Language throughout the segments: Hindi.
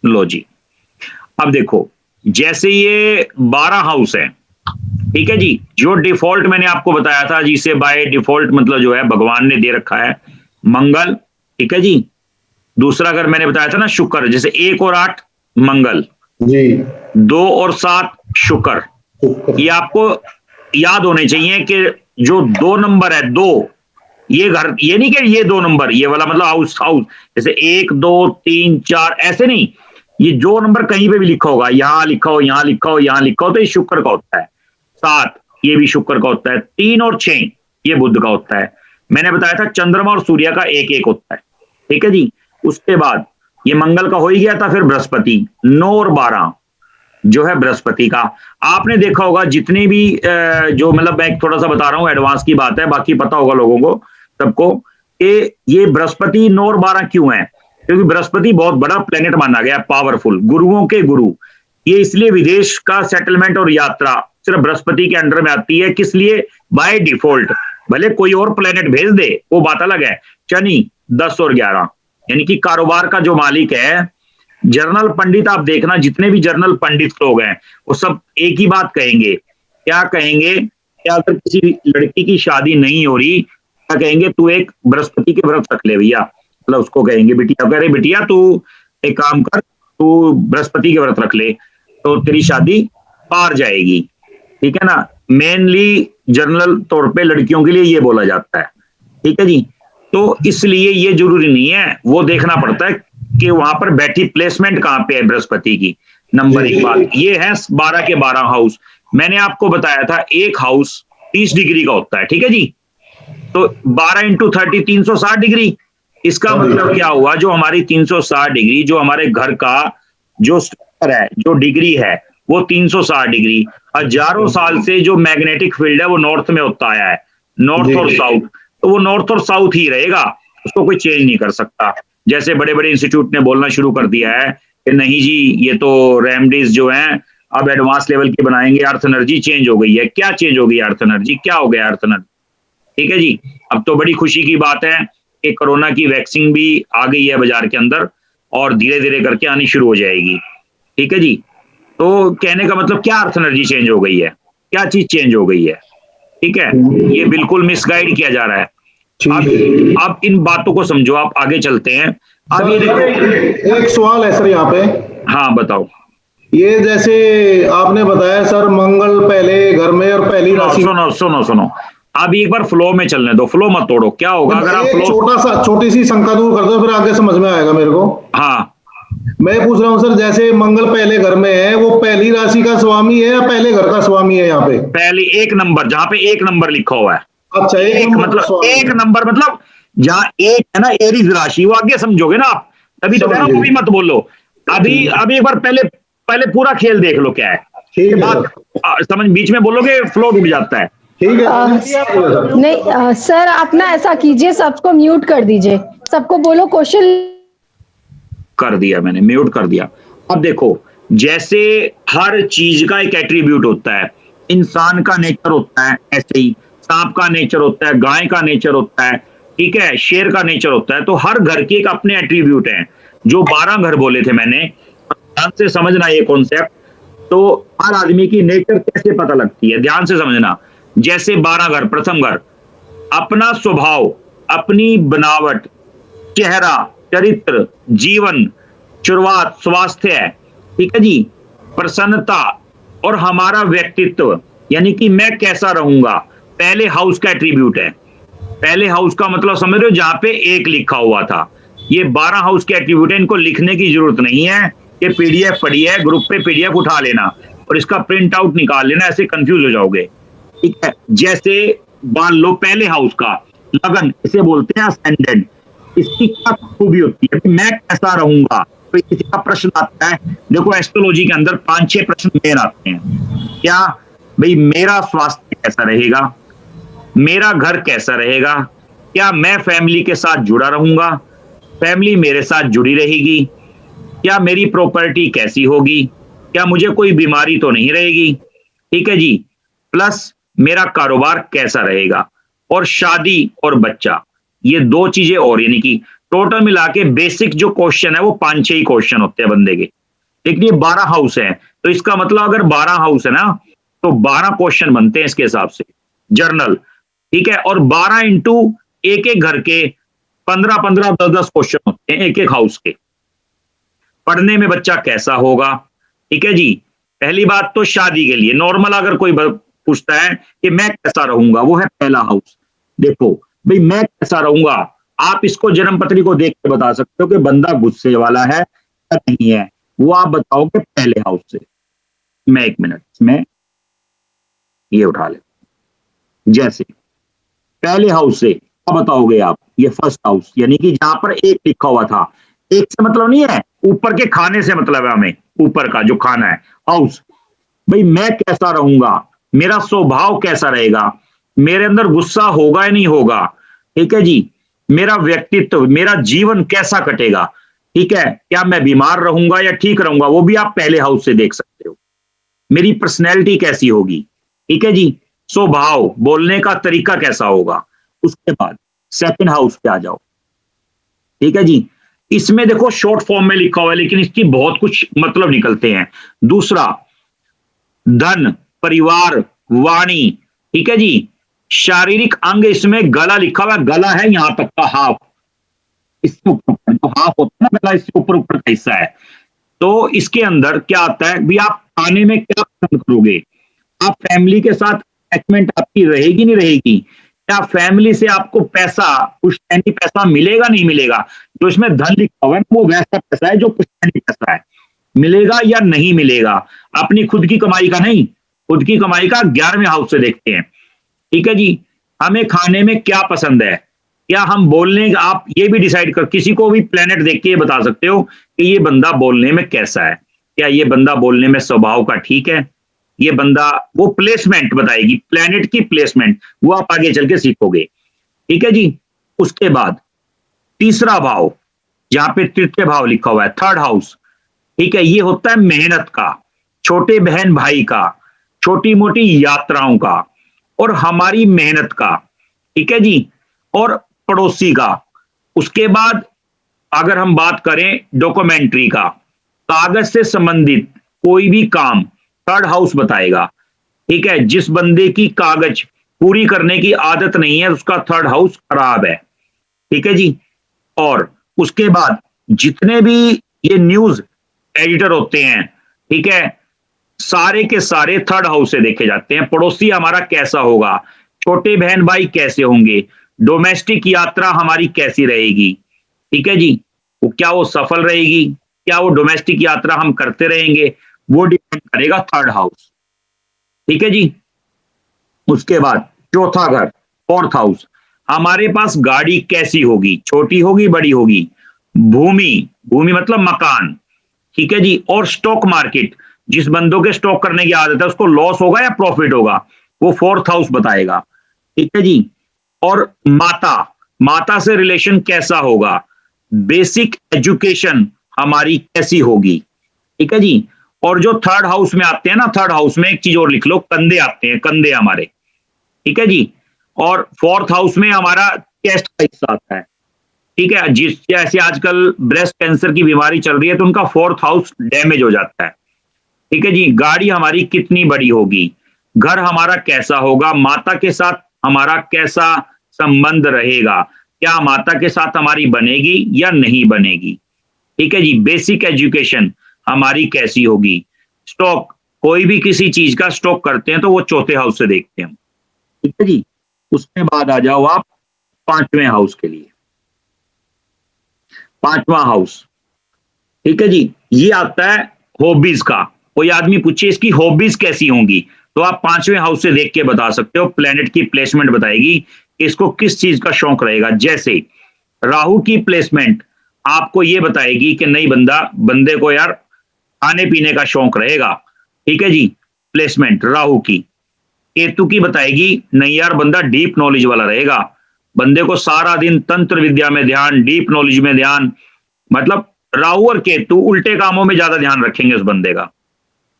लो जी, अब देखो, जैसे ये 12 हाउस है, ठीक है जी, जो डिफॉल्ट मैंने आपको बताया था, जिसे बाय डिफॉल्ट मतलब जो है भगवान ने दे रखा है, मंगल, ठीक है जी। दूसरा अगर मैंने बताया था ना शुक्र, जैसे 1 और 8 मंगल, जी 2 और 7 शुक्र। शुक्र। ये आपको याद होने चाहिए कि जो 2 नंबर है, 2, ये घर, ये नहीं कि ये 2 नंबर, ये वाला मतलब हाउस हाउस, जैसे 1 2 3 4 ऐसे नहीं, ये जो नंबर कहीं पे भी लिखा होगा, यहां लिखा हो, यहां लिखा हो, यहां लिखा हो, तो ये शुक्र का होता है। 7 ये भी शुक्र का होता है। 3 और 6 ये बुध का होता है। मैंने बताया था चंद्रमा और सूर्य का एक एक होता है, ठीक है जी। उसके बाद ये मंगल का हो ही गया था, फिर बृहस्पति 9 और 12 जो है बृहस्पति का। आपने देखा होगा जितने भी जो मतलब मैं थोड़ा सा बता रहा हूं, एडवांस की बात है, बाकी पता होगा लोगों को सबको कि ये बृहस्पति 9 और 12 क्यों है, क्योंकि बृहस्पति बहुत बड़ा प्लेनेट माना गया, पावरफुल, गुरुओं के गुरु। ये इसलिए विदेश का सेटलमेंट और यात्रा सिर्फ बृहस्पति के अंडर में आती है, किस लिए, बाय डिफॉल्ट। भले कोई और प्लेनेट भेज दे वो बात अलग है। शनि 10 और 11 यानी कि कारोबार का जो मालिक है। जर्नल पंडित आप देखना, जितने भी जर्नल पंडित लोग हैं वो सब एक ही बात कहेंगे, क्या कहेंगे, क्या अगर किसी लड़की की शादी नहीं हो रही, क्या कहेंगे, तू एक बृहस्पति के व्रत रख ले भैया, मतलब उसको कहेंगे बिटिया, कह रहे बिटिया तू एक काम कर, तू बृहस्पति के व्रत रख ले तो तेरी शादी पार जाएगी, ठीक है ना। मेनली जनरल तौर पे लड़कियों के लिए ये बोला जाता है, ठीक है जी। तो इसलिए ये जरूरी नहीं है, वो देखना पड़ता है कि वहां पर बैठी प्लेसमेंट कहां पे है बृहस्पति की। नंबर एक बात ये है 12 के 12 हाउस। मैंने आपको बताया था एक हाउस 30 डिग्री का होता है, ठीक है जी। तो 12 इंटू 30 360 डिग्री। इसका मतलब क्या हुआ, जो हमारी 360 डिग्री, जो हमारे घर का जो स्ट्रक्चर है, जो डिग्री है, वो 360 डिग्री। हजारों साल से जो मैग्नेटिक फील्ड है वो नॉर्थ में होता आया है, नॉर्थ और साउथ, तो वो नॉर्थ और साउथ ही रहेगा, उसको कोई चेंज नहीं कर सकता। जैसे बड़े बड़े इंस्टीट्यूट ने बोलना शुरू कर दिया है कि नहीं जी ये तो रेमडीज जो हैं अब एडवांस लेवल की बनाएंगे, अर्थ एनर्जी चेंज हो गई है। क्या चेंज हो गई अर्थ एनर्जी, क्या हो गया अर्थ एनर्जी, ठीक है जी। अब तो बड़ी खुशी की बात है कि कोरोना की वैक्सीन भी आ गई है बाजार के अंदर और धीरे धीरे करके आनी शुरू हो जाएगी, ठीक है जी। तो कहने का मतलब क्या अर्थ एनर्जी चेंज हो गई है, क्या चीज चेंज हो गई है, ठीक है। ये बिल्कुल मिसगाइड किया जा रहा है। अब इन बातों को समझो, आप आगे चलते हैं। अब ये देखो, एक सवाल है सर यहाँ पे। हाँ बताओ। ये जैसे आपने बताया सर, मंगल पहले घर में और पहली राशि। सुनो सुनो सुनो, अब एक बार फ्लो में चलने दो, फ्लो मत तोड़ो। क्या होगा अगर आप फ्लो, छोटी सी शंका दूर कर दो, फिर आगे समझ में आएगा मेरे को। हाँ मैं पूछ रहा हूँ सर, जैसे मंगल पहले घर में है, वो पहली राशि का स्वामी है या पहले घर का स्वामी है यहाँ पे? पहले एक नंबर, जहां पे एक नंबर लिखा हुआ है। अच्छा, एक मतलब एक नंबर मतलब जहां एक है ना एरीज राशि, वो आगे समझोगे ना आप, तभी तो कह रहा हूं अभी मत बोलो। अभी अभी एक बार पहले पहले पूरा खेल देख लो क्या है, ठीक है। बात समझ, बीच में बोलोगे फ्लो डूब जाता है। ठीक है। नहीं सर, आप ना ऐसा कीजिए, सबको म्यूट कर दीजिए, सबको बोलो क्वेश्चन। कर दिया मैंने, म्यूट कर दिया। अब देखो, जैसे हर चीज का एक एट्रीब्यूट होता है, इंसान का नेचर होता है, ऐसे ही सांप का नेचर होता है, गाय का नेचर होता है, ठीक है, शेर का नेचर होता है। तो हर घर के एक अपने एट्रीब्यूट हैं। जो 12 घर बोले थे मैंने, ध्यान से समझना ये कॉन्सेप्ट। तो हर आदमी की नेचर कैसे पता लगती है, ध्यान से समझना। जैसे 12 घर, प्रथम घर, अपना स्वभाव, अपनी बनावट, चेहरा, चरित्र, जीवन, शुरुआत, स्वास्थ्य है, ठीक है जी, प्रसन्नता और हमारा व्यक्तित्व, यानी कि मैं कैसा रहूंगा, पहले हाउस का एट्रीब्यूट है। पहले हाउस का मतलब समझ रहे हो, जहां पे एक लिखा हुआ था। ये 12 हाउस के एट्रीब्यूट है, इनको लिखने की जरूरत नहीं है कि पीडीएफ पड़ी है, ग्रुप पे पीडीएफ उठा लेना और इसका प्रिंट आउट निकाल लेना, ऐसे कंफ्यूज हो जाओगे, ठीक है। जैसे मान लो पहले हाउस का लगन, इसे बोलते हैं असेंडेंट। इसकी क्या खूबी होती है, मैं कैसा रहूंगा, तो किसी का प्रश्न आता है। देखो एस्ट्रोलॉजी के अंदर 5-6 प्रश्न मेन आते हैं। क्या भाई, मेरा स्वास्थ्य कैसा रहेगा, मेरा घर कैसा रहेगा, क्या मैं फैमिली के साथ जुड़ा रहूंगा, फैमिली मेरे साथ जुड़ी रहेगी, क्या मेरी प्रॉपर्टी कैसी होगी, क्या मुझे कोई बीमारी तो नहीं रहेगी, ठीक है जी, प्लस मेरा कारोबार कैसा रहेगा, और शादी और बच्चा, ये 2 चीजें और, यानी कि टोटल मिला के बेसिक जो क्वेश्चन है वो 5-6 ही क्वेश्चन होते हैं बंदे के। लेकिन ये 12 हाउस है, तो इसका मतलब अगर 12 हाउस है ना, तो 12 क्वेश्चन बनते हैं इसके हिसाब से जर्नल, ठीक है। और 12 इंटू एक एक घर के 15-15, 10-10 क्वेश्चन होते हैं एक एक हाउस के। पढ़ने में बच्चा कैसा होगा, ठीक है जी। पहली बात तो शादी के लिए नॉर्मल अगर कोई पूछता है कि मैं कैसा रहूंगा, वो है पहला हाउस। देखो भाई मैं कैसा रहूंगा, आप इसको जन्म पत्री को देख के बता सकते हो कि बंदा गुस्से वाला है या नहीं है, वो आप बताओगे पहले हाउस से। मैं 1 मिनट में ये उठा ले, जैसे पहले हाउस से क्या बताओगे आप, ये फर्स्ट हाउस, यानी कि जहां पर एक लिखा हुआ था, एक से मतलब नहीं है, ऊपर के खाने से मतलब है हमें, ऊपर का जो खाना है हाउस। भाई मैं कैसा रहूंगा, मेरा स्वभाव कैसा रहेगा, मेरे अंदर गुस्सा होगा या नहीं होगा, ठीक है जी। मेरा व्यक्तित्व, मेरा जीवन कैसा कटेगा, ठीक है। क्या मैं बीमार रहूंगा या ठीक रहूंगा, वो भी आप पहले हाउस से देख सकते हो। मेरी पर्सनैलिटी कैसी होगी, ठीक है जी। स्वभाव, बोलने का तरीका कैसा होगा। उसके बाद सेकंड हाउस पे आ जाओ, ठीक है जी। इसमें देखो शॉर्ट फॉर्म में लिखा हुआ है, लेकिन इसकी बहुत कुछ मतलब निकलते हैं। दूसरा, धन, परिवार, वाणी, ठीक है जी। शारीरिक अंग, इसमें गला लिखा हुआ है, गला है यहां तक का हाफ, इसके ऊपर जो हाफ होता है ना गला, इसके ऊपर ऊपर का हिस्सा है। तो इसके अंदर क्या आता है भी, आप खाने में क्या पसंद करोगे, आप फैमिली के साथ अटैचमेंट आपकी रहेगी नहीं रहेगी, क्या फैमिली से आपको पैसा, पुश्तैनी पैसा मिलेगा नहीं मिलेगा। जो इसमें धन लिखा हुआ है वो वैसा पैसा है जो पुश्तैनी पैसा है, मिलेगा या नहीं मिलेगा। अपनी खुद की कमाई का नहीं, खुद की कमाई का 11वें हाउस से देखते हैं, ठीक है जी। हमें खाने में क्या पसंद है, क्या हम बोलने, आप ये भी डिसाइड कर, किसी को भी प्लेनेट देख के ये बता सकते हो कि ये बंदा बोलने में कैसा है, क्या ये बंदा बोलने में स्वभाव का ठीक है, ये बंदा, वो प्लेसमेंट बताएगी, प्लेनेट की प्लेसमेंट, वो आप आगे चल के सीखोगे, ठीक है जी। उसके बाद तीसरा भाव, जहां पे तृतीय भाव लिखा हुआ है, थर्ड हाउस, ठीक है। ये होता है मेहनत का, छोटे बहन भाई का, छोटी मोटी यात्राओं का, और हमारी मेहनत का, ठीक है जी, और पड़ोसी का। उसके बाद अगर हम बात करें डॉक्यूमेंट्री का, कागज से संबंधित कोई भी काम थर्ड हाउस बताएगा, ठीक है। जिस बंदे की कागज पूरी करने की आदत नहीं है, उसका थर्ड हाउस खराब है, ठीक है जी। और उसके बाद जितने भी ये न्यूज एडिटर होते हैं, ठीक है, सारे के सारे थर्ड हाउस से देखे जाते हैं। पड़ोसी हमारा कैसा होगा, छोटे बहन भाई कैसे होंगे, डोमेस्टिक यात्रा हमारी कैसी रहेगी, ठीक है जी। वो क्या वो सफल रहेगी, क्या वो डोमेस्टिक यात्रा हम करते रहेंगे, वो डिपेंड करेगा थर्ड हाउस, ठीक है जी। उसके बाद चौथा घर, फोर्थ हाउस, हमारे पास गाड़ी कैसी होगी, छोटी होगी बड़ी होगी, भूमि, भूमि मतलब मकान, ठीक है जी। और स्टॉक मार्केट, जिस बंदों के स्टॉक करने की आदत है उसको लॉस होगा या प्रॉफिट होगा, वो फोर्थ हाउस बताएगा, ठीक है जी। और माता, माता से रिलेशन कैसा होगा, बेसिक एजुकेशन हमारी कैसी होगी, ठीक है जी। और जो थर्ड हाउस में आते हैं ना, थर्ड हाउस में एक चीज और लिख लो, कंधे आते हैं, कंधे हमारे, ठीक है जी। और फोर्थ हाउस में हमारा चेस्ट का हिस्सा आता है, ठीक है। जिस जैसे आजकल ब्रेस्ट कैंसर की बीमारी चल रही है तो उनका फोर्थ हाउस डैमेज हो जाता है, ठीक है जी। गाड़ी हमारी कितनी बड़ी होगी, घर हमारा कैसा होगा, माता के साथ हमारा कैसा संबंध रहेगा, क्या माता के साथ हमारी बनेगी या नहीं बनेगी, ठीक है जी। बेसिक एजुकेशन हमारी कैसी होगी, स्टॉक, कोई भी किसी चीज का स्टॉक करते हैं तो वो चौथे हाउस से देखते हैं, ठीक है जी। उसके बाद आ जाओ आप 5वें हाउस के लिए, 5वां हाउस, ठीक है जी। ये आता है हॉबीज का, कोई आदमी पूछे इसकी हॉबीज कैसी होंगी, तो आप 5वें हाउस से देख के बता सकते हो, प्लेनेट की प्लेसमेंट बताएगी कि इसको किस चीज का शौक रहेगा। जैसे राहु की प्लेसमेंट आपको ये बताएगी कि नहीं बंदे को यार खाने पीने का शौक रहेगा, ठीक है जी, प्लेसमेंट राहु की। केतु की बताएगी नहीं यार बंदा डीप नॉलेज वाला रहेगा, बंदे को सारा दिन तंत्र विद्या में ध्यान, डीप नॉलेज में ध्यान, मतलब राहु और केतु उल्टे कामों में ज्यादा ध्यान रखेंगे उस बंदे का,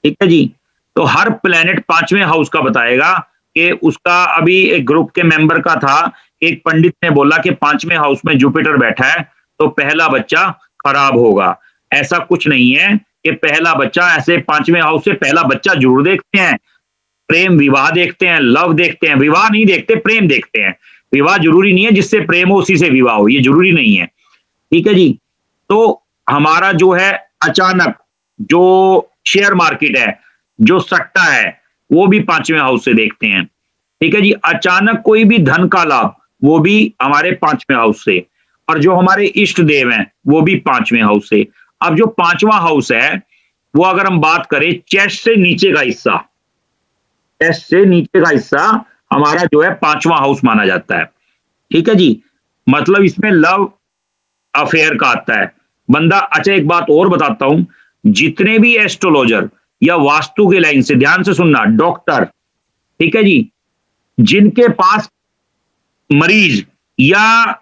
ठीक है जी। तो हर प्लेनेट 5वें हाउस का बताएगा कि उसका, अभी एक ग्रुप के मेंबर का था, एक पंडित ने बोला कि 5वें हाउस में जुपिटर बैठा है तो पहला बच्चा खराब होगा। ऐसा कुछ नहीं है कि पहला बच्चा, ऐसे 5वें हाउस से पहला बच्चा जरूर देखते हैं, प्रेम विवाह देखते हैं, लव देखते हैं, विवाह नहीं देखते, प्रेम देखते हैं। विवाह जरूरी नहीं है, जिससे प्रेम हो उसी से विवाह हो, ये जरूरी नहीं है। ठीक है जी। तो हमारा जो है अचानक जो शेयर मार्केट है, जो सट्टा है, वो भी 5वें हाउस से देखते हैं। ठीक है जी। अचानक कोई भी धन का लाभ, वो भी हमारे 5वें हाउस से, और जो हमारे इष्ट देव हैं वो भी 5वें हाउस से। अब जो 5वां हाउस है वो अगर हम बात करें चेस्ट से नीचे का हिस्सा, चेस्ट से नीचे का हिस्सा हमारा जो है 5वां हाउस माना जाता है। ठीक है जी। मतलब इसमें लव अफेयर का आता है बंदा। अच्छा, एक बात और बताता हूं, जितने भी एस्ट्रोलॉजर या वास्तु के लाइन से, ध्यान से सुनना, डॉक्टर, ठीक है जी, जिनके पास मरीज या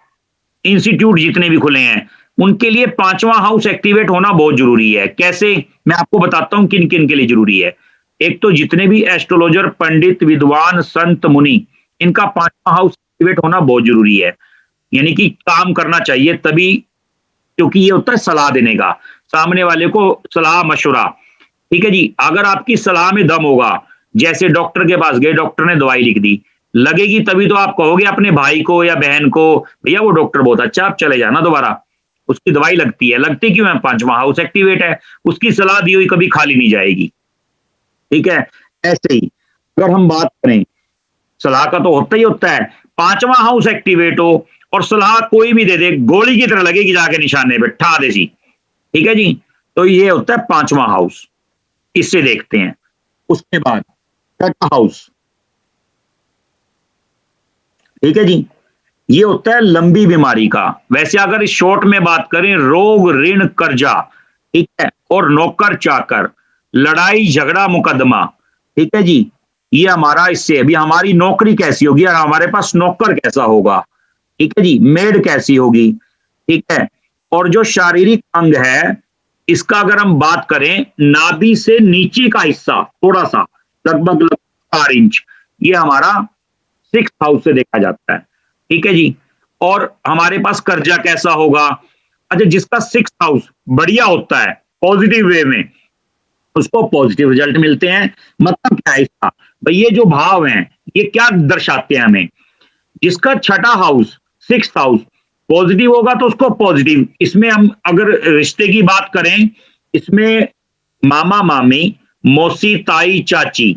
इंस्टीट्यूट जितने भी खुले हैं, उनके लिए 5वां हाउस एक्टिवेट होना बहुत जरूरी है। कैसे, मैं आपको बताता हूं किन किन के लिए जरूरी है। एक तो जितने भी एस्ट्रोलॉजर, पंडित, विद्वान, संत, मुनि, इनका 5वां हाउस एक्टिवेट होना बहुत जरूरी है। यानी कि काम करना चाहिए तभी, क्योंकि ये होता है सलाह देने का, सामने वाले को सलाह मशवरा। ठीक है जी। अगर आपकी सलाह में दम होगा, जैसे डॉक्टर के पास गए, डॉक्टर ने दवाई लिख दी, लगेगी तभी तो आप कहोगे अपने भाई को या बहन को, भैया वो डॉक्टर बहुत अच्छा, आप चले जाना दोबारा। उसकी दवाई लगती है, लगती क्यों है? 5वां हाउस एक्टिवेट है, उसकी सलाह दी हुई कभी खाली नहीं जाएगी। ठीक है। ऐसे ही अगर हम बात करें, सलाह का तो होता ही होता है, 5वां हाउस एक्टिवेट हो और सलाह कोई भी दे दे, गोली की तरह लगेगी जाके निशाने पे, ठा दे सी। ठीक है जी। तो ये होता है 5वां हाउस, इससे देखते हैं। उसके बाद 6वां हाउस, ठीक है जी, ये होता है लंबी बीमारी का। वैसे अगर इस शॉर्ट में बात करें, रोग, ऋण, कर्जा, ठीक है, और नौकर चाकर, लड़ाई झगड़ा मुकदमा, ठीक है जी, ये हमारा इससे। अभी हमारी नौकरी कैसी होगी और हमारे पास नौकर कैसा होगा, ठीक है जी, मेड कैसी होगी, ठीक है। और जो शारीरिक अंग है, इसका अगर हम बात करें, नाभि से नीचे का हिस्सा थोड़ा सा, लगभग 4 इंच, ये हमारा 6th हाउस से देखा जाता है। ठीक है जी। और हमारे पास कर्जा कैसा होगा? अच्छा, जिसका 6th हाउस बढ़िया होता है पॉजिटिव वे में, उसको पॉजिटिव रिजल्ट मिलते हैं। मतलब क्या है इसका भाई, ये जो भाव हैं ये क्या दर्शाते हैं हमें? जिसका 6ठा हाउस, 6th हाउस पॉजिटिव होगा तो उसको पॉजिटिव। इसमें हम अगर रिश्ते की बात करें, इसमें मामा मामी, मौसी ताई चाची,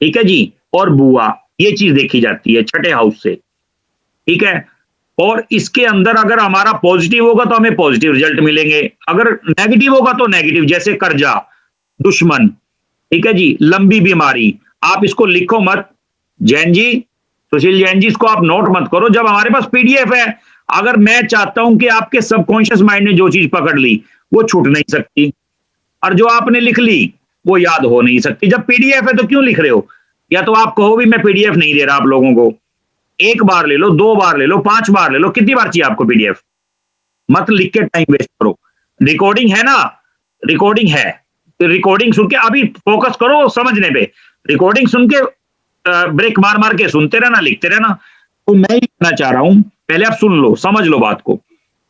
ठीक है जी, और बुआ, ये चीज देखी जाती है 6ठे हाउस से। ठीक है। और इसके अंदर अगर हमारा पॉजिटिव होगा तो हमें पॉजिटिव रिजल्ट मिलेंगे, अगर नेगेटिव होगा तो नेगेटिव, जैसे कर्जा, दुश्मन, ठीक है जी, लंबी बीमारी। आप इसको लिखो मत जैन जी, सुशील जैन जी, इसको आप नोट मत करो। जब हमारे पास पीडीएफ है, अगर मैं चाहता हूं कि आपके सबकॉन्शियस माइंड ने जो चीज पकड़ ली वो छूट नहीं सकती, और जो आपने लिख ली वो याद हो नहीं सकती। जब पीडीएफ है तो क्यों लिख रहे हो? या तो आप कहो भी मैं पीडीएफ नहीं दे रहा आप लोगों को, 1 बार ले लो, 2 बार ले लो, 5 बार ले लो, कितनी बार चाहिए आपको पीडीएफ? मत लिख के टाइम वेस्ट करो। रिकॉर्डिंग है ना, रिकॉर्डिंग है, तो रिकॉर्डिंग सुन के अभी फोकस करो समझने पे। रिकॉर्डिंग सुन के ब्रेक मार मार के सुनते रहना, लिखते रहना। तो मैं ही कहना चाह रहा हूं, पहले आप सुन लो, समझ लो बात को।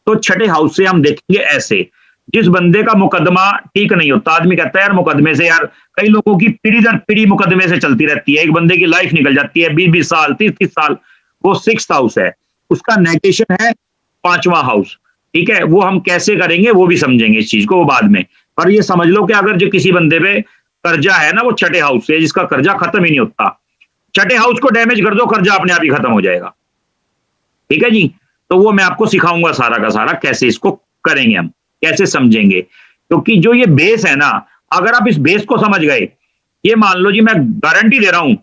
तो 6ठे हाउस से हम देखेंगे ऐसे, जिस बंदे का मुकदमा ठीक नहीं होता, आदमी कहता है यार मुकदमे से, यार कई लोगों की पीढ़ी दर पीढ़ी मुकदमे से चलती रहती है, एक बंदे की लाइफ निकल जाती है 20-20 साल, 30-30 साल, वो 6th हाउस है, उसका नेगेशन है 5वां हाउस। ठीक है। वो हम कैसे करेंगे वो भी समझेंगे इस चीज को वो बाद में। पर ये समझ लो कि अगर जो किसी बंदे पे कर्जा है ना, वो 6ठे हाउस से, जिसका कर्जा खत्म ही नहीं होता, 6ठे हाउस को डैमेज कर दो, कर्जा अपने आप ही खत्म हो जाएगा। ठीक है जी। तो वो मैं आपको सिखाऊंगा सारा का सारा, कैसे इसको करेंगे हम, कैसे समझेंगे। क्योंकि जो ये बेस है ना, अगर आप इस बेस को समझ गए, ये मान लो जी, मैं गारंटी दे रहा हूं,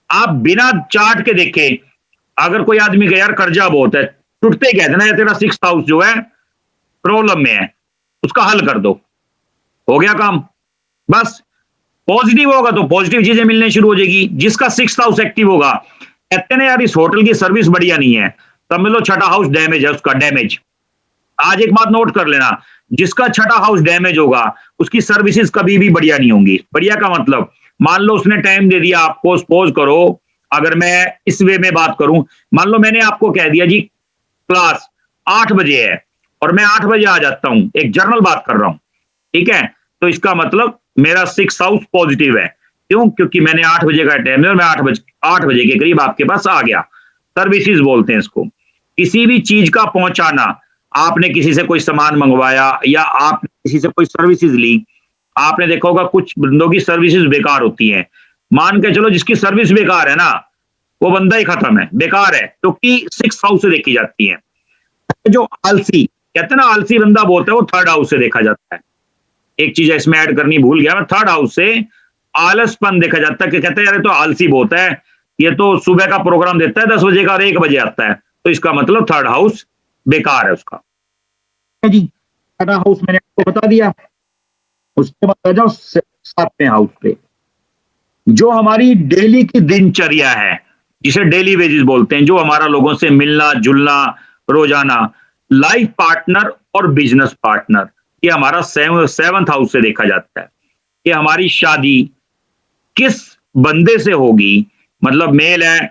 आप बिना चार्ट के देखे, अगर कोई आदमी का यार कर्जा बहुत है, टूटते ही कह देना तेरा 6th हाउस जो है प्रॉब्लम में है, उसका हल कर दो, हो गया काम। बस पॉजिटिव होगा तो पॉजिटिव चीजें मिलने शुरू हो जाएगी। जिसका 6th हाउस एक्टिव होगा, कहते ना यार इस होटल की सर्विस बढ़िया नहीं है, समझ लो 6ठा हाउस डैमेज है, उसका डैमेज। आज एक बात नोट कर लेना, जिसका 6ठा हाउस डैमेज होगा उसकी सर्विसेज कभी भी बढ़िया नहीं होंगी। बढ़िया का मतलब, मान लो उसने टाइम दे दिया आपको, सपोज करो, अगर मैं इस वे में बात करूं, मान लो मैंने आपको कह दिया जी क्लास 8 बजे है और मैं 8 बजे आ जाता हूं, एक जनरल बात कर रहा हूं, ठीक है, तो इसका मतलब मेरा 6th हाउस पॉजिटिव है। क्यों? क्योंकि मैंने 8 बजे का टाइम है और मैं 8 बजे के करीब आपके पास आ गया। सर्विसेज बोलते हैं इसको। किसी भी चीज का पहुंचाना, आपने किसी से कोई सामान मंगवाया या आपने किसी से कोई सर्विसेज ली, आपने देखा होगा कुछ बंदों की सर्विसेज बेकार होती हैं। मान के चलो जिसकी सर्विस बेकार है ना, वो बंदा ही खत्म है, बेकार है, क्योंकि 6th हाउस से देखी जाती है। जो आलसी कहते हैं ना, आलसी बंदा बोलते हैं, वो 3rd हाउस से देखा जाता है। एक चीज इसमें ऐड करनी भूल गया मैं, 3rd हाउस से आलसपन देखा जाता है, कि कहते हैं यार ये तो आलसी बहुत है, ये तो सुबह का प्रोग्राम देता है 10 बजे का और 1 बजे आता है, तो इसका मतलब 3rd हाउस बेकार है उसका। जी, 3rd हाउस मैंने आपको बता दिया। उसके बाद आ जाओ 7वें हाउस पे, जो हमारी डेली की दिनचर्या है, जिसे डेली वेजेस बोलते हैं, जो हमारा लोगों से मिलना जुलना रोजाना, लाइफ पार्टनर और बिजनेस पार्टनर, ये हमारा 7th हाउस से देखा जाता है कि हमारी शादी किस बंदे से होगी, मतलब मेल है,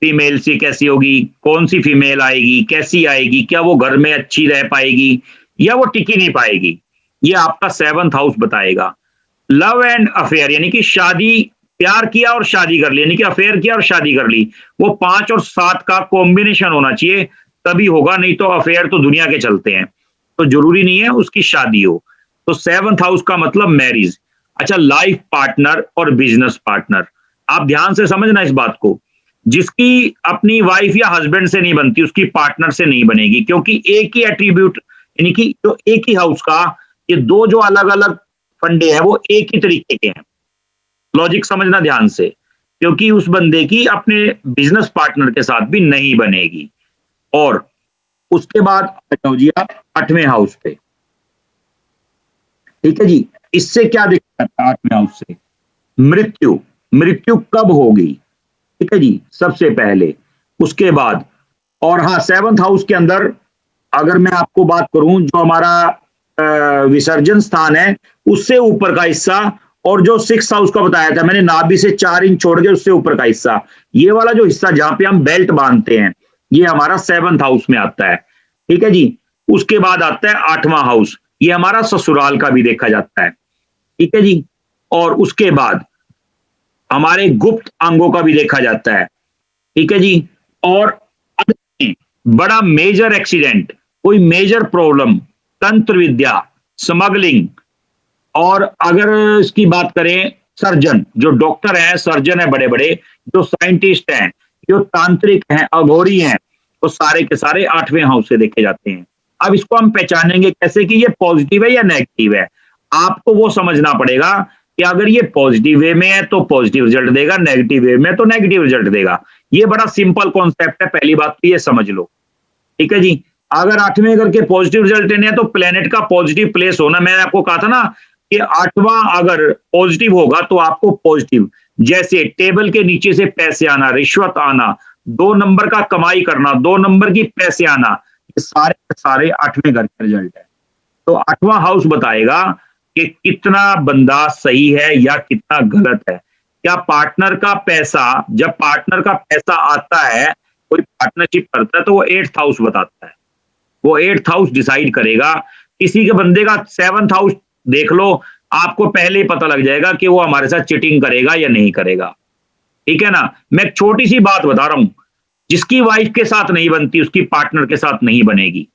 फीमेल से कैसी होगी, कौन सी फीमेल आएगी, कैसी आएगी, क्या वो घर में अच्छी रह पाएगी या वो टिकी नहीं पाएगी, ये आपका 7th हाउस बताएगा। लव एंड अफेयर, यानी कि शादी, प्यार किया और शादी कर ली, यानी कि अफेयर किया और शादी कर ली, वो 5 और 7 का कॉम्बिनेशन होना चाहिए, तभी होगा, नहीं तो अफेयर तो दुनिया के चलते हैं, तो जरूरी नहीं है उसकी शादी हो। तो 7th हाउस का मतलब मैरिज। अच्छा, लाइफ पार्टनर और बिजनेस पार्टनर, आप ध्यान से समझना इस बात को, जिसकी अपनी वाइफ या हस्बैंड से नहीं बनती, उसकी पार्टनर से नहीं बनेगी, क्योंकि एक ही एट्रीब्यूट, यानी कि जो एक ही हाउस का, ये दो जो अलग अलग फंडे हैं वो एक ही तरीके के हैं। लॉजिक समझना ध्यान से, क्योंकि उस बंदे की अपने बिजनेस पार्टनर के साथ भी नहीं बनेगी। और उसके बाद आ जाओ जी आप 8वें हाउस पे, ठीक है जी। इससे क्या दिक्कत है 8वें हाउस से? मृत्यु। मृत्यु कब होगी, ठीक है जी, सबसे पहले, उसके बाद। और हाँ, 7th हाउस के अंदर अगर मैं आपको बात करूं, जो हमारा विसर्जन स्थान है उससे ऊपर का हिस्सा, और जो 6th हाउस का बताया था मैंने, नाभि से 4 इंच छोड़ के उससे ऊपर का हिस्सा, ये वाला जो हिस्सा जहां पे हम बेल्ट बांधते हैं, ये हमारा 7th हाउस में आता है, ठीक है जी। उसके बाद आता है 8वां हाउस, ये हमारा ससुराल का भी देखा जाता है, ठीक है जी। और उसके बाद हमारे गुप्त अंगों का भी देखा जाता है, ठीक है जी। और बड़ा मेजर एक्सीडेंट, कोई मेजर प्रॉब्लम, तंत्र विद्या, स्मगलिंग, और अगर इसकी बात करें सर्जन, जो डॉक्टर हैं, सर्जन है बड़े बड़े, जो साइंटिस्ट हैं, जो तांत्रिक हैं, अघोरी हैं, वो सारे के सारे 8वें हाउस से देखे जाते हैं। अब इसको हम पहचानेंगे कैसे कि ये पॉजिटिव है या नेगेटिव है। आपको वो समझना पड़ेगा कि अगर ये पॉजिटिव वे में है तो पॉजिटिव रिजल्ट देगा, नेगेटिव वे में तो नेगेटिव रिजल्ट देगा। ये बड़ा सिंपल कॉन्सेप्ट है, पहली बात तो ये समझ लो, ठीक है जी। अगर 8वें घर के पॉजिटिव रिजल्ट लेने हैं तो प्लेनेट का पॉजिटिव प्लेस होना, मैंने आपको कहा था ना कि 8वां अगर पॉजिटिव होगा तो आपको पॉजिटिव, जैसे टेबल के नीचे से पैसे आना, रिश्वत आना, 2 नंबर का कमाई करना, 2 नंबर की पैसे आना, ये सारे के सारे 8वें घर का रिजल्ट है। तो 8वां हाउस बताएगा कि कितना बंदा सही है या कितना गलत है। क्या पार्टनर का पैसा, जब पार्टनर का पैसा आता है, कोई पार्टनरशिप करता है, तो वो 8th हाउस बताता है, वो 8th हाउस डिसाइड करेगा। किसी के बंदे का 7th हाउस देख लो, आपको पहले ही पता लग जाएगा कि वो हमारे साथ चीटिंग करेगा या नहीं करेगा, ठीक है ना। मैं एक छोटी सी बात बता रहा हूं, जिसकी वाइफ के साथ नहीं बनती उसकी पार्टनर के साथ नहीं बनेगी,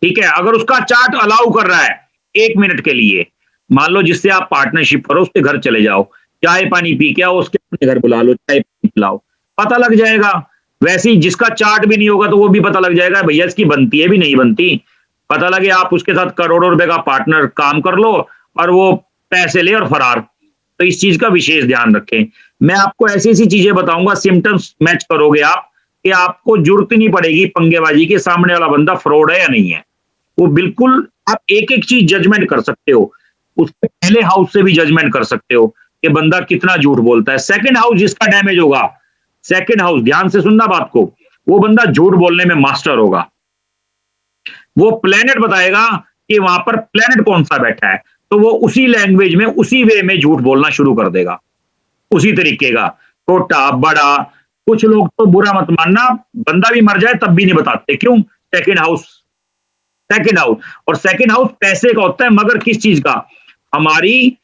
ठीक है। अगर उसका चार्ट अलाउ कर रहा है 1 मिनट के लिए, मान लो जिससे आप पार्टनरशिप करो उसके घर चले जाओ, चाय पानी पी के आओ, उसके अपने घर बुला लो, चाय पानी पिलाओ, पता लग जाएगा। वैसे ही जिसका चार्ट भी नहीं होगा तो वो भी पता लग जाएगा भैया इसकी बनती है भी नहीं बनती। पता लगे आप उसके साथ करोड़ों रुपए का पार्टनर काम कर लो और वो पैसे ले और फरार। तो इस चीज का विशेष ध्यान रखें। मैं आपको ऐसी ऐसी चीजें बताऊंगा, सिम्टम्स मैच करोगे आप, कि आपको जरूरत ही नहीं पड़ेगी पंगेबाजी के, सामने वाला बंदा फ्रॉड है या नहीं है। वो बिल्कुल आप एक एक चीज जजमेंट कर सकते हो, उसके पहले हाउस से भी जजमेंट कर सकते हो कि बंदा कितना झूठ बोलता है। 2nd हाउस जिसका डैमेज होगा, 2nd हाउस, ध्यान से सुनना बात को, वो बंदा झूठ बोलने में मास्टर होगा। वो प्लेनेट बताएगा कि वहां पर प्लेनेट कौन सा बैठा है, तो वो उसी लैंग्वेज में उसी वे में झूठ बोलना शुरू कर देगा, उसी तरीके का, छोटा बड़ा। कुछ लोग तो बुरा मत मानना, बंदा भी मर जाए तब भी नहीं बताते, क्यों? 2nd हाउस सेकंड हाउस, और सेकंड हाउस पैसे का होता है, मगर किस चीज का? हमारी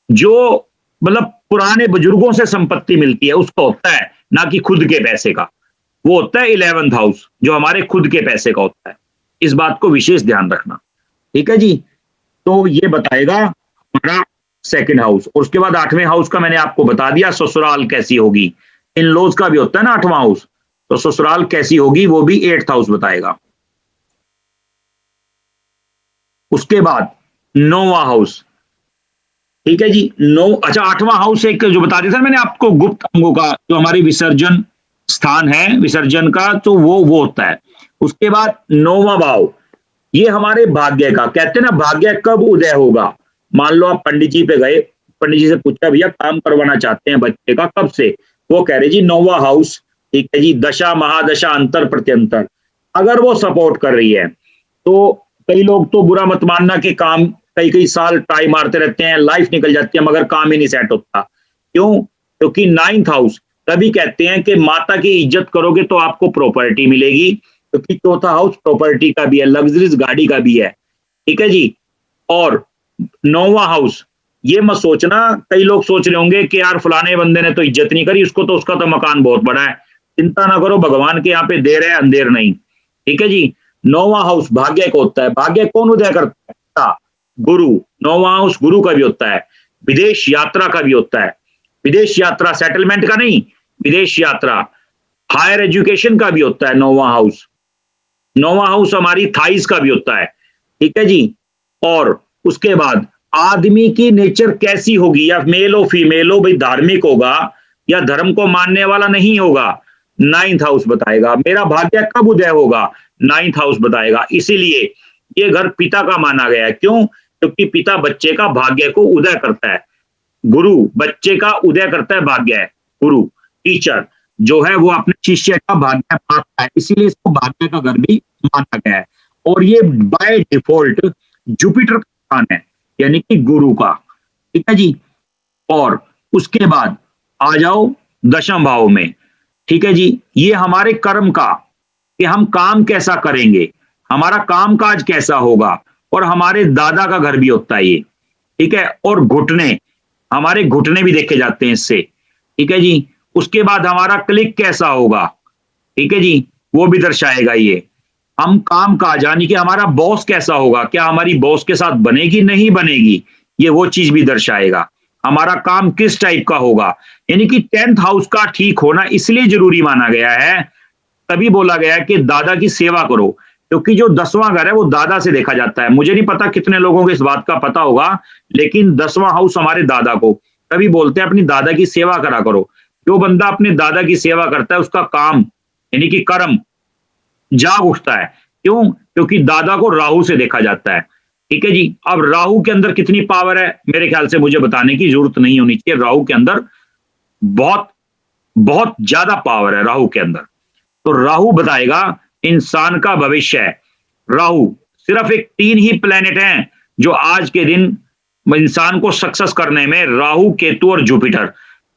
जो मतलब पुराने बुजुर्गों से संपत्ति मिलती है उसका होता है, ना कि खुद के पैसे का। वो होता है 11th हाउस, जो हमारे खुद के पैसे का होता है। इस बात को विशेष ध्यान रखना, ठीक है जी। तो ये बताएगा हमारा सेकंड हाउस। और उसके बाद 8वें हाउस का मैंने आपको बता दिया, ससुराल कैसी होगी। इन लॉज का भी होता है ना 8वां हाउस, तो ससुराल कैसी होगी वो भी 8th हाउस बताएगा। उसके बाद 9वां हाउस, ठीक है जी। 8वां हाउस एक जो बता दिया था मैंने आपको, गुप्त अंगों का, जो हमारी विसर्जन स्थान है विसर्जन का, तो वो होता है। उसके बाद 9वां भाव, ये हमारे भाग्य का, कहते हैं ना भाग्य कब उदय होगा। मान लो आप पंडित जी पे गए, पंडित जी से पूछा भैया काम करवाना चाहते हैं बच्चे का, कब से? वो कह रहे जी 9वां हाउस, ठीक है जी, दशा महादशा अंतर प्रत्यंतर, अगर वो सपोर्ट कर रही है तो। कई लोग तो बुरा मत मानना कि काम कई कई साल ट्राई मारते रहते हैं, लाइफ निकल जाती है, मगर काम ही नहीं सेट होता। क्यों? क्योंकि 9th हाउस, तभी कहते हैं कि माता की इज्जत करोगे तो आपको प्रॉपर्टी मिलेगी, क्योंकि 4था हाउस प्रॉपर्टी का भी है, लग्जरीज गाड़ी का भी है, ठीक है जी। और 9वां हाउस, ये मत सोचना, कई लोग सोच रहे होंगे कि यार फलाने बंदे ने तो इज्जत नहीं करी, उसको तो उसका तो मकान बहुत बड़ा है। चिंता ना करो, भगवान के यहाँ पे देर है अंधेर नहीं, ठीक है जी। 9वां हाउस भाग्य को होता है। भाग्य कौन उदय करता है? गुरु। 9वां हाउस गुरु का भी होता है, विदेश यात्रा का भी होता है। विदेश यात्रा सेटलमेंट का नहीं, विदेश यात्रा, हायर एजुकेशन का भी होता है 9वां हाउस। 9वां हाउस हमारी थाइस का भी होता है, ठीक है जी। और उसके बाद आदमी की नेचर कैसी होगी, या मेल हो फीमेल हो, भाई धार्मिक होगा या धर्म को मानने वाला नहीं होगा, 9th हाउस बताएगा। मेरा भाग्य कब उदय होगा, 9th हाउस बताएगा। इसीलिए ये घर पिता का माना गया है। क्यों? क्योंकि पिता बच्चे का भाग्य को उदय करता है, गुरु बच्चे का उदय करता है भाग्य है। गुरु टीचर जो है वो अपने शिष्य का भाग्य पाता है, इसीलिए इसको भाग्य का घर भी माना गया है। और ये बाय डिफॉल्ट जुपिटर का स्थान है, यानी कि गुरु का, ठीक है जी। और उसके बाद आ जाओ 10वें भाव में, ठीक है जी। ये हमारे कर्म का, कि हम काम कैसा करेंगे, हमारा काम काज कैसा होगा। और हमारे दादा का घर भी होता है ये, ठीक है। और घुटने, हमारे घुटने भी देखे जाते हैं इससे, ठीक है जी। उसके बाद हमारा क्लिक कैसा होगा, ठीक है जी, वो भी दर्शाएगा ये। हम काम काज, यानी कि हमारा बॉस कैसा होगा, क्या हमारी बॉस के साथ बनेगी नहीं बनेगी, ये वो चीज भी दर्शाएगा। हमारा काम किस टाइप का होगा, यानी कि 10th हाउस का ठीक होना इसलिए जरूरी माना गया है, तभी बोला गया है कि दादा की सेवा करो, क्योंकि जो 10वां घर है वो दादा से देखा जाता है। मुझे नहीं पता कितने लोगों को इस बात का पता होगा, लेकिन 10वां हाउस हमारे दादा को, तभी बोलते हैं अपनी दादा की सेवा करा करो। जो बंदा अपने दादा की सेवा करता है उसका काम, यानी कि कर्म जाग उठता है। क्यों? क्योंकि दादा को राहु से देखा जाता है, ठीक है जी। अब राहु के अंदर कितनी पावर है, मेरे ख्याल से मुझे बताने की जरूरत नहीं होनी चाहिए। राहु के अंदर बहुत बहुत ज्यादा पावर है राहु के अंदर। तो राहु बताएगा इंसान का भविष्य है। राहु, सिर्फ एक 3 ही प्लेनेट हैं जो आज के दिन इंसान को सक्सेस करने में, राहु केतु और जुपिटर,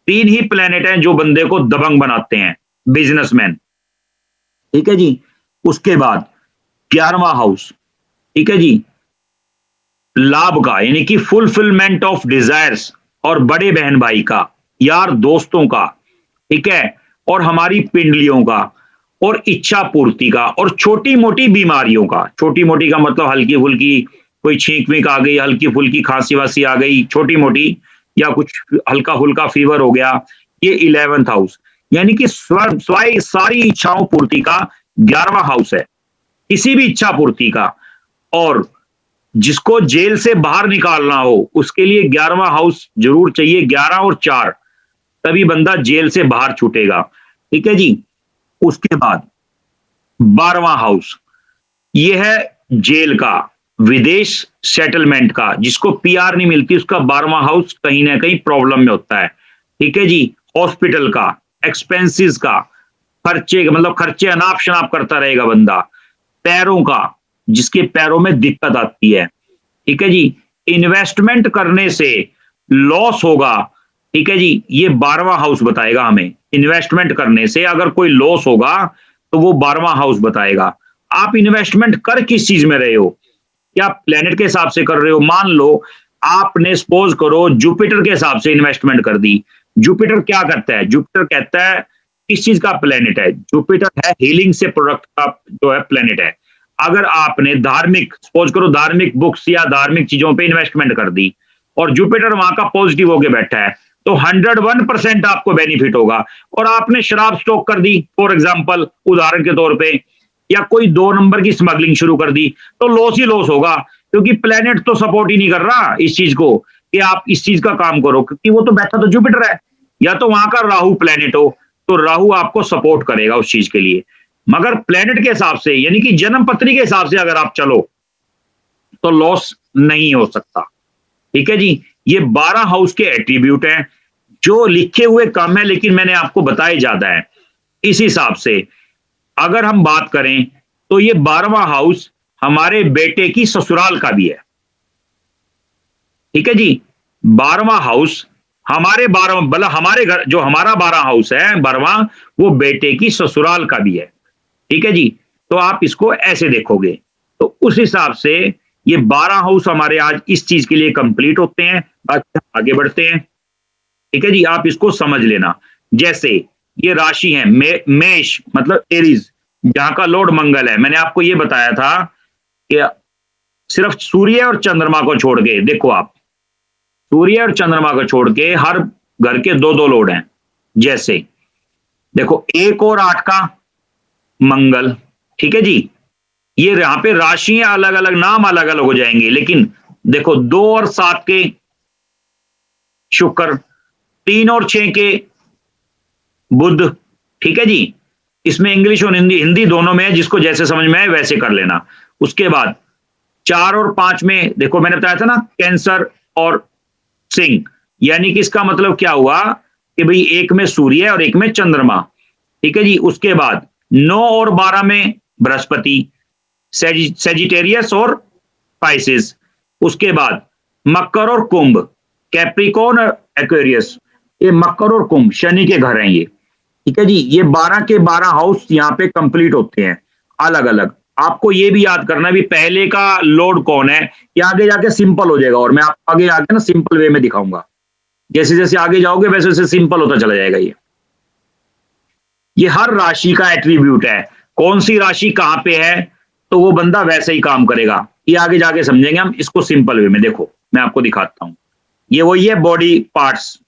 3 ही प्लेनेट हैं जो बंदे को दबंग बनाते हैं, बिजनेसमैन, ठीक है जी। उसके बाद 11वां हाउस, ठीक है जी, लाभ का, यानी कि फुलफिलमेंट ऑफ डिजायर्स, और बड़े बहन भाई का, यार दोस्तों का, ठीक है, और हमारी पिंडलियों का, और इच्छा पूर्ति का, और छोटी मोटी बीमारियों का। छोटी मोटी का मतलब हल्की फुल्की कोई छींक वीक आ गई, हल्की फुल्की खांसी वासी आ गई, छोटी मोटी, या कुछ हल्का फुल्का फीवर हो गया, ये 11th हाउस, यानी कि सारी इच्छाओं पूर्ति का 11वां हाउस है, किसी भी इच्छा पूर्ति का। और जिसको जेल से बाहर निकालना हो उसके लिए 11वां हाउस जरूर चाहिए, 11 और 4, तभी बंदा जेल से बाहर छूटेगा, ठीक है जी। उसके बाद 12वां हाउस, ये है जेल का, विदेश सेटलमेंट का, जिसको पीआर नहीं मिलती उसका 12वां हाउस कहीं ना कहीं प्रॉब्लम में होता है, ठीक है जी। हॉस्पिटल का, एक्सपेंसेस का, खर्चे का, मतलब खर्चे अनाप शनाप करता रहेगा बंदा। पैरों का, जिसके पैरों में दिक्कत आती है, ठीक है जी। इन्वेस्टमेंट करने से लॉस होगा, ठीक है जी, ये 12वां हाउस बताएगा हमें। इन्वेस्टमेंट करने से अगर कोई लॉस होगा तो वो 12वां हाउस बताएगा। आप इन्वेस्टमेंट कर किस चीज में रहे हो, क्या प्लेनेट के हिसाब से कर रहे हो। मान लो आपने सपोज करो जुपिटर के हिसाब से इन्वेस्टमेंट कर दी। जुपिटर क्या करता है, जुपिटर कहता है किस चीज का प्लेनेट है, जुपिटर है हीलिंग से प्रोडक्ट का जो है प्लेनेट है। अगर आपने धार्मिक सपोज करो धार्मिक बुक्स या धार्मिक चीजों पे इन्वेस्टमेंट कर दी और जुपिटर वहां का पॉजिटिव होके बैठा है, तो 101% आपको बेनिफिट होगा। और आपने शराब स्टॉक कर दी फॉर एग्जांपल, उदाहरण के तौर पे, या कोई 2 नंबर की स्मगलिंग शुरू कर दी, तो लॉस ही लॉस होगा, क्योंकि प्लेनेट तो सपोर्ट ही नहीं कर रहा इस चीज को कि आप इस चीज का काम करो, क्योंकि वो तो बैठा तो जुपिटर है, या तो वहां का राहु प्लेनेट हो, तो राहु आपको सपोर्ट करेगा उस चीज के लिए। मगर प्लेनेट के हिसाब से यानी कि जन्म पत्री के हिसाब से अगर आप चलो तो लॉस नहीं हो सकता। ठीक है जी, ये 12 हाउस के एट्रीब्यूट हैं जो लिखे हुए कम है लेकिन मैंने आपको बताए ज्यादा है। इस हिसाब से अगर हम बात करें तो ये 12वां हाउस हमारे बेटे की ससुराल का भी है। ठीक है जी, 12वां हाउस हमारे 12 मतलब हमारे घर जो हमारा 12 हाउस है 12वां, वो बेटे की ससुराल का भी है। ठीक है जी, तो आप इसको ऐसे देखोगे तो उस हिसाब से ये 12 हाउस हमारे आज इस चीज के लिए कंप्लीट होते हैं। बाकी हम आगे बढ़ते हैं। ठीक है जी, आप इसको समझ लेना। जैसे ये राशि है मेष मतलब एरीज, जहां का लॉर्ड मंगल है। मैंने आपको ये बताया था कि सिर्फ सूर्य और चंद्रमा को छोड़ के, देखो आप सूर्य और चंद्रमा को छोड़ के हर घर के 2-2 लॉर्ड हैं। जैसे देखो 1 और 8 का मंगल, ठीक है जी, ये यहां पे राशियां अलग अलग, नाम अलग अलग हो जाएंगे, लेकिन देखो 2 और 7 के शुक्र, 3 और 6 के बुध। ठीक है जी, इसमें इंग्लिश और हिंदी हिंदी दोनों में है, जिसको जैसे समझ में आए वैसे कर लेना। उसके बाद 4 और 5 में देखो मैंने बताया था ना कैंसर और सिंह, यानी कि इसका मतलब क्या हुआ कि भाई एक में सूर्य और एक में चंद्रमा। ठीक है जी, उसके बाद 9 और 12 में बृहस्पति, सेजिटेरियस और पाइसिस। उसके बाद मकर और कुंभ, कैप्रिकॉर्न और एक्वेरियस, ये मकर और कुंभ शनि के घर हैं ये। ठीक है जी, ये 12 के 12 हाउस यहाँ पे कंप्लीट होते हैं अलग अलग। आपको ये भी याद करना भी पहले का लॉर्ड कौन है, ये आगे जाके सिंपल हो जाएगा, और मैं आपको आगे आगे ना सिंपल वे में दिखाऊंगा। जैसे जैसे आगे जाओगे वैसे वैसे सिंपल होता चला जाएगा। ये हर राशि का एट्रीब्यूट है, कौन सी राशि कहां पे है तो वो बंदा वैसे ही काम करेगा। ये आगे जाके समझेंगे हम इसको सिंपल वे में। देखो मैं आपको दिखाता हूं, ये वही है बॉडी पार्ट्स,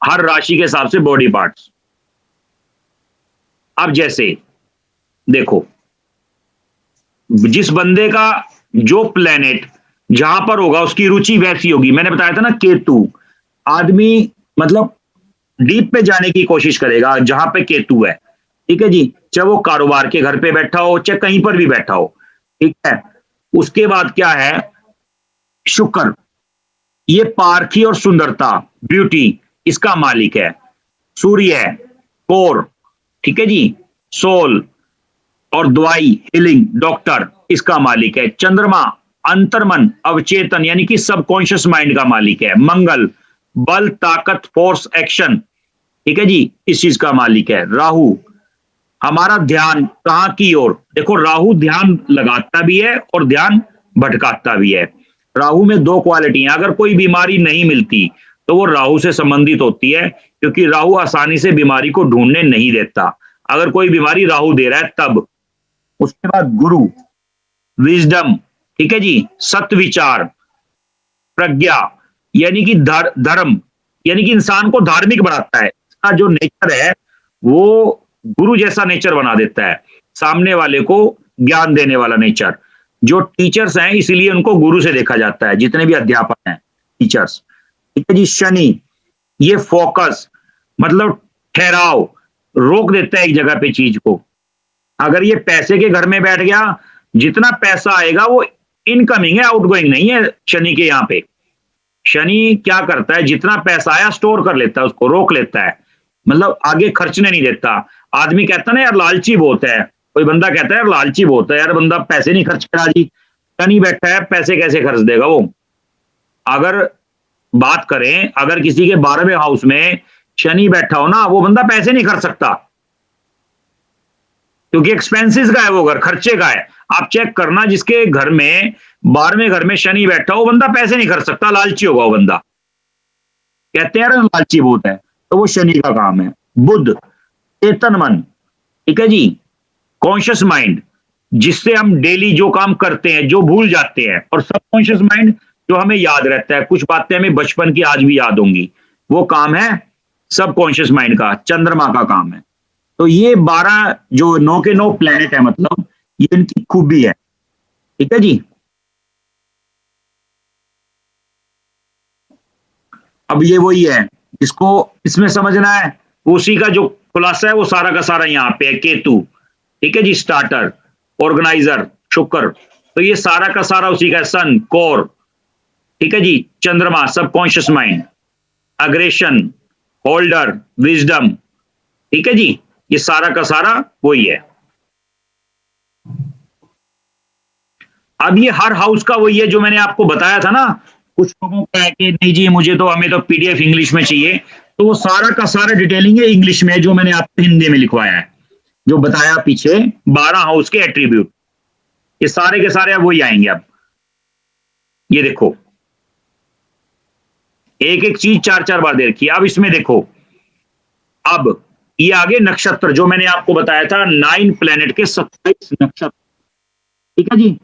हर राशि के हिसाब से बॉडी पार्ट्स। अब जैसे देखो जिस बंदे का जो प्लेनेट जहां पर होगा उसकी रुचि वैसी होगी। मैंने बताया था ना केतु, आदमी मतलब डीप पे जाने की कोशिश करेगा जहां पे केतु है। ठीक है जी, चाहे वो कारोबार के घर पे बैठा हो चाहे कहीं पर भी बैठा हो। ठीक है, उसके बाद क्या है शुक्र, ये पारखी और सुंदरता ब्यूटी इसका मालिक है। सूर्य है कोर, ठीक है जी, सोल और दवाई हीलिंग डॉक्टर इसका मालिक है। चंद्रमा अंतर्मन अवचेतन यानी कि सबकॉन्शियस माइंड का मालिक है। मंगल बल ताकत फोर्स एक्शन, ठीक है जी, इस चीज का मालिक है। राहु हमारा ध्यान कहां की ओर, देखो राहु ध्यान लगाता भी है और ध्यान भटकाता भी है। राहु में 2 क्वालिटी हैं, अगर कोई बीमारी नहीं मिलती तो वो राहु से संबंधित होती है, क्योंकि राहु आसानी से बीमारी को ढूंढने नहीं देता। अगर कोई बीमारी राहु दे रहा है तब। उसके बाद गुरु विजडम, ठीक है जी, सत्य विचार प्रज्ञा यानी कि धर्म यानी कि इंसान को धार्मिक बनाता है। इसका जो नेचर है वो गुरु जैसा नेचर बना देता है, सामने वाले को ज्ञान देने वाला नेचर। जो टीचर्स हैं इसीलिए उनको गुरु से देखा जाता है, जितने भी अध्यापक हैं टीचर्स। ठीक है जी, शनि ये फोकस मतलब ठहराव, रोक देता है एक जगह पे चीज को। अगर ये पैसे के घर में बैठ गया, जितना पैसा आएगा वो इनकमिंग है, आउटगोइंग नहीं है। शनि के यहाँ पे शनि क्या करता है, जितना पैसा आया स्टोर कर लेता है, उसको रोक लेता है, मतलब आगे खर्चने नहीं देता। आदमी कहता ना यार लालची बहुत है, कोई बंदा कहता है यार लालची बहुत है, यार बंदा पैसे नहीं खर्च करा जी, शनि बैठा है पैसे कैसे खर्च देगा वो। अगर बात करें अगर किसी के 12वें हाउस में शनि बैठा हो ना, वो बंदा पैसे नहीं खर्च सकता। क्योंकि एक्सपेंसेस का है वो घर, खर्चे का है। आप चेक करना जिसके घर में 12वें घर में शनि बैठा हो, वो बंदा पैसे नहीं खर्च सकता, लालची होगा वो बंदा। कहते हैं ना लालची बहुत है, तो वो शनि का काम है। बुध चेतन मन, ठीक है जी, कॉन्शियस माइंड, जिससे हम डेली जो काम करते हैं जो भूल जाते हैं, और सबकॉन्शियस माइंड जो हमें याद रहता है, कुछ बातें हमें बचपन की आज भी याद होंगी, वो काम है सबकॉन्शियस माइंड का, चंद्रमा का काम है। तो ये 12 जो 9 के 9 प्लेनेट है, मतलब ये इनकी खूबी है, ठीक है जी। अब ये वही है जिसको इसमें समझना है, उसी का जो खुलासा है वो सारा का सारा यहाँ पे है। केतु, ठीक है जी, स्टार्टर, ऑर्गेनाइजर शुक्र, तो ये सारा का सारा उसी का है। सन कोर, ठीक है जी, चंद्रमा subconscious mind, aggression, holder, wisdom, ठीक है जी, ये सारा का सारा वही है। अब ये हर हाउस का वही है जो मैंने आपको बताया था ना। कुछ लोगों का है कि नहीं जी मुझे तो, हमें तो पीडीएफ इंग्लिश में चाहिए, तो वो सारा का सारा डिटेलिंग है इंग्लिश में, जो मैंने आपको हिंदी में लिखवाया है, जो बताया पीछे 12 हाउस के एट्रीब्यूट, ये सारे के सारे अब वही आएंगे। अब ये देखो, एक एक चीज 4-4 बार दे रखी है। अब इसमें देखो, अब ये आगे नक्षत्र जो मैंने आपको बताया था, 9 प्लेनेट के 27 नक्षत्र, ठीक है जी।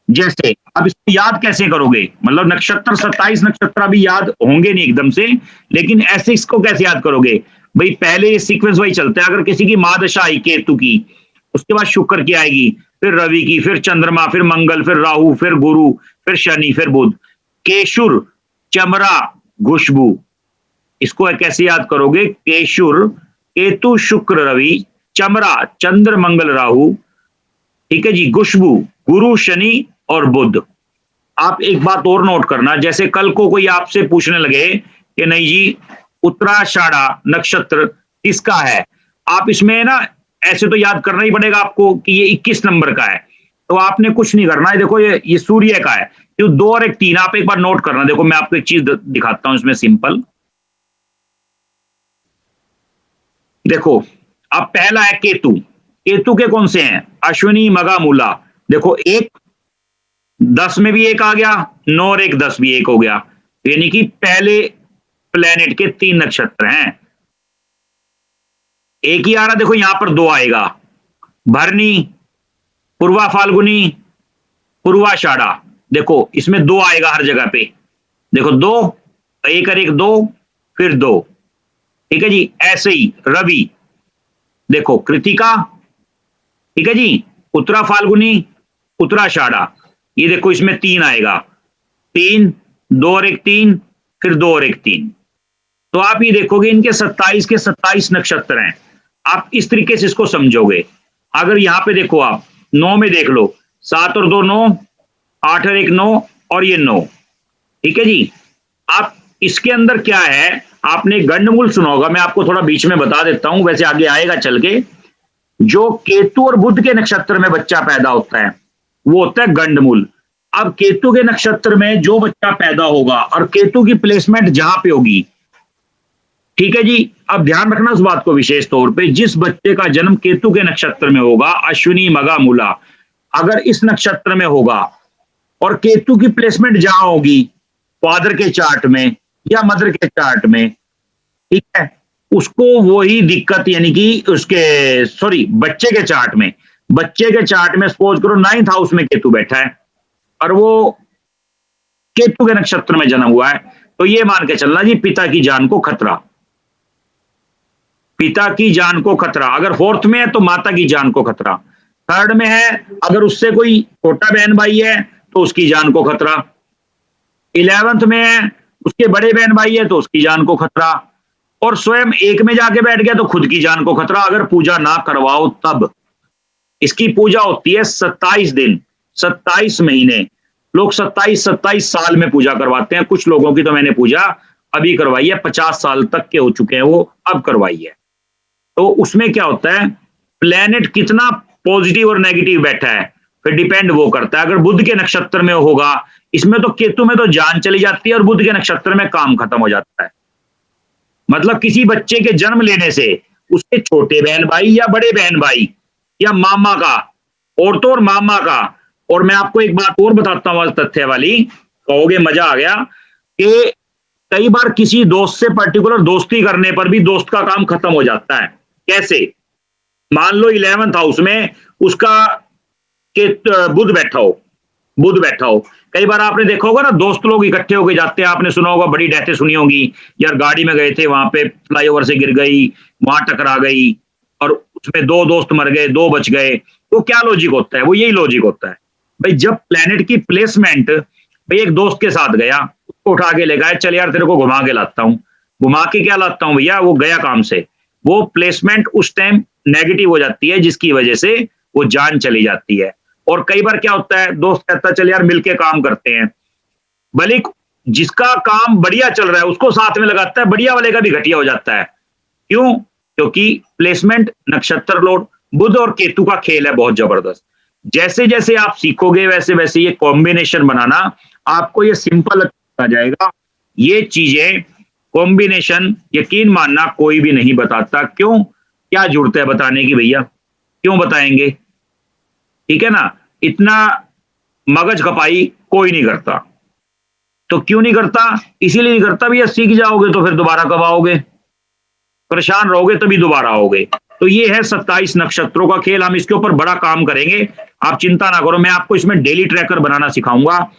जैसे अब इसको याद कैसे करोगे, मतलब नक्षत्र 27 नक्षत्र अभी याद होंगे नहीं एकदम से, लेकिन ऐसे इसको कैसे याद करोगे भाई, पहले ये सीक्वेंस वही चलता है। अगर किसी की महादशा आई केतु की, उसके बाद शुक्र की आएगी, फिर रवि की, फिर चंद्रमा, फिर मंगल, फिर राहु, फिर गुरु, फिर शनि, फिर बुध, केशुर, चमरा, खुशबू। इसको कैसे याद करोगे, केशुर केतु शुक्र रवि, चमरा चंद्र मंगल राहु, ठीक है जी, खुशबू गुरु शनि और बुध। आप एक बात और नोट करना, जैसे कल को कोई आपसे पूछने लगे कि नहीं जी उत्तराषाढ़ा नक्षत्र किसका है, आप इसमें ना ऐसे तो याद करना ही पड़ेगा आपको कि ये 21 नंबर का है, तो आपने कुछ नहीं करना है। देखो ये सूर्य का है, तो 2 और 1 3 आप एक बार नोट करना। देखो मैं आपको एक चीज दिखाता हूं इसमें सिंपल, देखो अब पहला है केतु। केतु के कौन से हैं, अश्विनी मगा मूला। देखो 1 10 में भी 1 आ गया, 9 और 1 10 भी 1 हो गया, यानी कि पहले प्लेनेट के 3 नक्षत्र हैं। एक ही आ रहा, देखो यहां पर 2 आएगा, भरनी, पूर्वा फाल्गुनी, पूर्वाषाढ़ा। देखो इसमें 2 आएगा हर जगह पे, देखो 2 1 और 1 2, फिर 2, ठीक है जी। ऐसे ही रवि, देखो कृतिका, ठीक है जी, उत्तरा फाल्गुनी, उत्तराषाढ़ा, ये देखो इसमें 3 आएगा, 3 2 और 1 3, फिर 2 और 1 3। तो आप ये देखोगे इनके 27 के 27 नक्षत्र हैं। आप इस तरीके से इसको समझोगे। अगर यहां पे देखो आप 9 में देख लो, 7 और 2 9, 8 और 1 9, और ये 9, ठीक है जी। आप इसके अंदर क्या है, आपने गंडमूल सुना होगा, मैं आपको थोड़ा बीच में बता देता हूं, वैसे आगे आएगा चल के। जो केतु और बुध के नक्षत्र में बच्चा पैदा होता है वो होता है गंडमूल। अब केतु के नक्षत्र में जो बच्चा पैदा होगा, और केतु की प्लेसमेंट जहां पे होगी, ठीक है जी, अब ध्यान रखना उस बात को विशेष तौर पे, जिस बच्चे का जन्म केतु के नक्षत्र में होगा, अश्विनी मगा मूला, अगर इस नक्षत्र में होगा और केतु की प्लेसमेंट जहां होगी, फादर के चार्ट में या मदर के चार्ट में, ठीक है, उसको वही दिक्कत, यानी कि उसके बच्चे के चार्ट में, सपोज करो 9th हाउस में केतु बैठा है और वो केतु के नक्षत्र में जन्म हुआ है, तो ये मान के चलना जी पिता की जान को खतरा, पिता की जान को खतरा। अगर 4th में है तो माता की जान को खतरा, 3rd में है अगर उससे कोई छोटा बहन भाई है तो उसकी जान को खतरा, 11th में है उसके बड़े बहन भाई है तो उसकी जान को खतरा, और स्वयं 1 में जाके बैठ गया तो खुद की जान को खतरा, अगर पूजा ना करवाओ तब। इसकी पूजा होती है 27 दिन, 27 महीने, लोग 27 साल में पूजा करवाते हैं। कुछ लोगों की तो मैंने पूजा अभी करवाई है, 50 साल तक के हो चुके हैं वो, अब करवाई है। तो उसमें क्या होता है, प्लेनेट कितना पॉजिटिव और नेगेटिव बैठा है फिर डिपेंड वो करता है। अगर बुध के नक्षत्र में होगा, इसमें तो केतु में तो जान चली जाती है और बुध के नक्षत्र में काम खत्म हो जाता है। मतलब किसी बच्चे के जन्म लेने से उसके छोटे बहन भाई या बड़े बहन भाई या मामा का, औरतों और मामा का। और मैं आपको एक बात और बताता हूं तथ्य वाली, कहोगे मजा आ गया, कि कई बार किसी दोस्त से पर्टिकुलर दोस्ती करने पर भी दोस्त का काम खत्म हो जाता है। कैसे? मान लो 11th हाउस में उसका के बुध बैठा हो। कई बार आपने देखा होगा ना, दोस्त लोग इकट्ठे होके जाते हैं, आपने सुना होगा, बड़ी डेथें सुनी होंगी, यार गाड़ी में गए थे, वहां पे फ्लाईओवर से गिर गई, वहां टकरा गई और उसमें 2 दोस्त मर गए, 2 बच गए। तो क्या लॉजिक होता है? वो यही लॉजिक होता है भाई, जब प्लेनेट की प्लेसमेंट, भाई एक दोस्त के साथ गया, उसको उठा के ले गए, चल यार तेरे को घुमा के लाता हूं, घुमा के क्या लाता हूं भैया, वो गया काम से, वो प्लेसमेंट उस टाइम नेगेटिव हो जाती है, जिसकी वजह से वो जान चली जाती है। और कई बार क्या होता है, दोस्त कहता है चल यार मिलके काम करते हैं, भले जिसका काम बढ़िया चल रहा है उसको साथ में लगाता है, बढ़िया वाले का भी घटिया हो जाता है। क्यों? क्योंकि प्लेसमेंट, नक्षत्र लोड, बुध और केतु का खेल है बहुत जबरदस्त। जैसे जैसे आप सीखोगे वैसे वैसे ये कॉम्बिनेशन बनाना आपको ये सिंपल आ जाएगा। ये चीजें कॉम्बिनेशन यकीन मानना कोई भी नहीं बताता। क्यों? क्या जरूरत है बताने की भैया, क्यों बताएंगे? ठीक है ना, इतना मगज खपाई कोई नहीं करता। तो क्यों नहीं करता? इसीलिए नहीं करता भैया, सीख जाओगे तो फिर दोबारा कब आओगे, परेशान रहोगे तभी दोबारा आओगे। तो ये है 27 नक्षत्रों का खेल, हम इसके ऊपर बड़ा काम करेंगे, आप चिंता ना करो। मैं आपको इसमें डेली ट्रैकर बनाना सिखाऊंगा।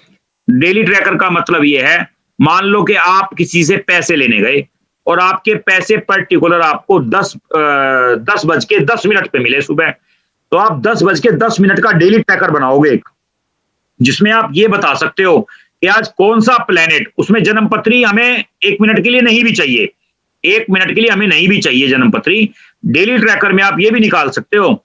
डेली ट्रैकर का मतलब ये है, मान लो कि आप किसी से पैसे लेने गए और आपके पैसे पर्टिकुलर आपको 10:10 पे मिले सुबह, तो आप 10:10 का डेली ट्रैकर बनाओगे एक, जिसमें आप ये बता सकते हो कि आज कौन सा प्लेनेट, उसमें जन्मपत्री हमें 1 मिनट के लिए नहीं भी चाहिए, 1 मिनट के लिए हमें नहीं भी चाहिए जन्मपत्री। डेली ट्रैकर में आप ये भी निकाल सकते हो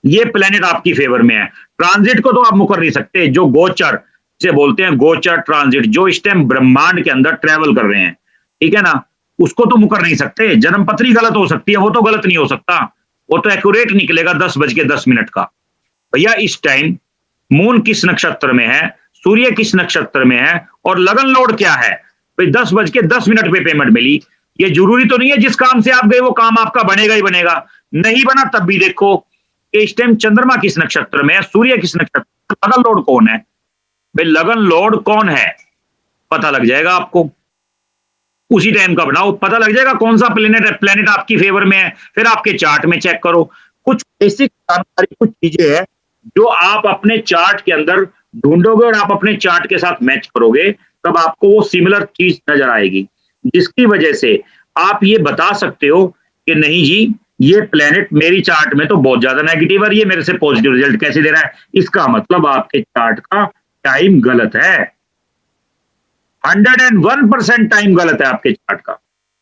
ये प्लेनेट आपकी फेवर में है। ट्रांजिट को तो आप मुकर नहीं सकते, जो गोचर से बोलते हैं, गोचर ट्रांजिट, जो इस टाइम ब्रह्मांड के अंदर ट्रेवल कर रहे हैं, ठीक है ना, उसको तो मुकर नहीं सकते। जन्मपत्री गलत हो सकती है, वो तो गलत नहीं हो सकता, वो तो एक्यूरेट निकलेगा 10:10 का। भैया इस टाइम मून किस नक्षत्र में है, सूर्य किस नक्षत्र में है, और लगन लोड क्या है, भाई 10:10 पे पेमेंट मिली। ये जरूरी तो नहीं है जिस काम से आप गए वो काम आपका बनेगा ही बनेगा, नहीं बना तब भी देखो कि इस टाइम चंद्रमा किस नक्षत्र में है, सूर्य किस नक्षत्र, लगन लोड कौन है। भाई लगन लोड कौन है पता लग जाएगा आपको, उसी टाइम का बनाओ, पता लग जाएगा कौन सा प्लेनेट है, प्लेनेट आपकी फेवर में है। फिर आपके चार्ट में चेक करो, कुछ बेसिक जानकारी, कुछ चीजें हैं जो आप अपने चार्ट के अंदर ढूंढोगे और आप अपने चार्ट के साथ मैच करोगे, तब आपको वो सिमिलर चीज नजर आएगी, जिसकी वजह से आप ये बता सकते हो कि नहीं जी ये प्लेनेट मेरी चार्ट में तो बहुत ज्यादा नेगेटिव है, ये मेरे से पॉजिटिव रिजल्ट कैसे दे रहा है, इसका मतलब आपके चार्ट का टाइम गलत है। 101% टाइम गलत है आपके चार्ट का।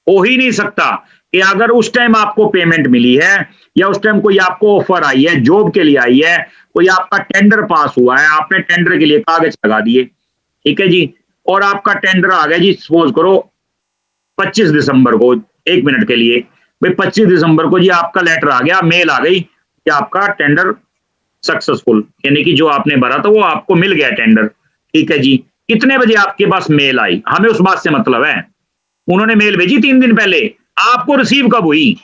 हो ही नहीं सकता कि अगर उस टाइम आपको पेमेंट मिली है या उस टाइम कोई आपको ऑफर आई है, जॉब के लिए आई है, कोई आपका टेंडर पास हुआ है, आपने टेंडर के लिए कागज लगा दिए, ठीक है जी, और आपका टेंडर आ गया जी, सपोज करो 25 दिसंबर को, 1 मिनट के लिए, भाई 25 दिसंबर को जी आपका लेटर आ गया, मेल आ गई कि आपका टेंडर सक्सेसफुल, यानी कि जो आपने भरा था वो आपको मिल गया टेंडर, ठीक है जी। कितने बजे आपके पास मेल आई, हमें उस बात से मतलब है, उन्होंने मेल भेजी 3 दिन पहले, आपको रिसीव कब हुई,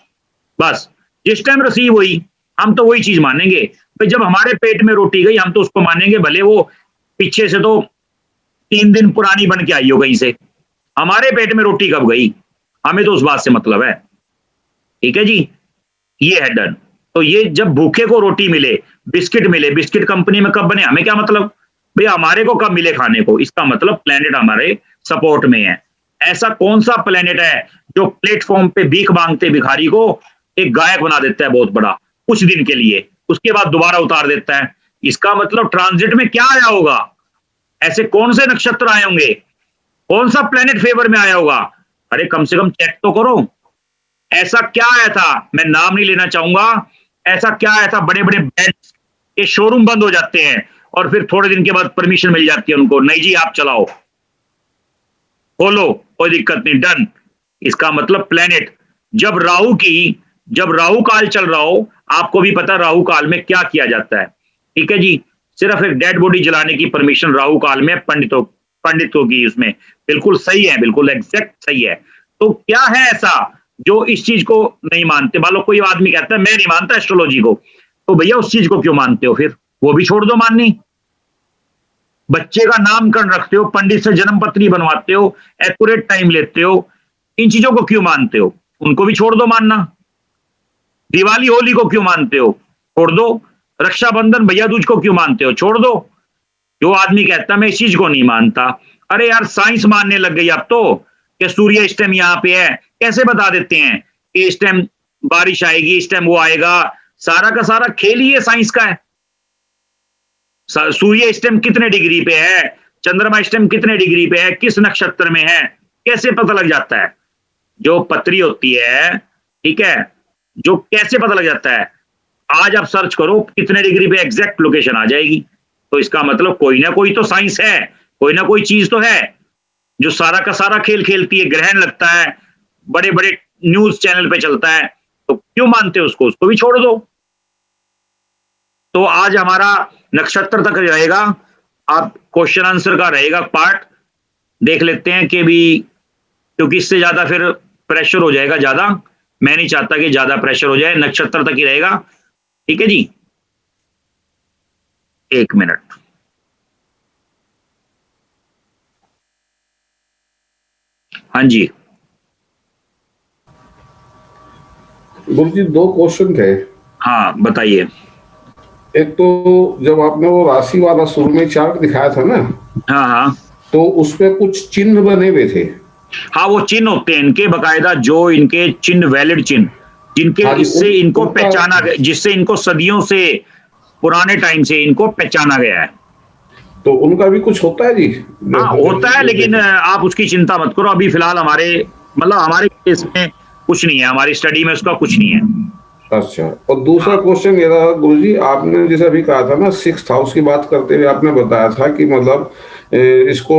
बस जिस टाइम रिसीव हुई हम तो वही चीज मानेंगे। भाई जब हमारे पेट में रोटी गई हम तो उसको मानेंगे, भले वो पीछे से तो 3 दिन पुरानी बन के आई हो कहीं से, हमारे पेट में रोटी कब गई हमें तो उस बात से मतलब है, ठीक है जी। ये है डन। तो ये जब भूखे को रोटी मिले, बिस्किट मिले, बिस्किट कंपनी में कब बने हमें क्या मतलब, भैया हमारे को कब मिले खाने को, इसका मतलब प्लेनेट हमारे सपोर्ट में है। ऐसा कौन सा प्लेनेट है जो प्लेटफॉर्म पे भीख मांगते भिखारी को एक गायक बना देता है बहुत बड़ा कुछ दिन के लिए, उसके बाद दोबारा उतार देता है, इसका मतलब ट्रांजिट में क्या आया होगा, ऐसे कौन से नक्षत्र आए होंगे, कौन सा प्लेनेट फेवर में आया होगा, अरे कम से कम चेक तो करो। ऐसा क्या आया था, मैं नाम नहीं लेना चाहूंगा, ऐसा क्या आया था, बड़े बड़े बैंड्स के शोरूम बंद हो जाते हैं और फिर थोड़े दिन के बाद परमिशन मिल जाती है उनको, नहीं जी आप चलाओ, खोलो, कोई दिक्कत नहीं, डन। इसका मतलब प्लेनेट जब राहु काल चल रहा हो, आपको भी पता राहु काल में क्या किया जाता है, ठीक है जी, सिर्फ एक डेड बॉडी जलाने की परमिशन राहु काल में पंडितों की, उसमें बिल्कुल सही है, बिल्कुल एग्जैक्ट सही है। तो क्या है ऐसा जो इस चीज को नहीं मानते, मान लो कोई आदमी कहता है मैं नहीं मानता एस्ट्रोलॉजी को, तो भैया उस चीज को क्यों मानते हो? फिर वो भी छोड़ दो माननी। बच्चे का नामकरण रखते हो, पंडित से जन्म पत्री बनवाते हो, एक्यूरेट टाइम लेते हो, इन चीजों को क्यों मानते हो? उनको भी छोड़ दो मानना। दिवाली होली को क्यों मानते हो? छोड़ दो। रक्षाबंधन भैया दूज को क्यों मानते हो? छोड़ दो। जो आदमी कहता मैं इस चीज को नहीं मानता, अरे यार साइंस मानने लग गई अब तो, कि सूर्य इस टाइम यहाँ पे है, कैसे बता देते हैं कि इस टाइम बारिश आएगी, इस टाइम वो आएगा? सारा का सारा खेल ही साइंस का है। सूर्य इस टाइम कितने डिग्री पे है, चंद्रमा इस टाइम कितने डिग्री पे है, किस नक्षत्र में है, कैसे पता लग जाता है? जो पत्री होती है, ठीक है, जो कैसे पता लग जाता है? आज आप सर्च करो कितने डिग्री पे एग्जैक्ट लोकेशन आ जाएगी। तो इसका मतलब कोई ना कोई तो साइंस है, कोई ना कोई चीज तो है जो सारा का सारा खेल खेलती है। ग्रहण लगता है, बड़े बड़े न्यूज चैनल पे चलता है, तो क्यों मानते हो उसको? उसको भी छोड़ दो। तो आज हमारा नक्षत्र तक रहेगा, आप क्वेश्चन आंसर का रहेगा पार्ट देख लेते हैं कि भी, क्योंकि इससे ज्यादा फिर प्रेशर हो जाएगा ज्यादा। मैं नहीं चाहता कि ज्यादा प्रेशर हो जाए, नक्षत्र तक ही रहेगा। ठीक है जी, एक मिनट। हाँ जी, गुरु जी 2 क्वेश्चन थे। हाँ बताइए। एक तो जब आपने वो राशि वाला शुरू में चार्ट दिखाया था ना, हाँ हाँ तो उसपे कुछ चिन्ह बने हुए थे। हाँ, वो चिन्ह होते हैं इनके बकायदा, जो इनके चिन्ह, वैलिड चिन्ह, जिनके हाँ जी, इससे इनको उनका- पहचाना गया, जिससे इनको सदियों से, पुराने टाइम से इनको पहचाना गया है। तो उनका भी कुछ होता है जी? हाँ होता है, लेकिन आप उसकी चिंता मत करो। अभी फिलहाल हमारे, मतलब हमारे केस में कुछ नहीं है, हमारी स्टडी में उसका कुछ नहीं है। अच्छा, और दूसरा क्वेश्चन ये रहा गुरु जी, आपने जैसे अभी कहा था ना 6th हाउस की बात करते हुए आपने बताया था कि मतलब इसको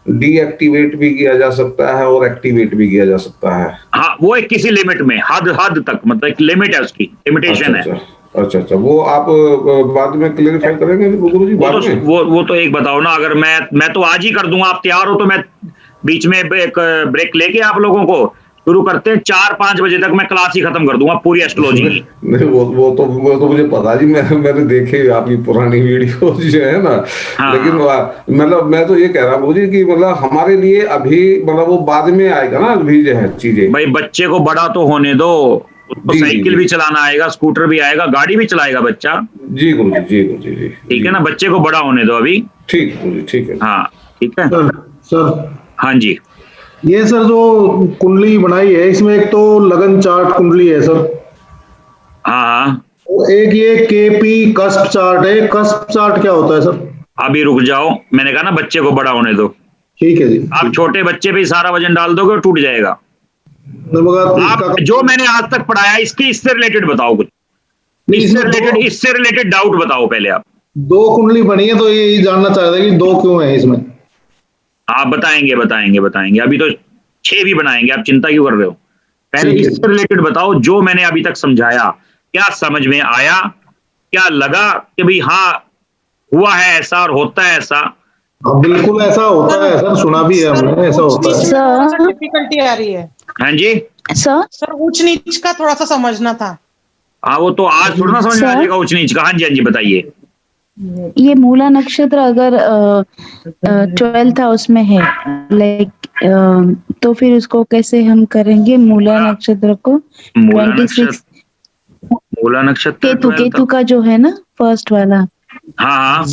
डीएक्टिवेट भी किया जा सकता है और एक्टिवेट भी किया जा सकता है। हाँ, वो एक किसी लिमिट में, हद तक, मतलब एक लिमिट है, उसकी लिमिटेशन है। अच्छा, वो आप बाद में क्लेरिफाई करेंगे गुरु जी बाद में? वो तो एक बताओ ना, अगर मैं तो आज ही कर दूंगा, आप तैयार हो तो मैं बीच में एक ब्रेक लेके आप लोगों को शुरू करते हैं। 4-5 बजे तक मैं क्लास ही खत्म कर दूंगा पूरी एस्ट्रोलॉजी की। नहीं, वो तो मुझे पता जी, मैंने देखे आपकी पुरानी वीडियो जो है ना। हाँ, लेकिन मतलब मैं तो ये कह रहा हूँ जी कि मतलब हमारे लिए अभी मतलब वो बाद में आएगा ना, अभी जो है चीजें। भाई बच्चे को बड़ा तो होने दो, उसको साइकिल भी चलाना आएगा, स्कूटर भी आएगा, गाड़ी भी चलाएगा बच्चा। जी गुरु जी। ठीक है ना, बच्चे को बड़ा होने दो अभी। ठीक गुरु जी, ठीक है। हाँ ठीक है। सर हाँ जी, ये सर जो कुंडली बनाई है इसमें एक तो लगन चार्ट कुंडली है सर, हाँ हाँ, और एक ये केपी कस्प चार्ट है। कस्प चार्ट क्या होता है सर? अभी रुक जाओ, मैंने कहा ना बच्चे को बड़ा होने दो। ठीक है जी। आप छोटे बच्चे पे सारा वजन डाल दोगे और टूट जाएगा। आप जो मैंने आज तक पढ़ाया इससे रिलेटेड बताओ कुछ, इससे रिलेटेड डाउट बताओ पहले आप। 2 कुंडली बनी है तो ये जानना चाह रहे थे कि 2 क्यों है इसमें। आप बताएंगे, अभी तो 6 भी बनाएंगे, आप चिंता क्यों कर रहे हो? पहले इससे रिलेटेड बताओ, जो मैंने अभी तक समझाया, क्या समझ में आया, क्या लगा कि भाई हाँ हुआ है ऐसा और होता है ऐसा? हाँ बिल्कुल ऐसा होता है सर, सुना भी है हमने, ऐसा होता है। सर डिफिकल्टी आ रही है। हाँ जी, सर ऊंच नीच का थोड़ा सा समझना था। हाँ वो तो आज थोड़ा ना समझ में आ जाएगा ऊंच नीच का। हाँ जी बताइए। ये मूला नक्षत्र अगर 12th हाउस में है, लाइक तो फिर उसको कैसे हम करेंगे मूला नक्षत्र को? मूला 26 नक्षत्र केतु का जो है ना फर्स्ट वाला, हाँ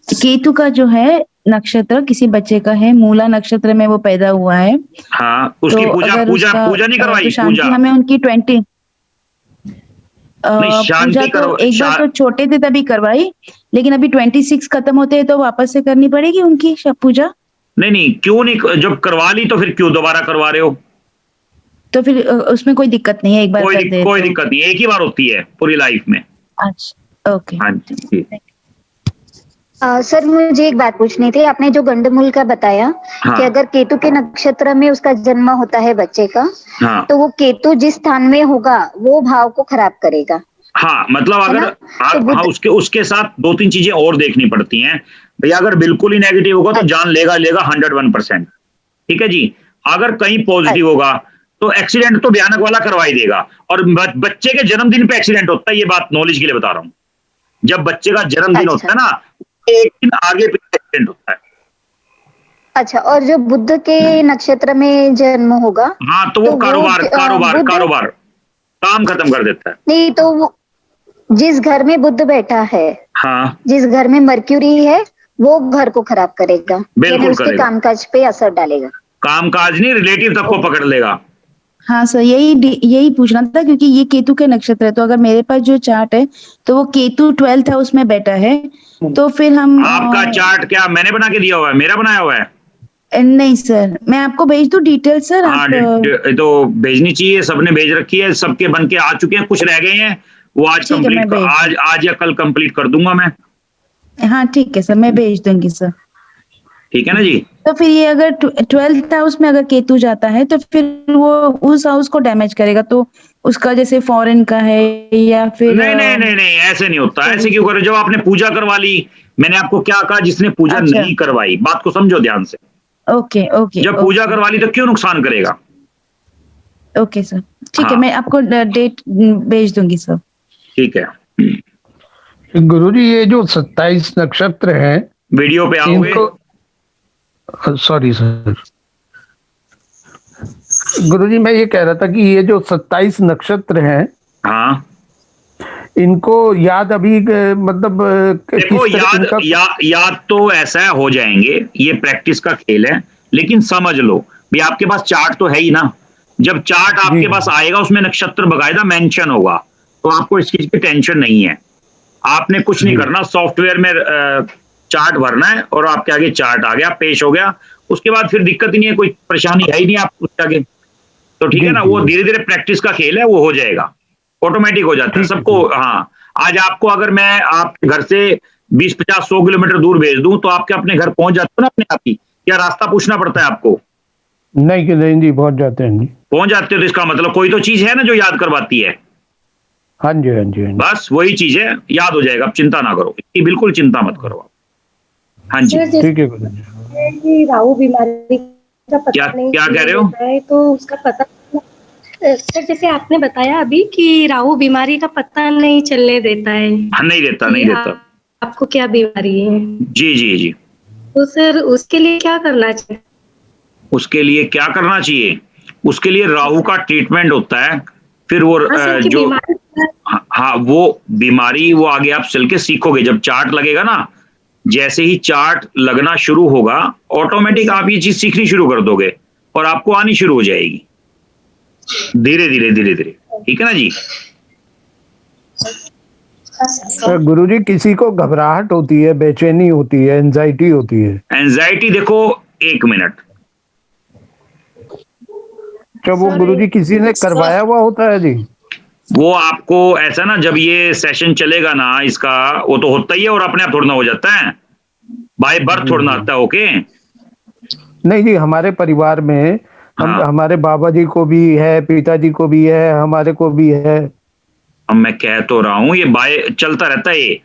केतु का जो है नक्षत्र किसी बच्चे का है, मूला नक्षत्र में वो पैदा हुआ है। हाँ, उसकी तो पूजा नहीं करवाई? शांति हमें उनकी 20 शांति पूजा तो एक बार तो छोटे थे तभी करवाई, लेकिन अभी 26 खत्म होते हैं तो वापस से करनी पड़ेगी उनकी पूजा। नहीं क्यों नहीं, जब करवा ली तो फिर क्यों दोबारा करवा रहे हो? तो फिर उसमें कोई दिक्कत नहीं है, एक बार कर दे कोई दिक्कत नहीं, एक ही बार होती है पूरी लाइफ में। अच्छा ओके। हाँ जी। सर मुझे एक बात पूछनी थी। आपने जो गंडमूल का बताया कि अगर केतु के नक्षत्र में उसका जन्म होता है बच्चे का, तो वो केतु जिस स्थान में होगा वो भाव को खराब करेगा। हाँ मतलब अगर हाँ उसके साथ 2-3 चीजें और देखनी पड़ती हैं भैया। अगर बिल्कुल ही नेगेटिव होगा तो जान लेगा 101%। ठीक है जी। अगर कहीं पॉजिटिव होगा तो एक्सीडेंट तो भयानक वाला करवा ही देगा। और बच्चे के जन्मदिन पे एक्सीडेंट होता है, ये बात नॉलेज के लिए बता रहा हूँ। जब बच्चे का जन्मदिन अच्छा। होता है ना, एक दिन आगे पीछे एक्सीडेंट होता है। अच्छा, और जो बुध के नक्षत्र में जन्म होगा, हाँ, तो वो कारोबार बुध काम खत्म कर देता है। नहीं, तो वो जिस घर में बुध बैठा है, हाँ, जिस घर में मर्क्यूरी है, वो घर को खराब करेगा, बिल्कुल यानी उसके करेगा। कामकाज पे असर डालेगा। कामकाज नहीं, रिलेटिव तक को पकड़ लेगा। हाँ सर, यही पूछना था, क्योंकि ये केतु के नक्षत्र है, तो अगर मेरे पास जो चार्ट है तो वो केतु 12th हाउस में बैठा है, तो फिर हम आपका चार्ट क्या मैंने बना के दिया हुआ है, मेरा बनाया हुआ है? नहीं सर, मैं आपको भेज दूं डिटेल सर? हाँ, तो भेजनी चाहिए, सबने भेज रखी है, सबके बन के आ चुके हैं, कुछ रह गए हैं वो आज ठीक है, मैं कंप्लीट, आज या कल कंप्लीट कर दूंगा मैं। हाँ ठीक है सर, मैं भेज दूंगी सर। ठीक है ना जी। तो फिर ये अगर 12th हाउस में अगर केतु जाता है तो फिर वो उस हाउस को डैमेज करेगा, तो उसका जैसे फॉरेन का है या फिर नहीं, ऐसे नहीं होता। ऐसे क्यों करे? जब आपने पूजा करवा ली, मैंने आपको क्या कहा, जिसने पूजा अच्छा। नहीं करवाई, बात को समझो ध्यान से। ओके ओके, जब पूजा करवा ली तो क्यों नुकसान करेगा? ओके सर, ठीक है, हाँ। मैं आपको डेट भेज दूंगी सर। ठीक है। गुरुजी, ये जो 27 नक्षत्र हैं, वीडियो पे आओगे? इनको सॉरी सर गुरुजी, मैं ये कह रहा था कि ये जो 27 नक्षत्र हैं, हाँ, इनको याद अभी मतलब देखो, याद तो ऐसा हो जाएंगे, ये प्रैक्टिस का खेल है, लेकिन समझ लो भी आपके पास चार्ट तो है ही ना। जब चार्ट आपके पास आएगा, उसमें नक्षत्र बकायदा मेंशन होगा, तो आपको इस चीज की टेंशन नहीं है। आपने कुछ नहीं करना, सॉफ्टवेयर में चार्ट भरना है और आपके आगे चार्ट आ गया, पेश हो गया, उसके बाद फिर दिक्कत ही नहीं है, कोई परेशानी है ही नहीं आपको उसके आगे। तो ठीक है ना, वो धीरे धीरे प्रैक्टिस का खेल है, वो हो जाएगा, ऑटोमेटिक हो जाता है सबको। हाँ, आज आपको अगर मैं आपके घर से 20, 50, 100 किलोमीटर दूर भेज दूं, तो आपके अपने घर पहुंच जाते हो ना अपने आप ही? क्या रास्ता पूछना पड़ता है आपको? नहीं कि नहीं जी, पहुंच जाते हैं जी। पहुंच जाते हो, तो इसका मतलब कोई तो चीज है ना जो याद करवाती है। हाँ जी, हाँ जी, हाँ जी। बस वही चीज है, याद हो जाएगा, आप चिंता ना करो, इसकी बिल्कुल चिंता मत करो आप। हाँ जी, ठीक है गुरुजी। कि राहु बीमारी का पता क्या नहीं क्या कह रहे हो? है, तो उसका पता सर, जैसे आपने बताया अभी कि राहु बीमारी का पता नहीं चलने देता है। हाँ, नहीं देता। आपको क्या बीमारी है? जी जी जी। तो सर उसके लिए क्या करना चाहिए? उसके लिए क्या करना चाहिए? उसके लिए राहु का ट्रीटमेंट होता है, फिर वो जो हाँ, वो बीमारी वो आगे आप चल के सीखोगे। जब चार्ट लगेगा ना, जैसे ही चार्ट लगना शुरू होगा, ऑटोमेटिक आप ये चीज सीखनी शुरू कर दोगे और आपको आनी शुरू हो जाएगी धीरे धीरे। ठीक है ना जी। गुरुजी, किसी को घबराहट होती है, बेचैनी होती है, एंजाइटी होती है। एंजाइटी देखो, एक मिनट, जब वो गुरुजी किसी ने करवाया हुआ होता है जी, वो आपको ऐसा ना, जब ये सेशन चलेगा ना इसका, वो तो होता ही है और अपने आप थोड़ा ना हो जाता है, बाय बर्थ थोड़ा ना आता है। ओके, नहीं जी, हमारे परिवार में हमारे बाबा जी को भी है, पिताजी को भी है, हमारे को भी है। अब मैं कह तो रहा हूं, ये बाय चलता रहता है, ये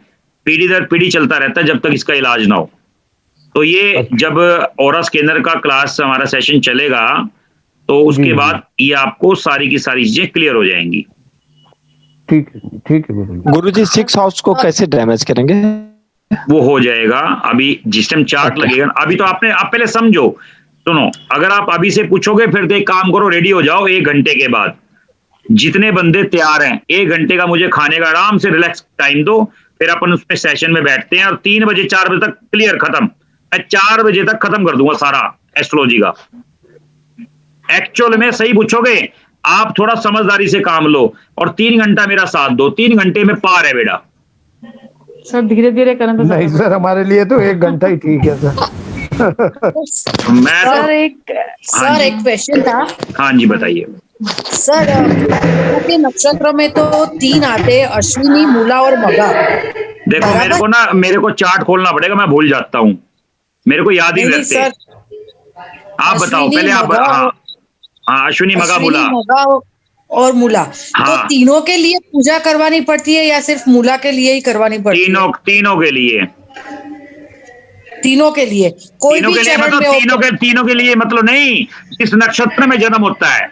पीढ़ी दर पीढ़ी चलता रहता है जब तक इसका इलाज ना हो। तो ये जब ऑरा स्कैनर का क्लास हमारा सेशन चलेगा, तो उसके बाद ये आपको सारी की सारी चीजें क्लियर हो जाएंगी। ठीक है गुरुजी, 6 हाउस को कैसे डैमेज करेंगे? वो हो जाएगा अभी जिस टाइम चार्ट लगेगा। अभी तो आप पहले समझो, सुनो, अगर आप अभी से पूछोगे, फिर तो एक काम करो, रेडी हो जाओ 1 घंटे के बाद। जितने बंदे तैयार हैं, 1 घंटे का मुझे खाने का आराम से रिलैक्स टाइम दो, फिर अपन उसमें सेशन में बैठते हैं और 3 बजे 4 बजे तक क्लियर खत्म। मैं 4 बजे तक खत्म कर दूंगा सारा एस्ट्रोलॉजी का। एक्चुअल में सही पूछोगे, आप थोड़ा समझदारी से काम लो और 3 घंटा मेरा साथ दो, 3 घंटे में पार है बेटा। सर धीरे धीरे करना। नहीं सर, हमारे लिए तो 1 घंटा ही ठीक है सर। मैं सर एक क्वेश्चन था। हाँ जी, बताइए सर, के नक्षत्र में तो 3 आते, अश्विनी, मूला और मगा। देखो, मेरे को चार्ट खोलना पड़ेगा, मैं भूल जाता हूँ, मेरे को याद ही नहीं रहते। आप बताओ पहले, आप। हाँ, अश्विनी, मगा, मूला और मूला। तो तीनों के लिए पूजा करवानी पड़ती है या सिर्फ मूला के लिए ही करवानी पड़ती है? तीनों के लिए। तीनों के लिए कोई भी चरण में तीनों के लिए मतलब नहीं, इस नक्षत्र में जन्म होता है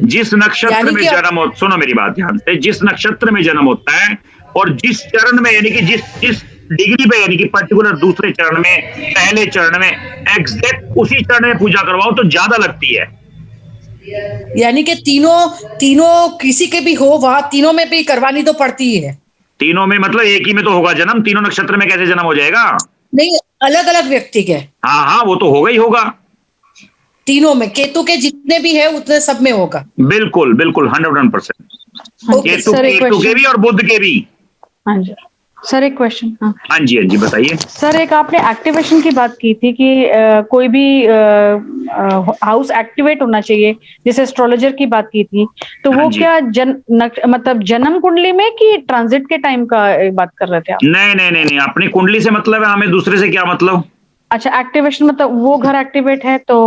जिस नक्षत्र में जन्म हो, सुनो मेरी बात ध्यान से, जिस नक्षत्र में जन्म होता है और जिस चरण में, यानी कि जिस डिग्री पे, यानी कि पर्टिकुलर दूसरे चरण में, पहले चरण में, एग्जैक्ट उसी चरण में पूजा करवाओ तो ज्यादा लगती है। यानी कि तीनों किसी के भी हो, वहां तीनों में भी करवानी तो पड़ती है। तीनों में मतलब एक ही में तो होगा जन्म, तीनों नक्षत्र में कैसे जन्म हो जाएगा? नहीं, अलग अलग व्यक्ति के। हाँ हाँ, वो तो होगा ही होगा। तीनों में केतु के जितने भी है उतने सब में होगा। बिल्कुल बिल्कुल 100%। केतु के भी और बुध के भी। हाँ जी सर, एक क्वेश्चन। हाँ जी बताइए सर। एक आपने एक्टिवेशन की बात की थी कि कोई भी हाउस एक्टिवेट होना चाहिए, जैसे एस्ट्रोलॉजर की बात की थी, तो वो क्या मतलब जन्म कुंडली में कि ट्रांजिट के टाइम का बात कर रहे थे आप? नहीं, अपनी कुंडली से मतलब है, हमें दूसरे से क्या मतलब? अच्छा, एक्टिवेशन मतलब वो घर एक्टिवेट है तो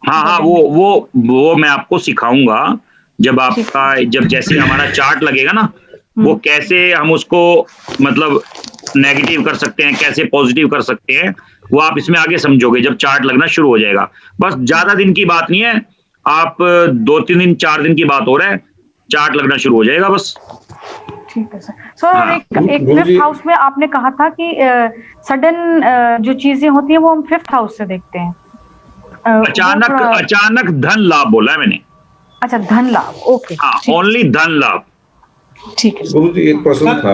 हाँ, वो मैं आपको सिखाऊंगा जब जैसे हमारा चार्ट लगेगा ना, वो कैसे हम उसको मतलब नेगेटिव कर सकते हैं, कैसे पॉजिटिव कर सकते हैं, वो आप इसमें आगे समझोगे जब चार्ट लगना शुरू हो जाएगा। बस ज्यादा दिन की बात नहीं है, आप 2-3 दिन 4 दिन की बात हो रहा है, चार्ट लगना शुरू हो जाएगा बस। ठीक है सर। सर एक 5th हाउस में आपने कहा था कि सडन जो चीजें होती हैं वो हम 5th हाउस से देखते हैं। अचानक धन लाभ बोला है मैंने। अच्छा, धन लाभ, ओके। हाँ, ओनली धन लाभ। ठीक है गुरु जी, एक प्रश्न था।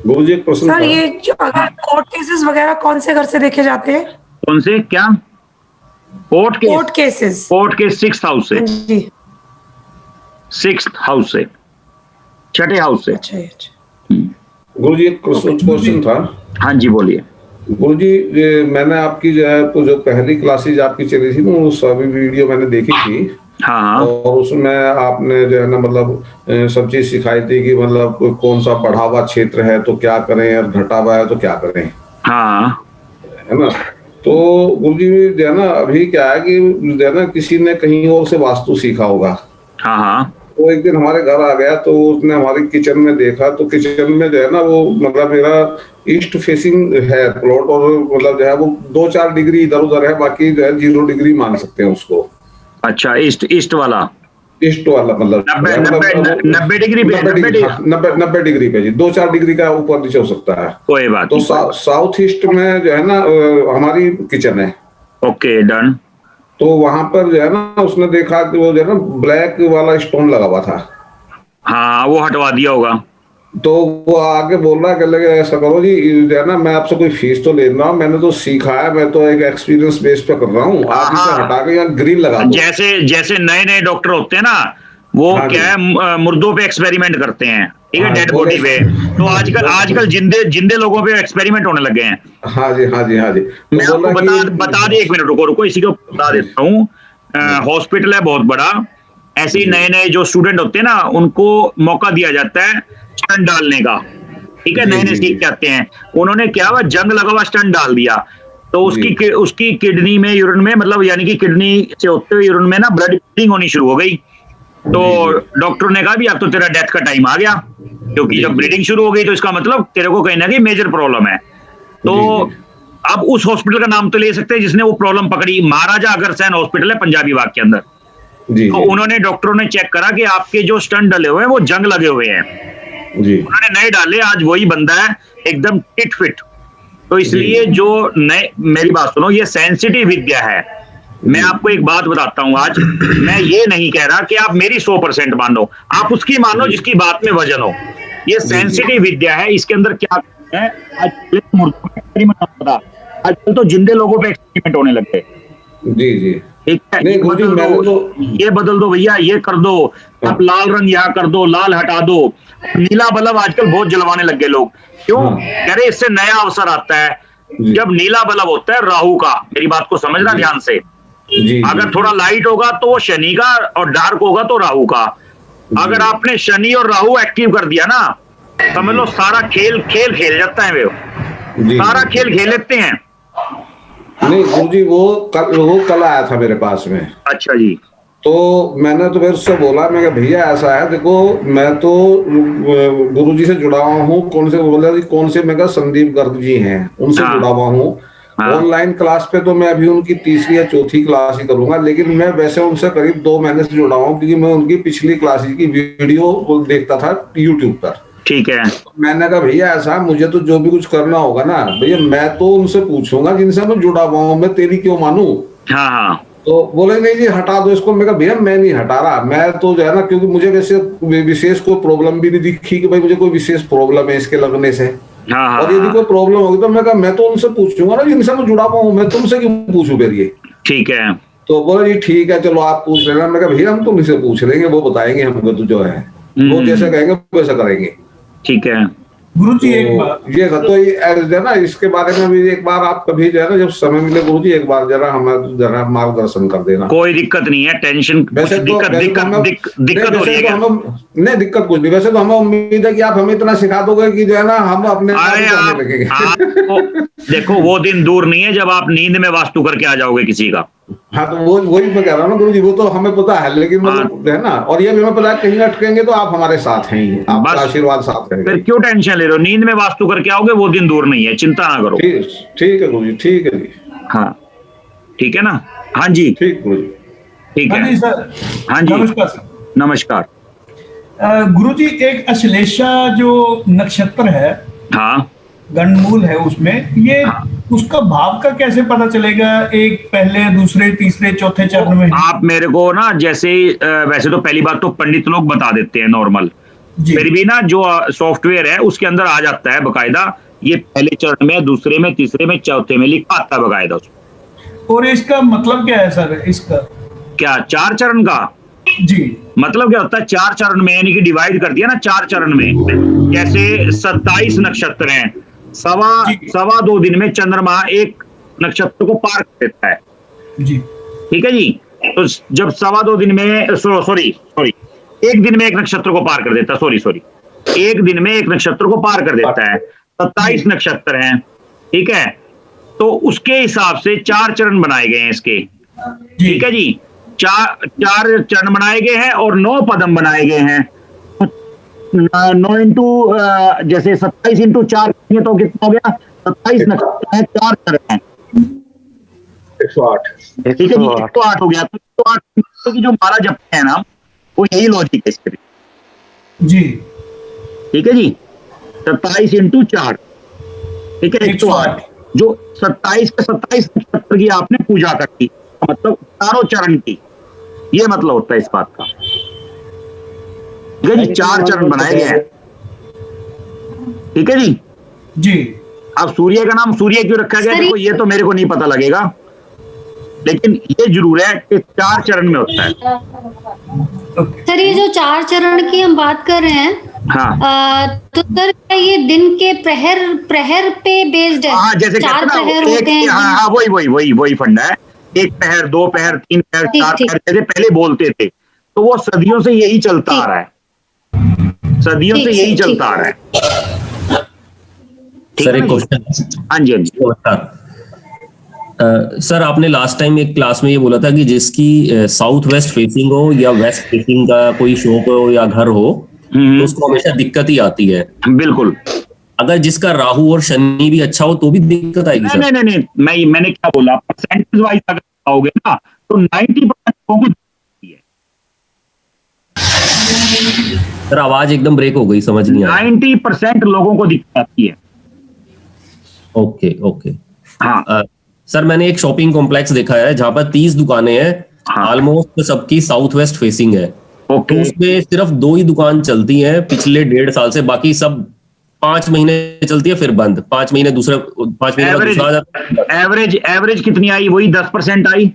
गुरु जी, एक प्रश्न सर, ये जो अगर कोर्ट केसेस वगैरह कौन से घर से देखे जाते हैं? कौन से? क्या कोर्ट केसेस? 6th हाउस से जी। 6th हाउस से, 6ठे हाउस से। अच्छा। गुरु जी, एक क्वेश्चन था। हाँ जी बोलिए। गुरु जी, मैंने आपकी जो पहली क्लासेज आपकी चली थी ना, वो सभी वीडियो मैंने देखी थी। हाँ। और उसमें आपने जो है ना मतलब सब चीज सिखाई थी कि मतलब कौन सा बढ़ा हुआ क्षेत्र है तो क्या करें, और घटा हुआ है तो क्या करें। हाँ, है ना। तो गुरु जी जो है ना, अभी क्या है कि जो है ना, किसी ने कहीं और से वास्तु सीखा होगा। हाँ। तो एक दिन हमारे घर आ गया, तो उसने हमारी किचन में देखा, तो किचन में जो है ना, वो मतलब मेरा ईस्ट फेसिंग है प्लॉट, और मतलब जो है वो 2-4 डिग्री इधर उधर है, बाकी जो है 0 डिग्री मान सकते हैं उसको। अच्छा, ईस्ट वाला मतलब 90 डिग्री पे, 90 डिग्री पे जी, 2-4 डिग्री का ऊपर नीचे हो सकता है। कोई बात तो साउथ ईस्ट में जो है ना हमारी किचन है। Okay, done. तो वहां पर जो है ना, उसने देखा कि वो जो है ना ब्लैक वाला स्टोन लगा हुआ था। हाँ, वो हटवा दिया होगा। तो वो आगे बोल रहा है, लगे ऐसा करो जी, जो है ना, मैं आपसे कोई फीस तो ले रहा हूँ, मैंने तो सीखा है, मैं तो एक एक्सपीरियंस बेस पे कर रहा हूँ, आप इसे हटा के यहाँ ग्रिल लगा दो। जैसे नए डॉक्टर होते हैं ना, वो क्या है, मुर्दों पे एक्सपेरिमेंट करते हैं, ठीक है, डेड बॉडी पे। तो आजकल जिंदे लोगों पे एक्सपेरिमेंट होने लगे हैं। हाँ जी। मैं आपको बता दे, 1 मिनट रुको, इसी को बता देता हूँ। हॉस्पिटल है बहुत बड़ा, ऐसे ही नए जो स्टूडेंट होते हैं ना, उनको मौका दिया जाता है स्टंट डालने का, ठीक है, नए सीख के आते हैं। उन्होंने क्या हुआ, जंग लगा हुआ स्टंट डाल दिया, तो उसकी किडनी में, यूरिन में, मतलब यानी कि किडनी से होते हुए यूरिन में ना ब्लीडिंग होनी शुरू हो गई। तो डॉक्टर ने कहा भी अब तो तेरा डेथ का टाइम आ गया, क्योंकि जब ब्लीडिंग शुरू हो गई तो इसका मतलब तेरे को कहीं ना कहीं मेजर प्रॉब्लम है। तो अब उस हॉस्पिटल का नाम तो ले सकते हैं जिसने वो प्रॉब्लम पकड़ी, महाराजा अग्रसेन हॉस्पिटल है पंजाबी बाग के अंदर। तो उन्होंने, डॉक्टरों ने चेक करा कि आपके जो स्टंट डले हुए हैं वो जंग लगे हुए हैं जी। उन्होंने नए डाले, आज वही बंदा है एकदम टिट फिट। तो इसलिए जो नए, मेरी बात सुनो, ये सेंसिटिव विद्या है। मैं आपको एक बात बताता हूं, आज मैं ये नहीं कह रहा कि आप मेरी 100% मानो, आप उसकी मानो जिसकी बात में वजन हो। ये सेंसिटिव विद्या है, इसके अंदर क्या है, आजकल तो जिंदे लोगों पे एक्सपेरिमेंट होने लगे जी। ठीक है, ये बदल दो भैया, ये कर दो, आप लाल रंग यहाँ कर दो, लाल हटा दो, नीला बल्ब आजकल बहुत जलवाने लग गए लोग। क्यों? कह रहे इससे नया अवसर आता है। जब नीला बल्ब होता है राहु का, मेरी बात को समझना ध्यान से, अगर थोड़ा लाइट होगा तो वो शनि का, और डार्क होगा तो राहु का। अगर आपने शनि और राहु एक्टिव कर दिया ना, समझ लो सारा खेल खेल जाता है, वे सारा खेल खेल लेते हैं। नहीं गुरुजी, वो कल आया था मेरे पास में। अच्छा जी। तो मैंने तो फिर उससे बोला, मैं कहा भैया ऐसा है, देखो मैं तो गुरुजी से जुड़ा हुआ हूँ। कौन से? बोला कौन से? मैं कहा संदीप गर्ग जी हैं, उनसे जुड़ा हुआ हूँ। ऑनलाइन क्लास पे तो मैं अभी उनकी तीसरी या चौथी क्लास ही करूंगा, लेकिन मैं वैसे उनसे करीब 2 महीने से जुड़ा हूँ, क्योंकि मैं उनकी पिछली क्लास की वीडियो देखता था यूट्यूब पर। ठीक है। मैंने कहा भैया ऐसा मुझे तो जो भी कुछ करना होगा ना भैया मैं तो उनसे पूछूंगा जिनसे मैं जुड़ा हुआ हूँ, मैं तेरी क्यों मानूं। हाँ। तो बोले नहीं जी हटा दो इसको। मैं कहा भैया मैं नहीं हटा रहा, मैं तो जो है ना, क्योंकि मुझे वैसे विशेष कोई प्रॉब्लम भी नहीं दिखी कि भाई मुझे कोई विशेष प्रॉब्लम है इसके लगने से। और यदि कोई प्रॉब्लम होगी तो मैं कहा मैं तो उनसे पूछूंगा ना जिनसे मैं जुड़ा हुआ हूँ, मैं तुमसे क्यों पूछूं फिर ये। ठीक है। तो बोले जी ठीक है चलो आप पूछ लेना। मैं कहा भैया हम तुमसे पूछ लेंगे, वो बताएंगे हमको तो जो है वो जैसे कहेंगे वैसा करेंगे। ठीक है गुरुजी। एक बात ये तो ये ना इसके बारे में भी एक बार आप कभी जो है ना जब समय मिले गुरुजी एक बार जरा हमें जरा मार्गदर्शन कर देना। कोई दिक्कत नहीं है, टेंशन वैसे तो दिक्कत हो रही है नहीं दिक्कत कुछ नहीं। वैसे तो हमें उम्मीद है कि आप हमें इतना सिखा दोगे कि जो है ना हम अपने लगेंगे। देखो वो दिन दूर नहीं है जब आप नींद में वास्तु करके आ जाओगे किसी का। हाँ तो वही मैं कह रहा हूँ ना गुरुजी, वो तो हमें पता है, लेकिन मतलब है ना, और ये भी हमें पता है कहीं अटकेंगे तो आप हमारे साथ हैं ही, आपका आशीर्वाद साथ है। फिर क्यों टेंशन ले रहे हो, नींद में वास्तु करके आओगे वो दिन दूर नहीं है, चिंता ना करो। ठीक है गुरुजी, ठीक है जी। हाँ ठीक है ना। हाँ जी ठीक गुरुजी, ठीक है सर। हाँ जी नमस्कार सर। नमस्कार गुरुजी। एक अश्लेषा जो नक्षत्र है, हाँ गंडमूल है उसमें, ये उसका भाव का कैसे पता चलेगा, एक पहले दूसरे तीसरे चौथे चरण में? आप मेरे को ना जैसे वैसे तो पहली बात तो पंडित लोग बता देते हैं नॉर्मल, फिर भी ना जो सॉफ्टवेयर है उसके अंदर आ जाता है बकायदा, ये पहले चरण में दूसरे में तीसरे में चौथे में लिखा आता है बकायदा उसमें। और इसका मतलब क्या है सर इसका? क्या 4 चरण का? जी मतलब क्या होता है 4 चरण में, यानी कि डिवाइड कर दिया ना 4 चरण में। जैसे 27 नक्षत्र हैं, सवा 2 दिन में चंद्रमा एक नक्षत्र को पार कर देता है जी। ठीक है जी। तो जब सवा 2 दिन में सॉरी एक दिन में एक नक्षत्र को पार कर देता है, सॉरी एक दिन में एक नक्षत्र को पार कर देता है। 27 नक्षत्र हैं ठीक है, तो उसके हिसाब से 4 चरण बनाए गए हैं इसके। ठीक है जी, 4 चरण बनाए गए हैं और 9 पदम बनाए गए हैं। 9 इंटू जैसे 27 इंटू 4 तो कितना हो गया, 27 नक्षत्र है, 4 चरण है, 108। ठीक है जी, 108 हो गया। तो 108 की जो माला जपते हैं ना वो यही लॉजिक है इसके जी। ठीक है जी, 27 इंटू 4 ठीक है 108। जो 27 के 27 नक्षत्र की आपने पूजा करती, मतलब चारों चरण की, ये मतलब होता है इस बात का। जी 4 चरण बनाए गए हैं ठीक है जी। जी अब सूर्य का नाम सूर्य क्यों रखा गया देखो ये तो मेरे को नहीं पता लगेगा, लेकिन ये जरूर है कि 4 चरण में होता है। सर ये जो 4 चरण की हम बात कर रहे हैं, हाँ तो सर क्या ये दिन के प्रहर पे बेस्ड है? हाँ जैसे 4 प्रहर होते हैं। हाँ वही फंडा है, 1 पहर 2 पहर 3 पहर 4 पहर जैसे पहले बोलते थे, तो वो सदियों से यही चलता आ रहा है, सदियों से यही चलता आ रहा है। सर एक क्वेश्चन। हाँ जी हाँ जी सर आपने लास्ट टाइम एक क्लास में ये बोला था कि जिसकी साउथ वेस्ट फेसिंग हो या वेस्ट फेसिंग का कोई शॉप हो या घर हो तो उसको हमेशा दिक्कत ही आती है। बिल्कुल। अगर जिसका राहु और शनि भी अच्छा हो तो भी दिक्कत आएगी सर? नहीं मैंने क्या बोला, परसेंटेज वाइज अगर आओगे ना तो 90% लोगों को सर आवाज एकदम ब्रेक हो गई, समझ नहीं आया। 90% लोगों को दिक्कत आती है। ओके हाँ सर मैंने एक शॉपिंग कॉम्प्लेक्स देखा है जहां पर 30 दुकानें हैं, ऑलमोस्ट सबकी साउथ वेस्ट फेसिंग है। तो उसमें सिर्फ 2 ही दुकान चलती हैं पिछले 1.5 साल से, बाकी सब 5 महीने चलती है फिर बंद, 5 महीने दूसरा 5 महीने बाद दूसरा आ जाता है। एवरेज कितनी आई, वही 10% आई।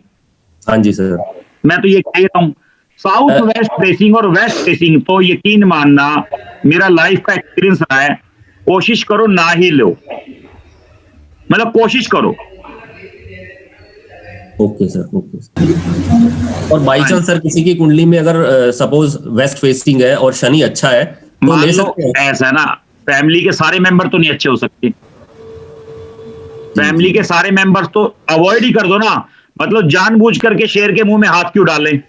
हाँ जी सर, मैं तो ये कह रहा हूँ साउथ वेस्ट फेसिंग और वेस्ट फेसिंग तो यकीन मानना मेरा लाइफ का एक्सपीरियंस रहा है, कोशिश करो ना ही लो, मतलब कोशिश करो। Okay sir. और बाई चांस सर किसी की कुंडली में अगर सपोज वेस्ट फेसिंग है और शनि अच्छा है तो ले सकते हैं? ऐसा ना, फैमिली के सारे मेंबर तो नहीं अच्छे हो सकते, फैमिली के सारे मेंबर्स तो अवॉइड ही कर दो ना, मतलब जानबूझ करके शेर के मुंह में हाथ क्यों डालें।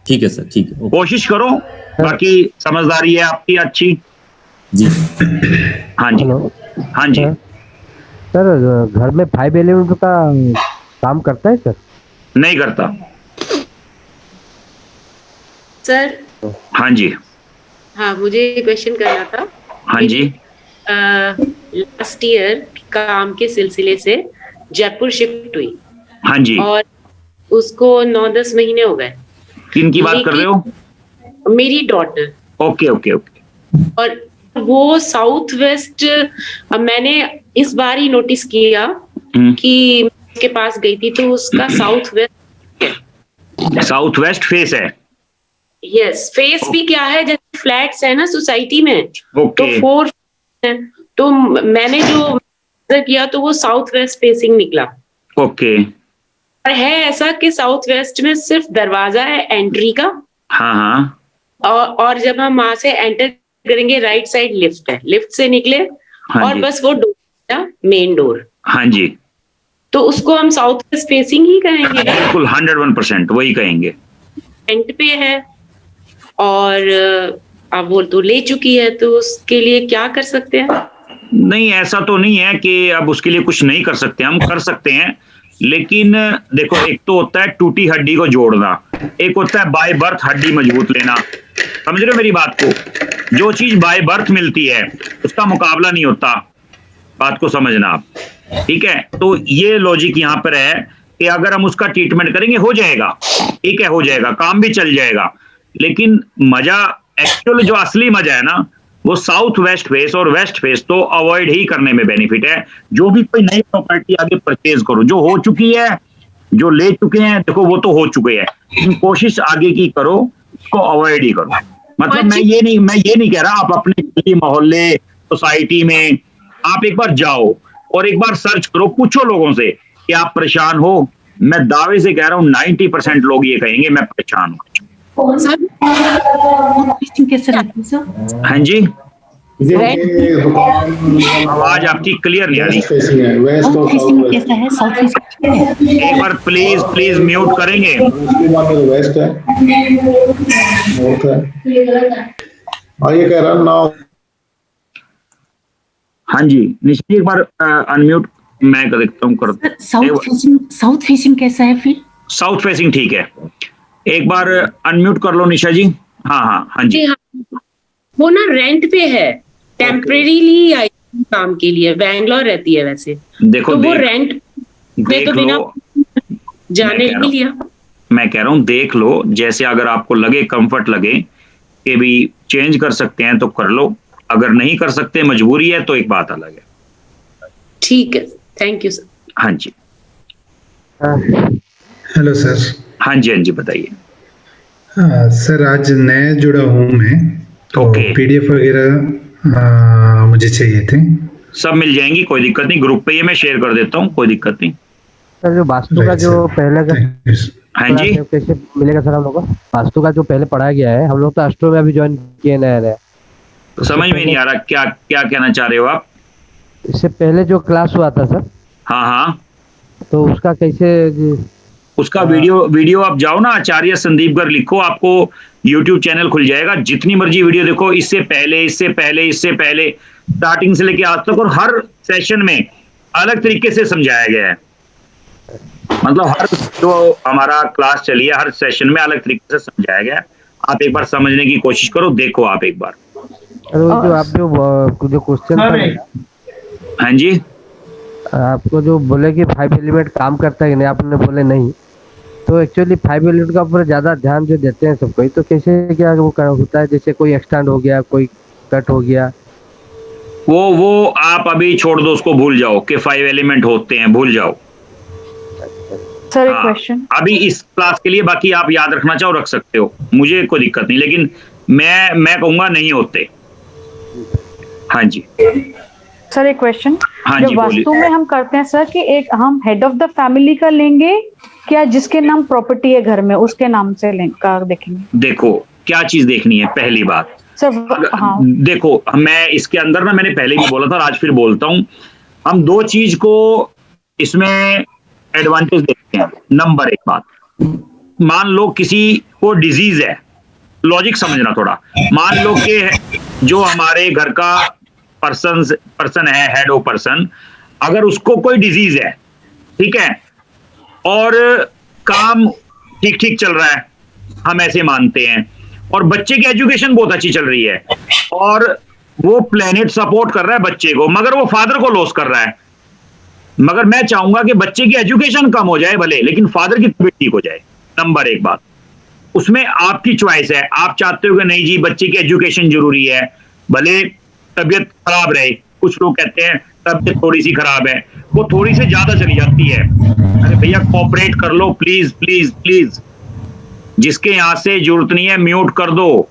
ठीक है सर, ठीक है, कोशिश करो, बाकी समझदारी है आपकी अच्छी जी। हाँ जी हाँ जी सर घर में 5 एलिमेंट का काम करता है सर? नहीं करता सर। हाँ जी। हाँ, मुझे क्वेश्चन करना था। हाँ जी। लास्ट ईयर काम के सिलसिले से जयपुर शिफ्ट हुई। हाँ जी। और उसको 9-10 महीने हो गए। किन की बात कर रहे हो? मेरी डॉटर। Okay okay okay. और वो साउथ वेस्ट, मैंने इस बार ही नोटिस किया कि उसके पास गई थी तो उसका साउथ वेस्ट फेस है। यस, फेस भी क्या है, जैसे फ्लैट्स है ना सोसाइटी में, तो 4 है, तो मैंने जो किया तो वो साउथ वेस्ट फेसिंग निकला। ओके। और है ऐसा कि साउथ वेस्ट में सिर्फ दरवाजा है एंट्री का। हाँ हाँ। और जब हम वहां से एंटर करेंगे राइट साइड लिफ्ट है, लिफ्ट से निकले और बस वो डोर, मेन डोर। हाँ जी। तो उसको हम साउथ वेस्ट फेसिंग ही कहेंगे? बिल्कुल 101% वही कहेंगे। रेंट पे है और अब वो तो ले चुकी है, तो उसके लिए क्या कर सकते हैं? नहीं, ऐसा तो नहीं है कि अब उसके लिए कुछ नहीं कर सकते, हम कर सकते हैं। लेकिन देखो, एक तो होता है टूटी हड्डी को जोड़ना, एक होता है बाय बर्थ हड्डी मजबूत लेना। समझ रहे हो मेरी बात को? जो चीज बाय बर्थ मिलती है उसका मुकाबला नहीं होता, बात को समझना आप, ठीक है? तो ये लॉजिक यहाँ पर है कि अगर हम उसका ट्रीटमेंट करेंगे हो जाएगा, ठीक है, हो जाएगा, काम भी चल जाएगा। लेकिन मजा, एक्चुअल जो असली मजा है ना, वो साउथ वेस्ट फेस और वेस्ट फेस तो अवॉइड ही करने में बेनिफिट है। जो भी कोई नई प्रॉपर्टी आगे परचेज करो, जो हो चुकी है, जो ले चुके हैं, देखो वो तो हो चुके हैं, लेकिन कोशिश आगे की करो, उसको अवॉइड ही करो। मतलब मैं ये नहीं कह रहा, आप अपने गली मोहल्ले सोसाइटी में आप एक बार जाओ और एक बार सर्च करो, पूछो लोगों से कि आप परेशान हो। मैं दावे से कह रहा हूँ 90% लोग ये कहेंगे मैं परेशान हूँ। कैसे रहती है सर? हाँ जी, आवाज आपकी क्लियर नहीं आ रही। कैसा है साउथ फेसिंग? एक बार प्लीज म्यूट करेंगे। वेस्ट है और ये कह रहा ना। हाँ जी निश्चित, एक बार अनम्यूट मैं कर देता हूँ। साउथ फेसिंग कैसा है फिर? साउथ फेसिंग ठीक है, एक बार अनम्यूट कर लो निशा जी। हाँ जी। वो ना रेंट पे है, टेम्परेरीली आई काम के लिए, बैंगलोर रहती है वैसे। देखो तो वो रेंट पे तो बिना जाने नहीं लिया। मैं कह रहा हूँ देख लो, जैसे अगर आपको लगे, कंफर्ट लगे कि भी चेंज कर सकते हैं तो कर लो, अगर नहीं कर सकते, मजबूरी है, तो एक बात अलग है। ठीक है, थैंक यू सर। हाँ जी। Hello sir. हाँ जी बताइए। सर आज नया जुड़ा हूँ मैं, तो पीडीएफ वगैरह मुझे चाहिए थे। सब मिल जाएंगी, कोई दिक्कत नहीं, ग्रुप पे ये मैं शेयर कर देता हूँ, कोई दिक्कत नहीं। सर जो वास्तु का जो पहले का, हाँ जी, कैसे मिलेगा सर हम लोग को? वास्तु का जो पहले पढ़ाया गया है, हम लोग तो अष्टो में अभी ज्वाइन किए नया। समझ में नहीं आ रहा क्या कहना चाह रहे हो आप? इससे पहले जो क्लास हुआ था सर। हाँ, तो उसका कैसे? उसका वीडियो आप जाओ ना, आचार्य संदीप गर्ग लिखो, आपको YouTube चैनल खुल जाएगा, जितनी मर्जी वीडियो देखो, इससे पहले स्टार्टिंग से लेके आज तक, और हर सेशन में अलग तरीके से समझाया गया है। मतलब हर जो हमारा क्लास चली है, हर सेशन में अलग तरीके से समझाया गया है। आप एक बार समझने की कोशिश करो, देखो आप एक बार। जो आप जो क्वेश्चन था, हाँ जी, आपको जो बोले कि 5 एलिमेंट काम करता है कि नहीं, आपने बोले नहीं, तो एक्चुअली 5 एलिमेंट का ऊपर ज्यादा ध्यान जो देते हैं सबको, तो कैसे क्या वो होता है? जैसे कोई एक्सटेंड हो गया, कोई कट हो गया, वो आप अभी छोड़ दो, उसको भूल जाओ कि 5 एलिमेंट होते हैं, भूल जाओ सर। एक क्वेश्चन अभी इस क्लास के लिए, बाकी आप याद रखना चाहो रख सकते हो, मुझे कोई दिक्कत नहीं, लेकिन मैं कहूंगा नहीं होते। हाँ जी सर, एक क्वेश्चन। हाँ जो जी, वास्तु में हम करते हैं सर कि एक हम हेड ऑफ द फैमिली का लेंगे, क्या जिसके नाम प्रॉपर्टी है घर में उसके नाम से देखेंगे? देखो क्या चीज देखनी है, पहली बात सर। हाँ, देखो मैं इसके अंदर ना, मैंने पहले भी बोला था और आज फिर बोलता हूँ, हम 2 चीज को इसमें एडवांटेज देखते हैं। नंबर 1 बात, मान लो किसी को डिजीज है, लॉजिक समझना थोड़ा, मान लो कि जो हमारे घर का पर्सन है, हेड ऑफ पर्सन, अगर उसको कोई डिजीज है, ठीक है, और काम ठीक ठीक चल रहा है, हम ऐसे मानते हैं, और बच्चे की एजुकेशन बहुत अच्छी चल रही है, और वो प्लेनेट सपोर्ट कर रहा है बच्चे को, मगर वो फादर को लॉस कर रहा है, मगर मैं चाहूंगा कि बच्चे की एजुकेशन कम हो जाए भले, लेकिन फादर की तबीयत ठीक हो जाए। नंबर एक बात, उसमें आपकी चॉइस है, आप चाहते हो कि नहीं जी बच्चे की एजुकेशन जरूरी है, भले तबीयत खराब रहे। कुछ लोग कहते हैं तबीयत थोड़ी सी खराब है, वो थोड़ी सी ज्यादा चली जाती है, अरे भैया कोऑपरेट कर लो प्लीज प्लीज प्लीज, जिसके यहां से जरूरत नहीं है म्यूट कर दो।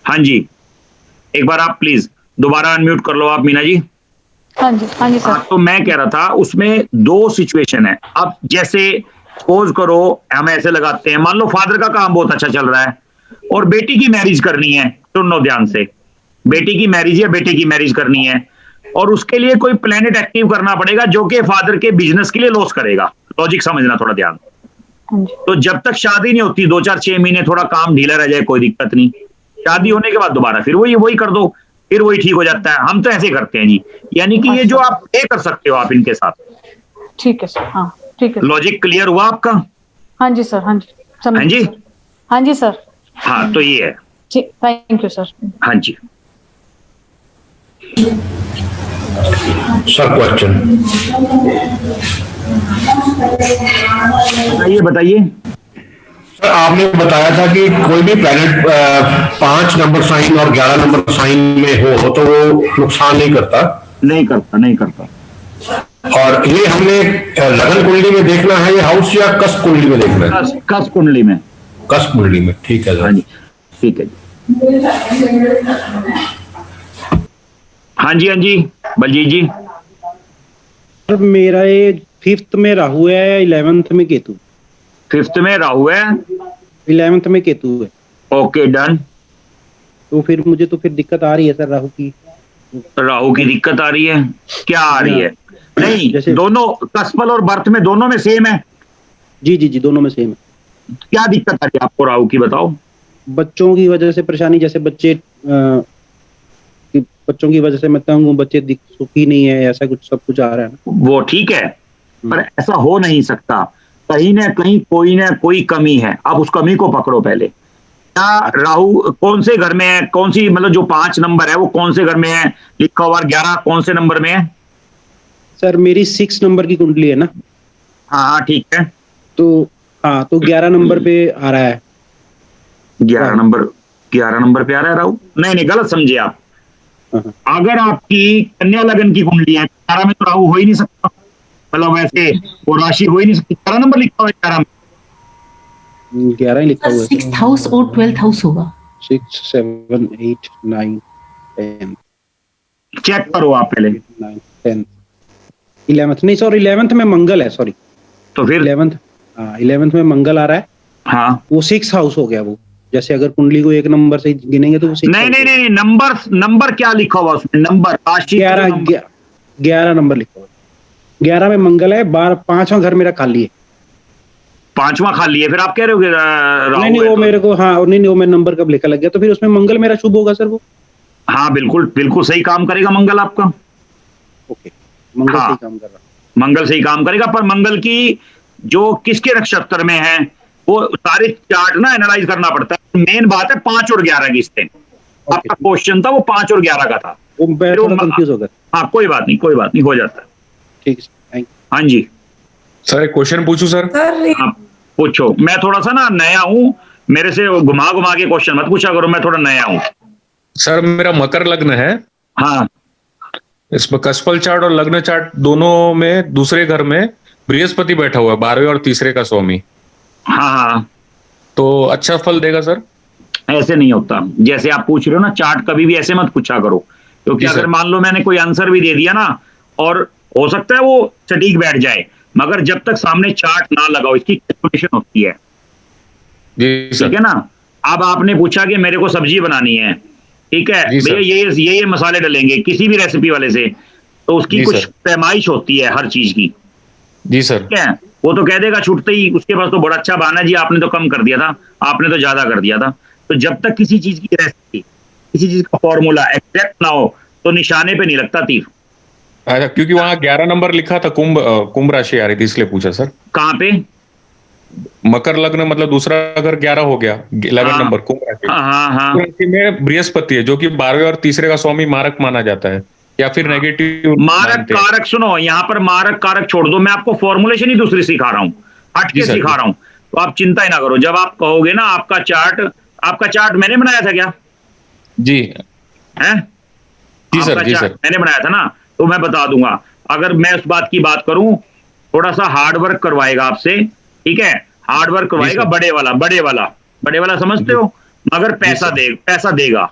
हाँ जी, एक बार आप प्लीज दोबारा अनम्यूट कर लो आप मीना जी। हाँ जी सर। तो मैं कह रहा था उसमें दो सिचुएशन है। अब जैसे सपोज करो हम ऐसे लगाते हैं, मान लो फादर का काम बहुत अच्छा चल रहा है और बेटी की मैरिज करनी है, सुनो ध्यान से, बेटी की मैरिज या बेटे की मैरिज करनी है, और उसके लिए कोई प्लेनेट एक्टिव करना पड़ेगा जो कि फादर के बिजनेस के लिए लॉस करेगा। लॉजिक समझना थोड़ा ध्यान। तो जब तक शादी नहीं होती 2-4-6 महीने थोड़ा काम ढीला रह जाए कोई दिक्कत नहीं, शादी होने के बाद दोबारा फिर वही कर दो, फिर वही ठीक हो जाता है। हम तो ऐसे करते हैं जी, यानी कि ये जो आप ये कर सकते हो आप इनके साथ। ठीक है सर, हाँ ठीक है। लॉजिक क्लियर हुआ आपका? हाँ जी सर, हाँ जी समझ। हाँ जी, हाँ जी सर। हाँ तो ये है। ठीक, थैंक यू सर। हाँ जी सर क्वेश्चन बताइए। सर आपने बताया था कि कोई भी प्लैनेट 5 नंबर साइन और 11 नंबर साइन में हो तो वो नुकसान नहीं करता। और ये हमने लगन कुंडली में देखना है ये हाउस या कस कुंडली में देखना है? कस कुंडली में। कस कुंडली में, ठीक है सर। हाँ जी ठीक है जी। हाँ जी बलजीत जी। सर मेरा ये 5th में राहु है, 11th में केतु। 5th में राहु है, 11th में केतु है। Okay done. तो फिर मुझे तो फिर दिक्कत आ रही है सर राहु की दिक्कत आ रही है। क्या आ रही है? नहीं जैसे दोनों कस्पल और बर्थ में दोनों में सेम है। जी दोनों में सेम है। क्या दिक्कत आ रही है आपको राहु की बताओ? बच्चों की वजह से परेशानी, जैसे बच्चों की वजह से मैं तंग हूँ, बच्चे सुखी नहीं है, ऐसा कुछ सब कुछ आ रहा है। वो ठीक है, पर ऐसा हो नहीं सकता, कहीं ना कहीं कोई ना कोई कमी है। आप उस कमी को पकड़ो पहले। क्या राहु कौन से घर में है, कौन सी मतलब जो 5 नंबर है वो कौन से घर में है लिखा हुआ, 11 कौन से नंबर में है? सर मेरी 6 नंबर की कुंडली है ना। हाँ ठीक है। तो 11 नंबर पे आ रहा है। 11 नंबर पे आ रहा है राहु? नहीं गलत समझे आप। अगर आपकी कन्या लगन की कुंडली है 11 में तो राहु हो ही नहीं सकता, मतलब वैसे वो राशि हो ही नहीं सकती। 11 नंबर लिखा हुआ है, 11 में 11 ही लिखा हुआ है। 6th हाउस और 12th हाउस होगा। 6, 7, 8, 9, 10 चेक करो आप पहले। 9, 10 11th नहीं, सॉरी 11th में मंगल है, सॉरी। तो फिर 11th में मंगल आ रहा है। हाँ वो 6th हाउस हो गया वो। जैसे अगर कुंडली को 1 नंबर से गिनेंगे तो वो 6th नहीं नंबर क्या लिखा हुआ उसमें? नंबर राशि 11 नंबर लिखा हुआ है। 11 में मंगल है, 5वां घर मेरा खाली है। 5वां खाली है, फिर आप कह रहे हो कि नहीं वो मेरे को, हाँ नहीं वो मैं नंबर कब लिखा लग गया, तो फिर उसमें मंगल मेरा शुभ होगा सर वो। हाँ बिल्कुल सही काम करेगा मंगल आपका। ओके मंगल सही काम कर रहा है। मंगल सही काम करेगा, पर मंगल की जो किसके नक्षत्र में है वो सारे चार्ट ना एनालाइज करना पड़ता है। मेन बात है 5 और 11 की। इससे आपका क्वेश्चन था वो 5 और 11 का था, वो थोड़ा कंफ्यूज हो गया। हाँ कोई बात नहीं हो जाता है। ठीक है थैंक यू। हाँ जी सर एक क्वेश्चन पूछूं सर? हाँ पूछो। मैं थोड़ा सा ना नया हूँ, मेरे से घुमा के क्वेश्चन मत पूछा करो, मैं थोड़ा नया हूँ। सर मेरा मकर लग्न है। हाँ इसमें कस्पल चार्ट और लग्न चार्ट दोनों में दूसरे घर में बृहस्पति बैठा हुआ है, 12वें और तीसरे का स्वामी। हाँ तो अच्छा फल देगा सर? ऐसे नहीं होता जैसे आप पूछ रहे हो ना, चार्ट कभी भी ऐसे मत पूछा करो, क्योंकि अगर मान लो मैंने कोई आंसर भी दे दिया ना, और हो सकता है वो सटीक बैठ जाए, मगर जब तक सामने चार्ट ना लगाओ इसकी कैलकुलेशन होती है। ठीक है ना? अब आपने पूछा कि मेरे को सब्जी बनानी है, ठीक है भैया, ये मसाले डलेंगे किसी भी रेसिपी वाले से, तो उसकी कुछ पैमाइश होती है हर चीज की। जी सर। ठीक है, वो तो कह देगा छूटते ही, उसके पास तो बड़ा अच्छा बहाना है जी, आपने तो कम कर दिया था, आपने तो ज्यादा कर दिया था। तो जब तक किसी चीज की रेसिपी, किसी चीज का फॉर्मूला एग्जैक्ट ना हो, तो निशाने पे नहीं लगता तीर। अच्छा, क्योंकि वहां 11 नंबर लिखा था, कुंभ राशि आ रही थी, इसलिए पूछा सर। कहाँ पे? मकर लग्न मतलब दूसरा अगर 11 हो गया, 11 नंबर कुंभ राशि। कुंभ राशि में बृहस्पति है जो कि 12वें और तीसरे का स्वामी मारक माना जाता है, या फिर नेगेटिव मारक कारक। सुनो, यहाँ पर मारक कारक छोड़ दो, मैं आपको फॉर्मुलेशन ही दूसरी सिखा रहा हूँ, हट के सिखा रहा हूँ, तो आप चिंता ही ना करो। जब आप कहोगे ना आपका चार्ट मैंने बनाया था क्या? जी है जी सर, जी सर, मैंने बनाया था ना, तो मैं बता दूंगा। अगर मैं उस बात की बात करूं, थोड़ा सा हार्ड वर्क करवाएगा आपसे, ठीक है, हार्ड वर्क करवाएगा, बड़े वाला समझते हो, मगर पैसा देगा,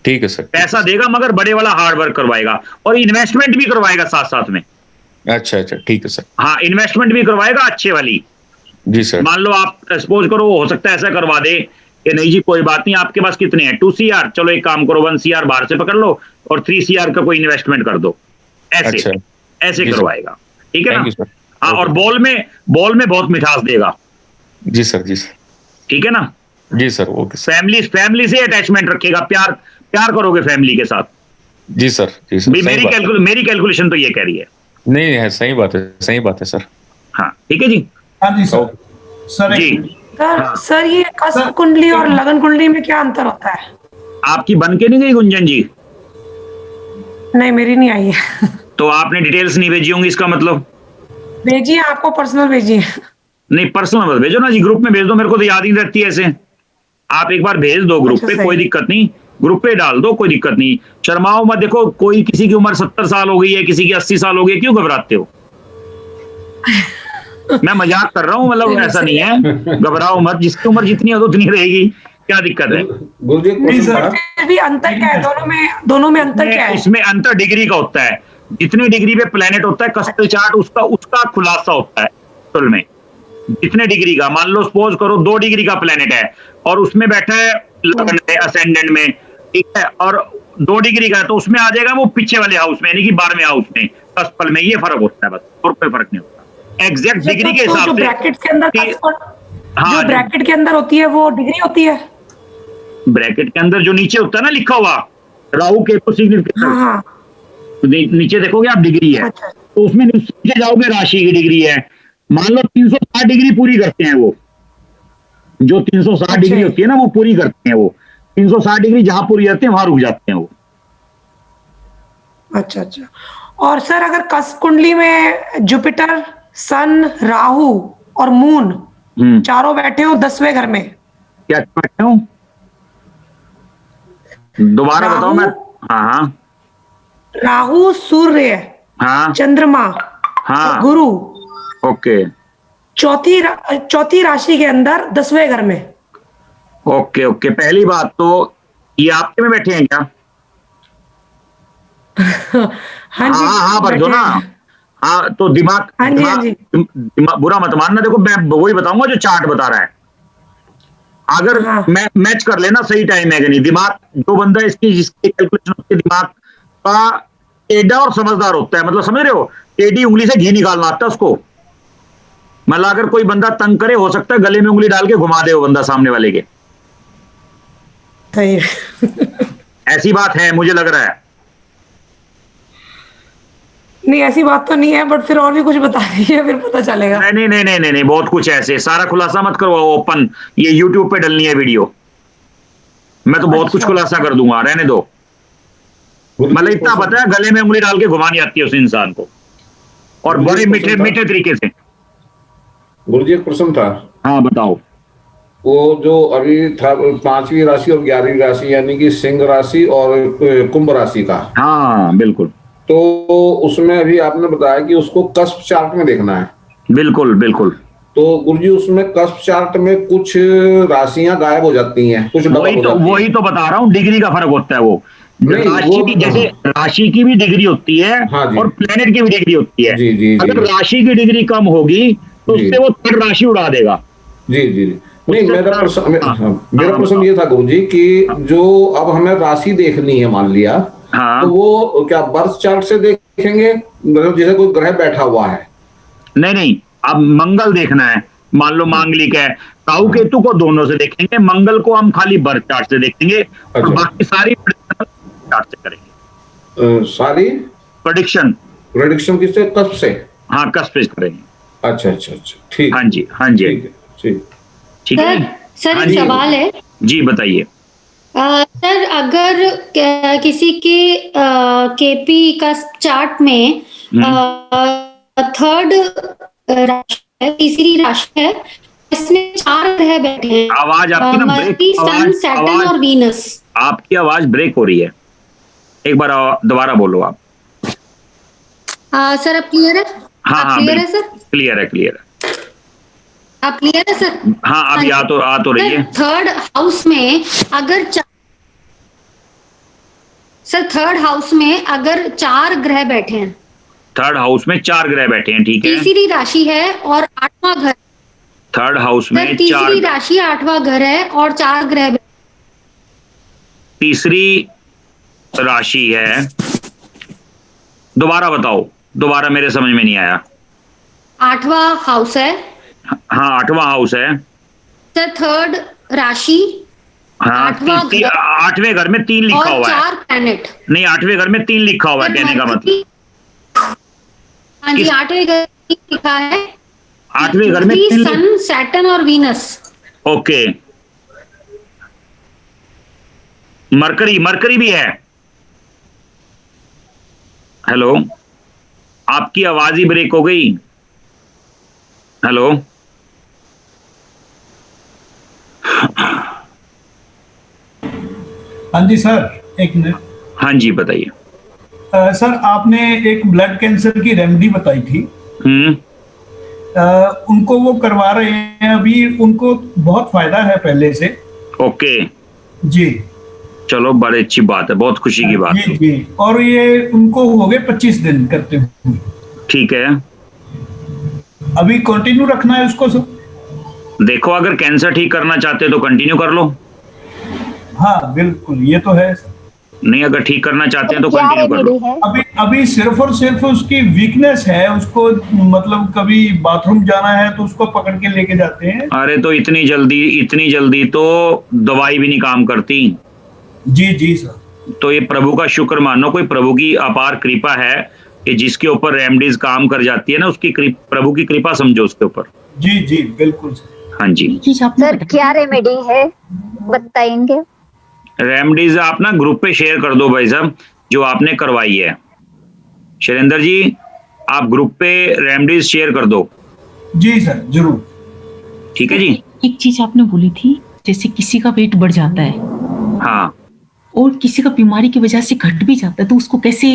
ठीक है सर, पैसा देगा, मगर बड़े वाला हार्ड वर्क करवाएगा, और इन्वेस्टमेंट भी करवाएगा साथ साथ में। अच्छा, ठीक है सर। हाँ, इन्वेस्टमेंट भी करवाएगा अच्छे वाली। जी सर। मान लो आप सपोज करो, हो सकता है ऐसा करवा दे कि नहीं जी कोई बात नहीं, आपके पास कितने हैं 2 CR, चलो एक काम करो 1 CR बाहर से पकड़ लो और 3 CR का कोई इन्वेस्टमेंट कर दो, ऐसे ऐसे करवाएगा, ठीक है ना? हाँ, और बॉल में बहुत मिठास देगा। जी सर, जी सर, ठीक है ना? जी सर, ओके। फैमिली से अटैचमेंट रखेगा, प्यार करोगे फैमिली के साथ। जी सर, जी सर, मेरी कैलकुलेशन तो ये कह रही है। नहीं है, सही बात है सर। हाँ, ठीक है जी। हाँ जी सर। सर जी सर ये कस्प कुंडली और लगन कुंडली में क्या अंतर होता है? आपकी बन के नहीं गई गुंजन जी? नहीं, मेरी नहीं आई है। तो आपने डिटेल्स नहीं भेजी होंगी, इसका मतलब। भेजिए, आपको पर्सनल भेजिए। नहीं, पर्सनल मत भेजो ना जी, ग्रुप में भेज दो, मेरे को तो याद ही नहीं रहती ऐसे। आप एक बार भेज दो ग्रुप पे, कोई दिक्कत नहीं, ग्रुप पे डाल दो, कोई दिक्कत नहीं, शर्माओ मत। देखो, कोई किसी की उम्र 70 साल हो गई है, किसी की 80 साल हो गई, क्यों घबराते हो? मैं मजाक कर रहा हूँ, मतलब ऐसा नहीं है, घबराओ मत, जिसकी उम्र जितनी हो उतनी रहेगी, क्या दिक्कत है? भी अंतर क्या है दोनों में अंतर क्या है? इसमें अंतर डिग्री का होता है, जितने डिग्री पे प्लेनेट होता है कस्टल चार्ट उसका खुलासा होता है असल में। जितने डिग्री का, मान लो सपोज करो 2 डिग्री का प्लेनेट है और उसमें बैठा है लगन में, असेंडेंट में, ठीक है, और 2 डिग्री का, तो उसमें आ जाएगा वो पीछे वाले हाउस में, यानी कि 12वें हाउस में, कस्पल में। ये फर्क होता है बस, और कोई फर्क नहीं होता एग्जैक्ट डिग्री के हिसाब से। ब्रैकेट के अंदर जो ब्रैकेट के अंदर होती है वो डिग्री होती है। ब्रैकेट के अंदर जो नीचे होता है ना लिखा हुआ, राहु केतु सिग्निफिकेंस, नीचे देखोगे आप डिग्री है, तो उसमें नीचे जाओगे राशि की डिग्री है। मान लो 360 डिग्री पूरी करते हैं वो, जो 360 डिग्री होती है ना वो पूरी करते हैं वो, 360 डिग्री जहां पूरी करते हैं वहां रुक जाते हैं वो। अच्छा। और सर अगर कस्प कुंडली में जुपिटर, सन, राहु और मून चारों बैठे हो 10वें घर में, क्या बैठे हो? दोबारा बताओ। मैं हाँ, राहु, सूर्य, हाँ, चंद्रमा, हाँ, गुरु, ओके, चौथी राशि के अंदर 10वें घर में। ओके। पहली बात तो ये आपके में बैठे हैं क्या? हाँ भर दो ना। हाँ, तो दिमाग बुरा मत मानना। देखो, मैं वही बताऊंगा जो चार्ट बता रहा है, अगर मैं मैच कर लेना सही टाइम है कि नहीं। दिमाग जो बंदा जिसकी कैलकुलेशन उसके दिमाग का टेढ़ा और समझदार होता है, मतलब समझ रहे हो, टेढ़ी उंगली से घी निकालना आता है उसको। मतलब अगर कोई बंदा तंग करे, हो सकता है गले में उंगली डाल के घुमा दे वो बंदा सामने वाले के। ऐसी बात है, मुझे लग रहा है। नहीं, ऐसी बात तो नहीं है, बट फिर और भी कुछ बता दीजिए, फिर पता चलेगा। नहीं, बहुत कुछ ऐसे, सारा खुलासा मत करवाओ ओपन, ये YouTube पे डलनी है वीडियो, मैं तो बहुत कुछ खुलासा कर दूंगा, रहने दो। मतलब इतना पता है, गले में उंगली डाल के घुमानी आती है उस इंसान को, और बड़े मीठे तरीके से। गुरुजी एक प्रश्न था। हाँ बताओ। वो जो अभी था 5वीं राशि और 11वीं राशि, यानी कि सिंह राशि और कुंभ राशि का। हाँ बिल्कुल। तो उसमें अभी आपने बताया कि उसको कस्प चार्ट में देखना है। बिल्कुल। तो गुरुजी उसमें कस्प चार्ट में कुछ राशियां गायब हो जाती हैं, कुछ वही तो बता रहा हूँ, डिग्री का फर्क होता है वो। राशि की, जैसे राशि की भी डिग्री होती है, हाँ, और प्लेनेट की भी डिग्री होती है। जी। अगर राशि की डिग्री कम होगी तो उससे वो थर्ड राशि उड़ा देगा। जी। नहीं, मेरा प्रश्न ये था गुरुजी कि जो अब हमें राशि देखनी है, मान लिया, हाँ, तो वो क्या बर्थ चार्ट से देखेंगे, मतलब जैसे कोई ग्रह बैठा हुआ है? नहीं, अब मंगल देखना है, मान लो मांगलिक है, राहु केतु को दोनों से देखेंगे, मंगल को हम खाली बर्थ चार्ट से देखेंगे, और बाकी सारी चार्ट से करेंगे। सारी प्रेडिक्शन किससे? कब से? हाँ, कस्प पे करेंगे। अच्छा अच्छा अच्छा, ठीक। हाँ जी, हाँ जी, ठीक है। सर एक सवाल है जी, बताइए। सर अगर किसी के केपी का चार्ट में थर्ड राशि है, तीसरी राशि है, इसमें 4 ग्रह बैठे हैं, आवाज आपकी ना ब्रेक, सन, सैटर्न और वीनस। आपकी आवाज ब्रेक हो रही है, एक बार दोबारा बोलो आप। सर अब क्लियर है? हाँ, क्लियर है सर? क्लियर है। आप क्लियर है सर? हाँ, अभी आ तो रही है। थर्ड हाउस में अगर थर्ड हाउस में अगर 4 ग्रह बैठे हैं, थर्ड हाउस में 4 ग्रह बैठे हैं, ठीक है। तीसरी राशि है और 8वां घर, थर्ड हाउस में तीसरी राशि 8वां घर है और 4 ग्रह, तीसरी राशि है, दोबारा बताओ, दोबारा मेरे समझ में नहीं आया। 8वां हाउस है। हाँ, 8वां हाउस है सर, थर्ड राशि, हाँ, 8वें घर में 3 लिखा हुआ है। 4 प्लैनेट नहीं, 8वें घर में 3 लिखा हुआ है, कहने का मतलब। हाँ जी, 8वें घर में लिखा है, 8वें घर में सन, सैटर्न और वीनस। ओके, मरकरी भी है। हेलो, आपकी आवाज ही ब्रेक हो गई। हेलो, हाँ जी सर, एक मिनट। हाँ जी, बताइए। सर आपने एक ब्लड कैंसर की रेमेडी बताई थी। उनको वो करवा रहे हैं अभी, उनको बहुत फायदा है पहले से। ओके जी, चलो, बड़ी अच्छी बात है, बहुत खुशी की बात है। जी, और ये उनको हो गए 25 दिन करते हुए। ठीक है, अभी कंटिन्यू रखना है उसको सर? देखो, अगर कैंसर ठीक करना चाहते हो तो कंटिन्यू कर लो। हाँ बिल्कुल, ये तो है। नहीं, अगर ठीक करना चाहते हैं तो कंटिन्यू कर लो। अभी सिर्फ और सिर्फ उसकी वीकनेस है, उसको मतलब कभी बाथरूम जाना है तो उसको पकड़ के लेके जाते हैं। अरे तो इतनी जल्दी तो दवाई भी नहीं काम करती। जी सर। तो ये प्रभु का शुक्र मानो, कोई प्रभु की अपार कृपा है कि जिसके ऊपर रेमेडीज काम कर जाती है ना, उसकी प्रभु की कृपा समझो उसके ऊपर। जी बिल्कुल। हाँ जी सर, क्या रेमेडी है बताएंगे? रेमेडीज आप ना ग्रुप पे शेयर कर दो भाई साहब, जो आपने करवाई है। शैलेंद्र जी, आप ग्रुप पे रेमेडीज शेयर कर दो। जी सर, जरूर। ठीक है जी। एक चीज आपने बोली थी, जैसे किसी का वेट बढ़ जाता है, हाँ, और किसी का बीमारी की वजह से घट भी जाता है, तो उसको कैसे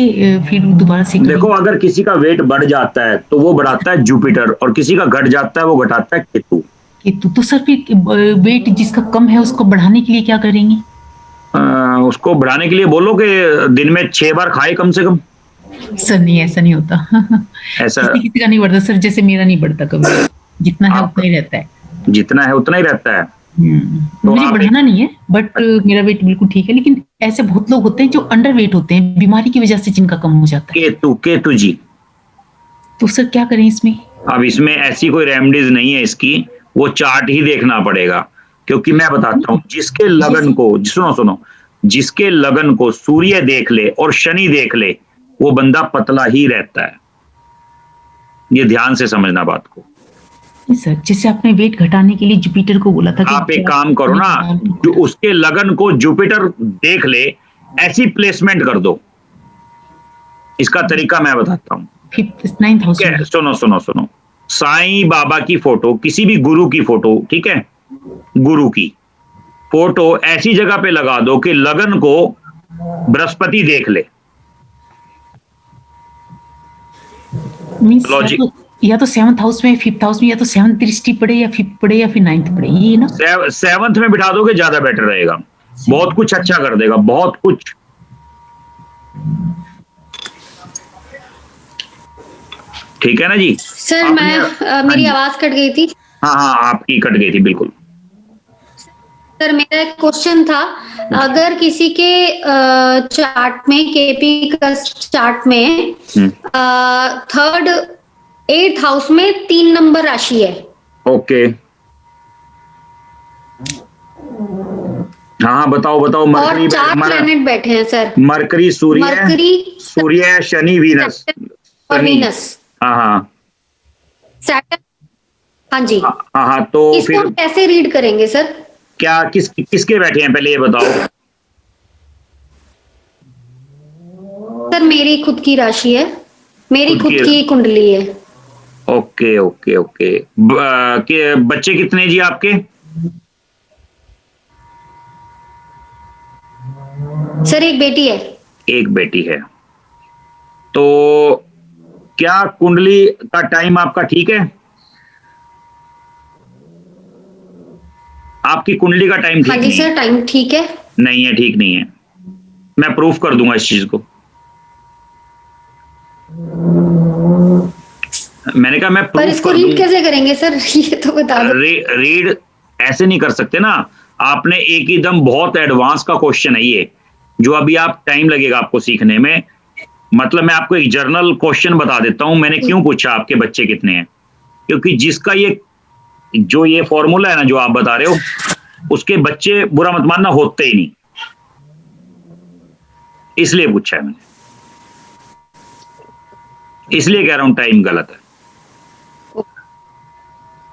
फिर दोबारा से देखो, अगर किसी का वेट बढ़ जाता है तो वो बढ़ाता है जुपिटर, और किसी का घट जाता है वो घटाता है केतु। तो सर फिर वेट जिसका कम है उसको बढ़ाने के लिए क्या करेंगे? उसको बढ़ाने के लिए बोलो कि दिन में 6 बार खाए कम से कम। सर नहीं, ऐसा नहीं होता। ऐसा किसी का नहीं बढ़ता सर, जैसे मेरा नहीं बढ़ता कभी, जितना है उतना ही रहता है। जितना है उतना ही रहता है। तो मुझे बढ़ाना नहीं है, बट मेरा वेट बिल्कुल ठीक है। लेकिन ऐसे बहुत लोग होते हैं जो अंडर वेट होते हैं, बीमारी की वजह से जिनका कम हो जाता है। केतु जी। तो सर क्या करें इसमें? अब इसमें ऐसी कोई रेमेडीज नहीं है इसकी, वो चार्ट ही देखना पड़ेगा। क्योंकि मैं बताता हूँ, जिसके लगन को, सुनो, जिसके लगन को सूर्य देख ले और शनि देख ले, वो बंदा पतला ही रहता है। ये ध्यान से समझना बात को। सर, जैसे आपने वेट घटाने के लिए जुपिटर को बोला था, आप एक काम करो ना, जो उसके लगन को जुपिटर देख ले, ऐसी प्लेसमेंट कर दो। इसका तरीका मैं बताता हूँ। सुनो, साईं बाबा की फोटो, किसी भी गुरु की फोटो, ठीक है, गुरु की फोटो ऐसी जगह पे लगा दो कि लगन को बृहस्पति देख ले। लॉजिक या तो 7th हाउस में, 5th हाउस में, या तो 7th दृष्टि पड़े या 5th पड़े या फिर 9th पड़े, ये ना। 7th में बिठा दोगे ज्यादा बेटर रहेगा, बहुत कुछ अच्छा कर देगा, बहुत कुछ। ठीक है ना जी। सर मेरी आवाज कट गई थी। हाँ, आपकी कट गई थी बिल्कुल। सर, मेरा एक क्वेश्चन था, अगर किसी के चार्ट में, केपी का चार्ट में थर्ड 8th हाउस में 3 नंबर राशि है। ओके, हाँ बताओ बताओ। और 4 प्लैनेट बैठे हैं सर। मरकरी, सूर्य, शनि, वीनस और वीनस। हाँ हाँ सैटर्न। हाँ जी। हाँ तो इसको फिर हम कैसे रीड करेंगे सर? क्या किसके बैठे हैं पहले ये बताओ। सर मेरी खुद की राशि है, मेरी खुद की कुंडली है। Okay okay okay. बच्चे कितने जी आपके? सर एक बेटी है। एक बेटी है। तो क्या कुंडली का टाइम आपका ठीक है? आपकी कुंडली का टाइम ठीक हाँ जी सर, टाइम ठीक है। नहीं है, ठीक नहीं है। मैं प्रूफ कर दूंगा इस चीज को। मैंने कहा मैं पर प्रूफ इसको कर रीड दूंगा। कैसे करेंगे सर, ये तो बता दो। रीड ऐसे नहीं कर सकते ना। आपने एक एकदम बहुत एडवांस का क्वेश्चन है ये, जो अभी आप टाइम लगेगा आपको सीखने में। मतलब मैं आपको एक जर्नल क्वेश्चन बता देता हूं मैंने क्यों पूछा आपके बच्चे कितने हैं। क्योंकि जिसका ये फॉर्मूला है ना जो आप बता रहे हो, उसके बच्चे बुरा मत मानना होते ही नहीं, इसलिए पूछा है मैंने। इसलिए कह रहा हूं टाइम गलत है।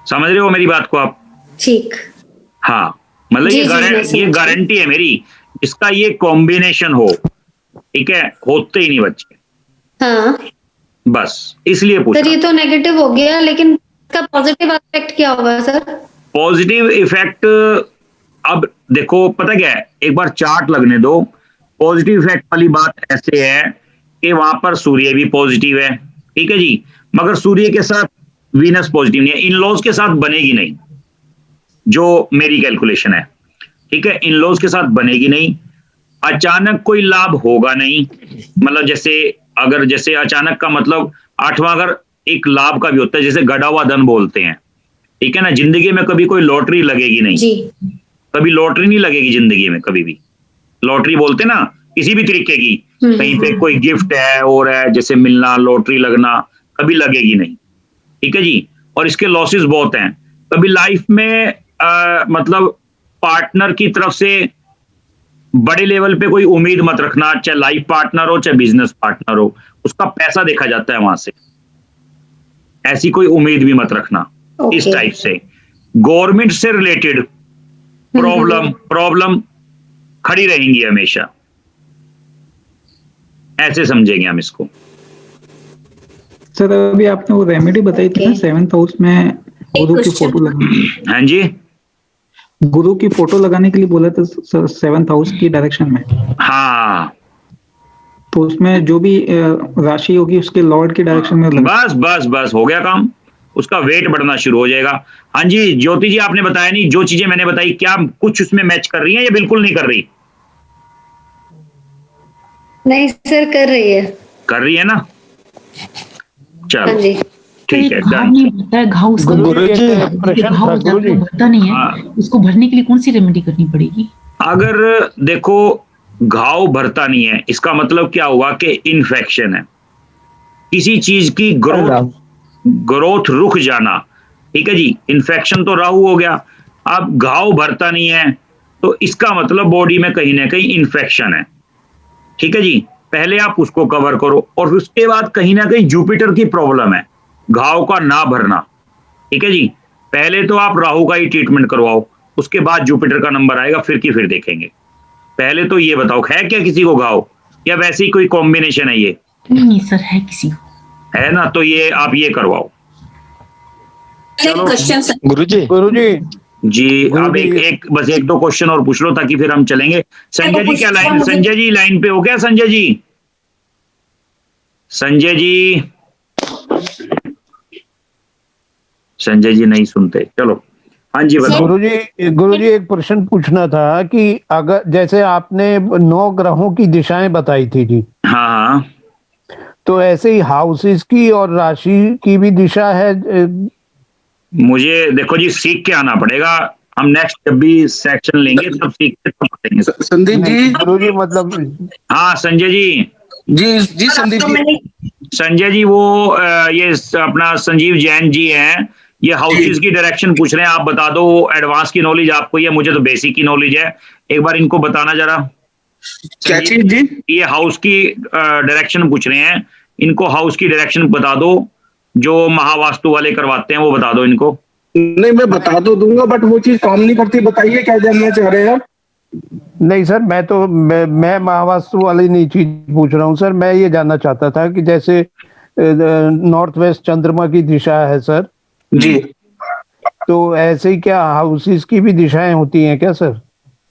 समझ रहे हो मेरी बात को आप? ठीक। हाँ मतलब ये गारंटी है मेरी, इसका ये कॉम्बिनेशन हो, ठीक है, होते ही नहीं बच्चे। हाँ बस इसलिए पूछा। सर ये तो नेगेटिव हो गया, लेकिन इसका पॉजिटिव इफेक्ट क्या होगा सर? पॉजिटिव इफेक्ट अब देखो पता क्या है, एक बार चार्ट लगने दो। पॉजिटिव इफेक्ट वाली बात ऐसे है कि वहां पर सूर्य भी पॉजिटिव है, ठीक है जी, मगर सूर्य के साथ वीनस पॉजिटिव नहीं है, इन लॉज के साथ बनेगी नहीं, जो मेरी कैलकुलेशन है, ठीक है, इन लॉज के साथ बनेगी नहीं। अचानक कोई लाभ होगा नहीं, मतलब जैसे अचानक का मतलब 8वां अगर एक लाभ का भी होता है, जैसे गड़ा हुआ धन बोलते हैं, ठीक है ना। जिंदगी में कभी कोई लॉटरी लगेगी नहीं जी। कभी लॉटरी नहीं लगेगी जिंदगी में, कभी भी लॉटरी बोलते ना किसी भी तरीके की, कहीं पे कोई गिफ्ट है और है, जैसे मिलना, लॉटरी लगना, कभी लगेगी नहीं, ठीक है जी। और इसके लॉसेस बहुत हैं। कभी लाइफ में मतलब पार्टनर की तरफ से बड़े लेवल पे कोई उम्मीद मत रखना, चाहे लाइफ पार्टनर हो चाहे बिजनेस पार्टनर हो, उसका पैसा देखा जाता है वहां से, ऐसी कोई उम्मीद भी मत रखना। इस टाइप से गवर्नमेंट से रिलेटेड प्रॉब्लम खड़ी रहेंगी हमेशा, ऐसे समझेंगे हम इसको। सर अभी आपने वो रेमेडी बताई थी ना 7th हाउस में गुरु की फोटो लगाने। हाँ जी, गुरु की फोटो लगाने के लिए बोला था सर 7th हाउस की डायरेक्शन में। हाँ तो उसमें जो भी राशि होगी उसके लॉर्ड की डायरेक्शन में बस हो गया काम, उसका वेट बढ़ना शुरू हो जाएगा। हाँ जी ज्योति जी, आपने बताया नहीं, जो चीजें मैंने बताई क्या कुछ उसमें मैच कर रही है या बिल्कुल नहीं कर रही? नहीं सर, कर रही है ना। चलो ठीक है, घाव भरता नहीं है, उसको भरने के लिए कौन सी रेमेडी करनी पड़ेगी? अगर देखो घाव भरता नहीं है, इसका मतलब क्या हुआ कि इन्फेक्शन है, किसी चीज की ग्रोथ रुक जाना, ठीक है जी। इन्फेक्शन तो राहु हो गया, अब घाव भरता नहीं है तो इसका मतलब बॉडी में कहीं ना कहीं इन्फेक्शन है, ठीक है जी। पहले आप उसको कवर करो और उसके बाद कहीं ना कहीं जुपिटर की प्रॉब्लम है, घाव का ना भरना, ठीक है जी। पहले तो आप राहु का ही ट्रीटमेंट करवाओ, उसके बाद जुपिटर का नंबर आएगा, फिर देखेंगे। पहले तो ये बताओ है क्या किसी को घाव, या वैसे ही कोई कॉम्बिनेशन है ये? नहीं सर, है किसी को, है ना, तो ये आप ये करवाओ। गुरुजी जी अब बस एक दो क्वेश्चन और पूछ लो ताकि फिर हम चलेंगे। संजय जी क्या संजय जी लाइन पे हो क्या? संजय जी नहीं सुनते, चलो हाँ जी बताओ। गुरुजी एक प्रश्न पूछना था कि अगर जैसे आपने 9 ग्रहों की दिशाएं बताई थी जी, हाँ, तो ऐसे ही हाउसेस की और राशि की भी दिशा है? मुझे देखो जी सीख के आना पड़ेगा, हम नेक्स्ट जब भी सेक्शन लेंगे तब सीख के तब पढ़ेंगे। संदीप जी गुरुजी मतलब, हाँ संजय जी संदीप जी, संजय जी वो ये अपना संजीव जैन जी हैं ये हाउसेस की डायरेक्शन पूछ रहे हैं, आप बता दो। एडवांस की नॉलेज आपको ही है, मुझे तो बेसिक की नॉलेज है। एक बार इनको बताना जरा। क्या चीज जी? ये हाउस की डायरेक्शन पूछ रहे हैं, इनको हाउस की डायरेक्शन बता दो, जो महावास्तु वाले करवाते हैं वो बता दो इनको। नहीं, मैं बता तो दूंगा, बट वो चीज काम नहीं करती। बताइए क्या जानना चाह रहे हैं आप? नहीं सर, मैं महावास्तु वाली नहीं चीज पूछ रहा हूँ सर। मैं ये जानना चाहता था कि जैसे नॉर्थ वेस्ट चंद्रमा की दिशा है सर जी, तो ऐसे ही क्या हाउसेस की भी दिशाएं होती हैं क्या सर?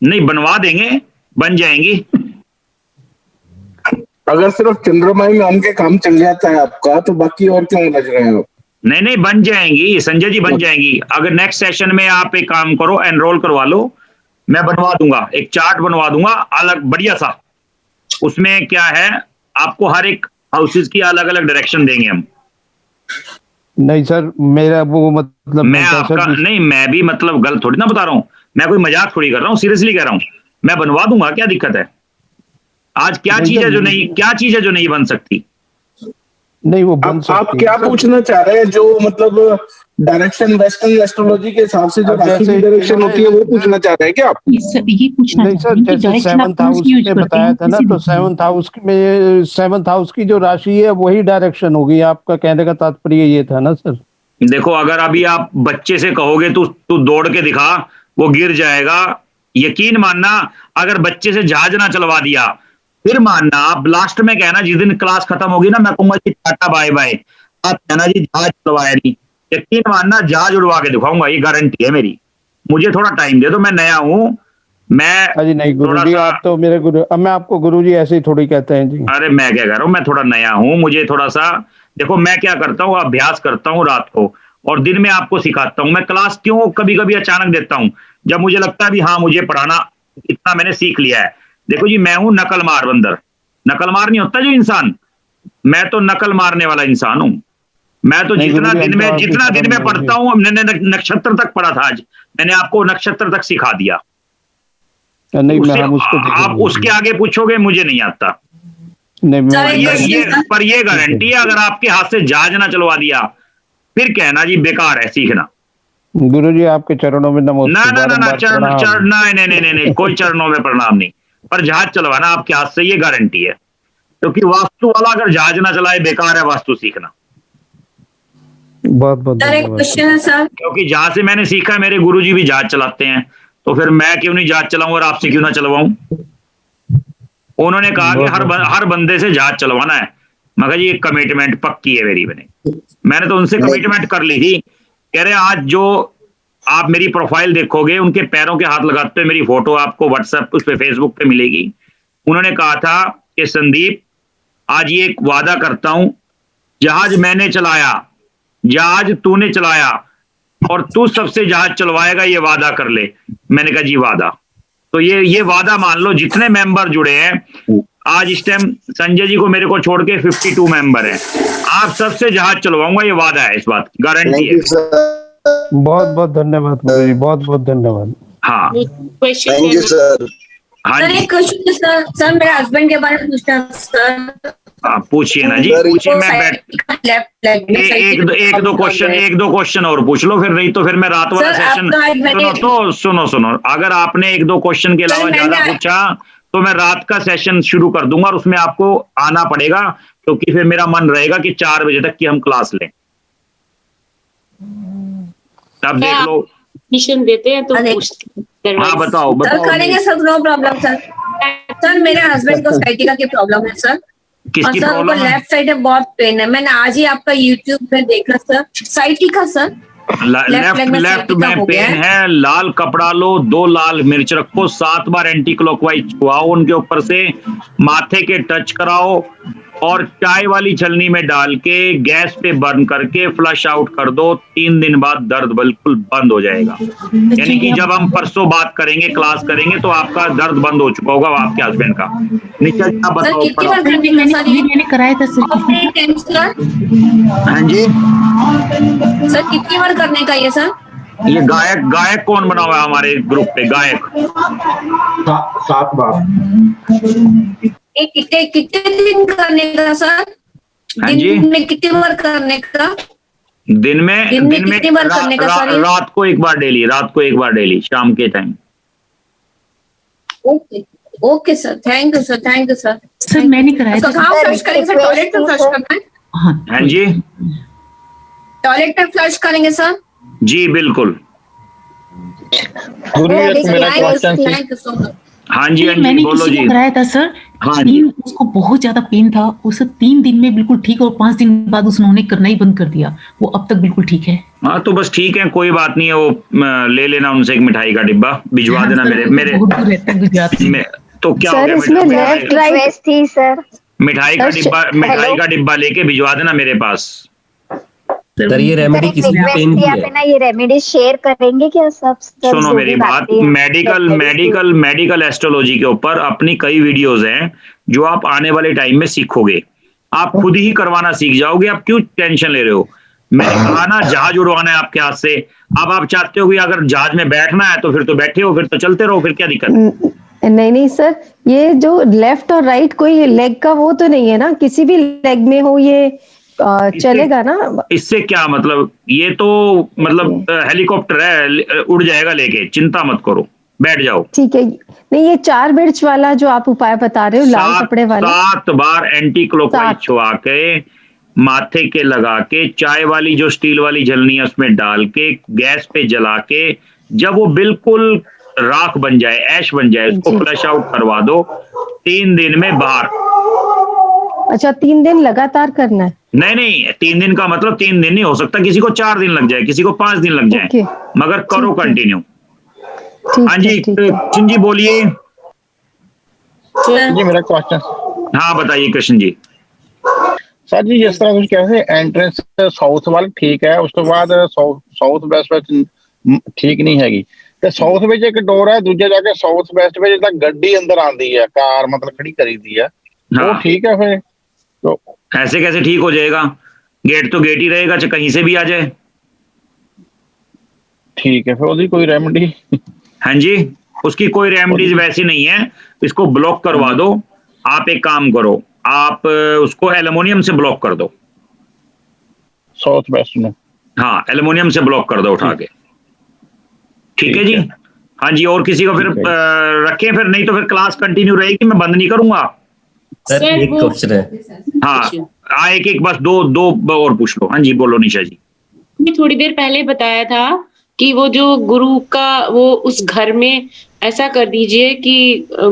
नहीं, बनवा देंगे, बन जाएंगी। अगर सिर्फ चंद्रमा में नाम के काम चल जाता है आपका, तो बाकी और क्यों लग रहे हैं आप? नहीं नहीं, बन जाएंगी संजय जी, बन जाएंगी। अगर नेक्स्ट सेशन में आप एक काम करो, एनरोल करवा लो, मैं बनवा दूंगा, एक चार्ट बनवा दूंगा अलग बढ़िया सा। उसमें क्या है, आपको हर एक हाउसेस की अलग अलग डायरेक्शन देंगे हम। नहीं सर, मेरा वो मतलब मैं आपका नहीं, मैं भी मतलब गलत थोड़ी ना बता रहा हूँ, मैं कोई मजाक थोड़ी कर रहा हूँ, सीरियसली कह रहा हूँ। मैं बनवा दूंगा, क्या दिक्कत है? आज क्या चीज है जो नहीं बन सकती? नहीं वो बन सकती। आप क्या पूछना चाह रहे हैं? जो मतलब डायरेक्शन वेस्टर्न एस्ट्रोलॉजी के हिसाब से जो राशि की डायरेक्शन होती है, वो पूछना चाह रहे हैं क्या आप? ये पूछना नहीं सर, जैसे सेवंथ हाउस में बताया था ना, तो सेवंथ हाउस की जो राशि है वही डायरेक्शन होगी। आपका कहने का तात्पर्य ये था ना सर? देखो, अगर अभी आप बच्चे से कहोगे तू दौड़ के दिखा, वो गिर जाएगा, यकीन मानना। अगर बच्चे से जहाज ना चलवा दिया, फिर मानना। आप लास्ट में कहना, जिस दिन क्लास खत्म होगी ना, मैं कहूंगा जी टाटा बाय बाय, आप कहना जी जहाज चलवाया नहीं। यकीन मानना, जहाज उड़वा के दिखाऊंगा, ये गारंटी है मेरी। मुझे थोड़ा टाइम दे दो, मैं नया हूं। मैं अजी नहीं गुरुजी, आप तो मेरे गुरु। अब मैं आपको गुरुजी ऐसे ही थोड़ी कहते हैं जी। अरे मैं क्या कह रहा हूँ, मैं थोड़ा नया हूँ, मुझे थोड़ा सा देखो, मैं क्या करता हूँ, अभ्यास करता हूँ रात को, और दिन में आपको सिखाता हूँ। मैं क्लास क्यों कभी कभी अचानक देता हूँ, जब मुझे लगता है भी हाँ मुझे पढ़ाना इतना मैंने सीख लिया है। देखो जी, मैं हूं नकल मार बंदर। नकल मार नहीं होता जो इंसान, मैं तो नकल मारने वाला इंसान हूं। मैं तो जितना दिन में पढ़ता हूं, मैंने नक्षत्र तक पढ़ा था, आज मैंने आपको नक्षत्र तक सिखा दिया। आप उसके आगे पूछोगे, मुझे नहीं आता। पर ये गारंटी है, अगर आपके हाथ से जहाज ना चलवा दिया, फिर कहना जी बेकार है सीखना। गुरुजी आपके चरणों में नमस्कार। नहीं, कोई चरणों में प्रणाम नहीं, पर जहाज चलवाना आपके हाथ से, ये गारंटी है। क्योंकि वास्तु वाला अगर जहाज ना चलाए, बेकार है वास्तु सीखना। बहुत क्वेश्चन है सर, क्योंकि जहां से मैंने सीखा, मेरे गुरुजी भी जहाज चलाते हैं, तो फिर मैं क्यों नहीं जहाज चलाऊं और आपसे क्यों ना चलवाऊं? उन्होंने कहा कि हर बंदे से जहाज चलवाना है। मगर ये कमिटमेंट पक्की है मेरी, मैंने तो उनसे कमिटमेंट कर ली थी। कह रहे आज जो आप मेरी प्रोफाइल देखोगे, उनके पैरों के हाथ लगाते हुए मेरी फोटो आपको व्हाट्सएप उस पे फेसबुक पे मिलेगी। उन्होंने कहा था कि संदीप, आज ये एक वादा करता हूं, जहाज मैंने चलाया, जहाज तूने चलाया, और तू सबसे जहाज चलवाएगा, ये वादा कर ले। मैंने कहा जी वादा। तो ये वादा मान लो, जितने मेंबर जुड़े हैं आज इस टाइम, संजय जी को मेरे को छोड़ के 52 मेंबर हैं, आप सबसे जहाज चलवाऊंगा, ये वादा है, इस बात की गारंटी है। बहुत बहुत धन्यवाद गुरुजी, बहुत बहुत धन्यवाद। हाँ, थैंक यू सर। सर एक क्वेश्चन सर मेरे हस्बैंड के बारे में पूछना सर। हाँ पूछिए ना जी, पूछिए। मैं एक दो क्वेश्चन और पूछ लो, फिर नहीं तो फिर मैं रात वाला सेशन सुनो। अगर आपने एक दो क्वेश्चन के अलावा ज्यादा पूछा, तो मैं रात का सेशन शुरू कर दूंगा, और उसमें आपको आना पड़ेगा, क्योंकि फिर मेरा मन रहेगा कि 4 बजे तक की हम क्लास लें। अब देख लो, मिशन देते हैं तो हाँ बताओ। सर करेंगे sir, no problem sir. Sir मेरे हस्बैंड को साइटिका की प्रॉब्लम है सर। किसकी प्रॉब्लम है? लेफ्ट साइड में बहुत पेन है। मैंने आज ही आपका यूट्यूब पे देखा सर, साइटिका सर। लेफ्ट में पेन है, लाल कपड़ा लो, 2 लाल मिर्च रखो, 7 बार एंटी क्लॉकवाइज छुआओ उनके ऊपर से, माथे के टच कराओ, और चाय वाली छलनी में डाल के गैस पे बर्न करके फ्लश आउट कर दो। 3 दिन बाद दर्द बिल्कुल बंद हो जाएगा। यानी कि जब हम परसों बात करेंगे, क्लास करेंगे, तो आपका दर्द बंद हो चुका होगा, आपके हस्बैंड का। निकल बताओ, मैंने कराया था सर। हाँ जी सर, कितनी बार करने का ये सर? ये गायक कौन बना हुआ है हमारे ग्रुप पे? गायक 7 बार। कितने दिन करने का सर? हाँ जी, दिन में कितनी बार करने का? दिन में कितनी बार करने का सर? रात को एक बार डेली शाम के time. Okay sir, thank you sir. Sir मैंने कराया था। कहाँ फ्लश करेंगे सर? टॉयलेट में फ्लश करना है? हाँ जी, टॉयलेट में फ्लश करेंगे सर? जी बिल्कुल। Thank you so much. हाँ जी, मैंने बोलो किसी जी। को कराया था सर। हाँ जी। उसको बहुत ज्यादा पेन था, उसे 3 दिन में बिल्कुल ठीक, और 5 दिन बाद उन्होंने करना ही बंद कर दिया। वो अब तक बिल्कुल ठीक है। हाँ तो बस ठीक है, कोई बात नहीं है। वो ले लेना उनसे एक मिठाई का डिब्बा, भिजवा देना मेरे बहुत दूर रहता है गुजरात में। तो क्या सर इसमें लेफ्ट राइट थी सर। मिठाई का डिब्बा लेके भिजवा देना मेरे पास। सर ये रेमेडी किसी भी पेन की है ना, ये रेमेडी शेयर करेंगे क्या सब? सुनो मेरी बात, मेडिकल एस्ट्रोलॉजी के ऊपर अपनी कई वीडियोस हैं जो आप आने वाले टाइम में सीखोगे। आप खुद ही करवाना सीख जाओगे। आप क्यों टेंशन ले रहे हो? मैंने कहा ना, जहाज उड़वाना है आपके हाथ से। अब आप चाहते हो कि अगर जहाज में बैठना है तो फिर तो बैठे हो, फिर तो चलते रहो, फिर क्या दिक्कत? नहीं सर, ये जो लेफ्ट और राइट कोई लेग का वो तो नहीं है ना, किसी भी लेग में हो ये चलेगा ना? इससे क्या मतलब? ये तो मतलब हेलीकॉप्टर है, उड़ जाएगा लेके, चिंता मत करो, बैठ जाओ। ठीक है। नहीं, ये 4 बिर्च वाला जो आप उपाय बता रहे हो, लाल कपड़े वाला, 7 बार एंटी क्लॉकवाइज छुआ के, माथे के लगा के, चाय वाली जो स्टील वाली जलनी है उसमें डाल के, गैस पे जला के, जब वो बिल्कुल राख बन जाए, ऐश बन जाए, उसको फ्लश आउट करवा दो। 3 दिन में बाहर। अच्छा, 3 दिन लगातार करना है? नहीं, 3 दिन का मतलब 3 दिन नहीं हो सकता, किसी को 4 दिन लग जाए, किसी को 5 दिन लग जाए, मगर करो कंटिन्यू। हाँ जी, कृष्ण जी बोलिए। जी मेरा क्वेश्चन। हाँ बताइए कृष्ण जी। सर जी, जिस तरह कैसे एंट्रेंस साउथ वाल ठीक है, उसके बाद साउथ वेस्ट ठीक नहीं हैगी, ਤੇ ਸਾਊਥ ਵਿੱਚ ਇੱਕ ਡੋਰ ਹੈ, ਦੂਜੇ ਜਾ ਕੇ ਸਾਊਥ ਵੈਸਟ ਵਿੱਚ ਤਾਂ ਗੱਡੀ ਅੰਦਰ ਆਂਦੀ ਹੈ, ਕਾਰ मतलब खड़ी करी दी है, वो ठीक है फिर? तो ऐसे कैसे ठीक हो जाएगा? गेट तो गेट ही रहेगा, चाहे कहीं से भी आ जाए। ठीक है, फिर उसकी कोई रेमेडी? हाँ जी, उसकी कोई रेमेडीज वैसी नहीं है, इसको ब्लॉक करवा दो। आप एक काम करो, आप उसको एल्युमिनियम से ब्लॉक कर दो, साउथ वेस्ट में। हाँ, एल्युमिनियम से ब्लॉक कर दो उठा के। ठीक है जी। हाँ जी, और किसी को फिर रखें, फिर नहीं तो फिर क्लास कंटिन्यू रहेगी, मैं बंद नहीं करूंगा। सर एक क्वेश्चन है। हाँ, एक बस दो और पूछ लो। हाँ जी बोलो निशा जी। मैं थोड़ी देर पहले बताया था कि वो जो गुरु का वो उस घर में ऐसा कर दीजिए कि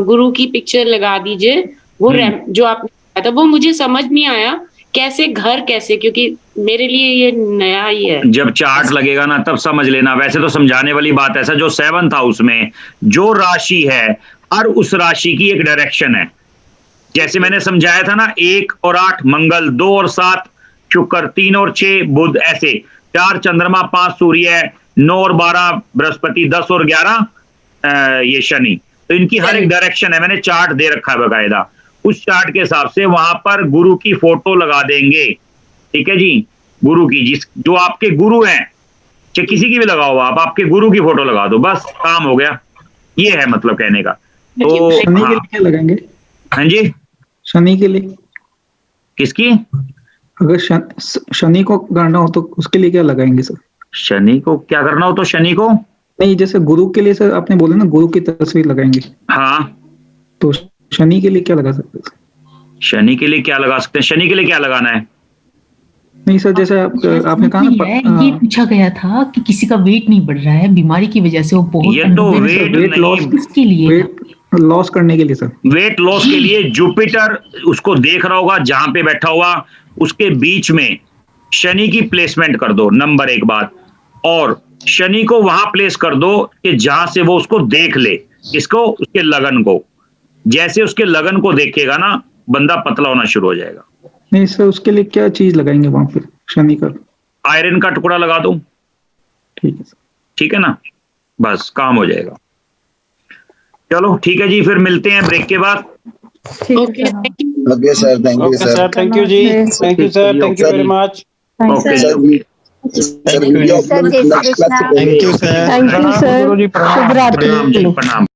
गुरु की पिक्चर लगा दीजिए, वो जो आपने बताया था वो मुझे समझ नहीं आया, कैसे घर कैसे, क्योंकि मेरे लिए ये नया ही है। जब चार्ट लगेगा ना तब समझ लेना। वैसे तो समझाने वाली बात ऐसा, जो 7th हाउस में जो राशि है, हर उस राशि की एक डायरेक्शन है। जैसे मैंने समझाया था ना, 1 और 8 मंगल, 2 और 7 शुक्र, 3 और 6 बुध, ऐसे 4 चंद्रमा, 5 सूर्य, 9 और 12 बृहस्पति, 10 और 11 ये शनि। तो इनकी हर एक डायरेक्शन है, मैंने चार्ट दे रखा है बकायदा। उस चार्ट के हिसाब से वहां पर गुरु की फोटो लगा देंगे। ठीक है जी, गुरु की, जो आपके गुरु हैं, चाहे किसी की भी लगाओ, आप आपके गुरु की फोटो लगा दो, बस काम हो गया। ये है मतलब कहने का। तो शनि के लिए क्या लगाएंगे? हाँ जी, शनि के लिए किसकी? अगर शनि को करना हो तो उसके लिए क्या लगाएंगे सर? शनि को क्या करना हो तो शनि को नहीं, जैसे गुरु के लिए सर आपने बोला ना, गुरु की तस्वीर लगाएंगे। हाँ, तो शनि के लिए क्या लगा सकते हैं? शनि के लिए क्या लगा सकते हैं? शनि के लिए क्या लगाना है? नहीं सर, जैसे आपने कहा ना, ये पूछा गया था कि किसी का वेट नहीं बढ़ रहा है बीमारी की वजह से, वो बहुत, ये तो वेट लॉस के लिए, वेट लॉस करने के लिए सर, वेट लॉस के लिए जुपिटर उसको देख रहा होगा जहां पे बैठा हुआ, उसके बीच में शनि की प्लेसमेंट कर दो, नंबर 1 बात। और शनि को वहां प्लेस कर दो कि जहां से वो उसको देख ले, इसको, उसके लगन को। जैसे उसके लगन को देखेगा ना, बंदा पतला होना शुरू हो जाएगा। नहीं सर, उसके लिए क्या चीज लगाएंगे वहां पे शनि का? आयरन का टुकड़ा लगा दो। ठीक है सर। ठीक है ना, बस काम हो जाएगा। चलो ठीक है जी, फिर मिलते हैं ब्रेक के बाद। Okay sir, thank you sir, thank you जी, thank you sir, thank you very much. Okay sir, thank you sir, thank you sir, शुभ रात्रि। प्रणाम।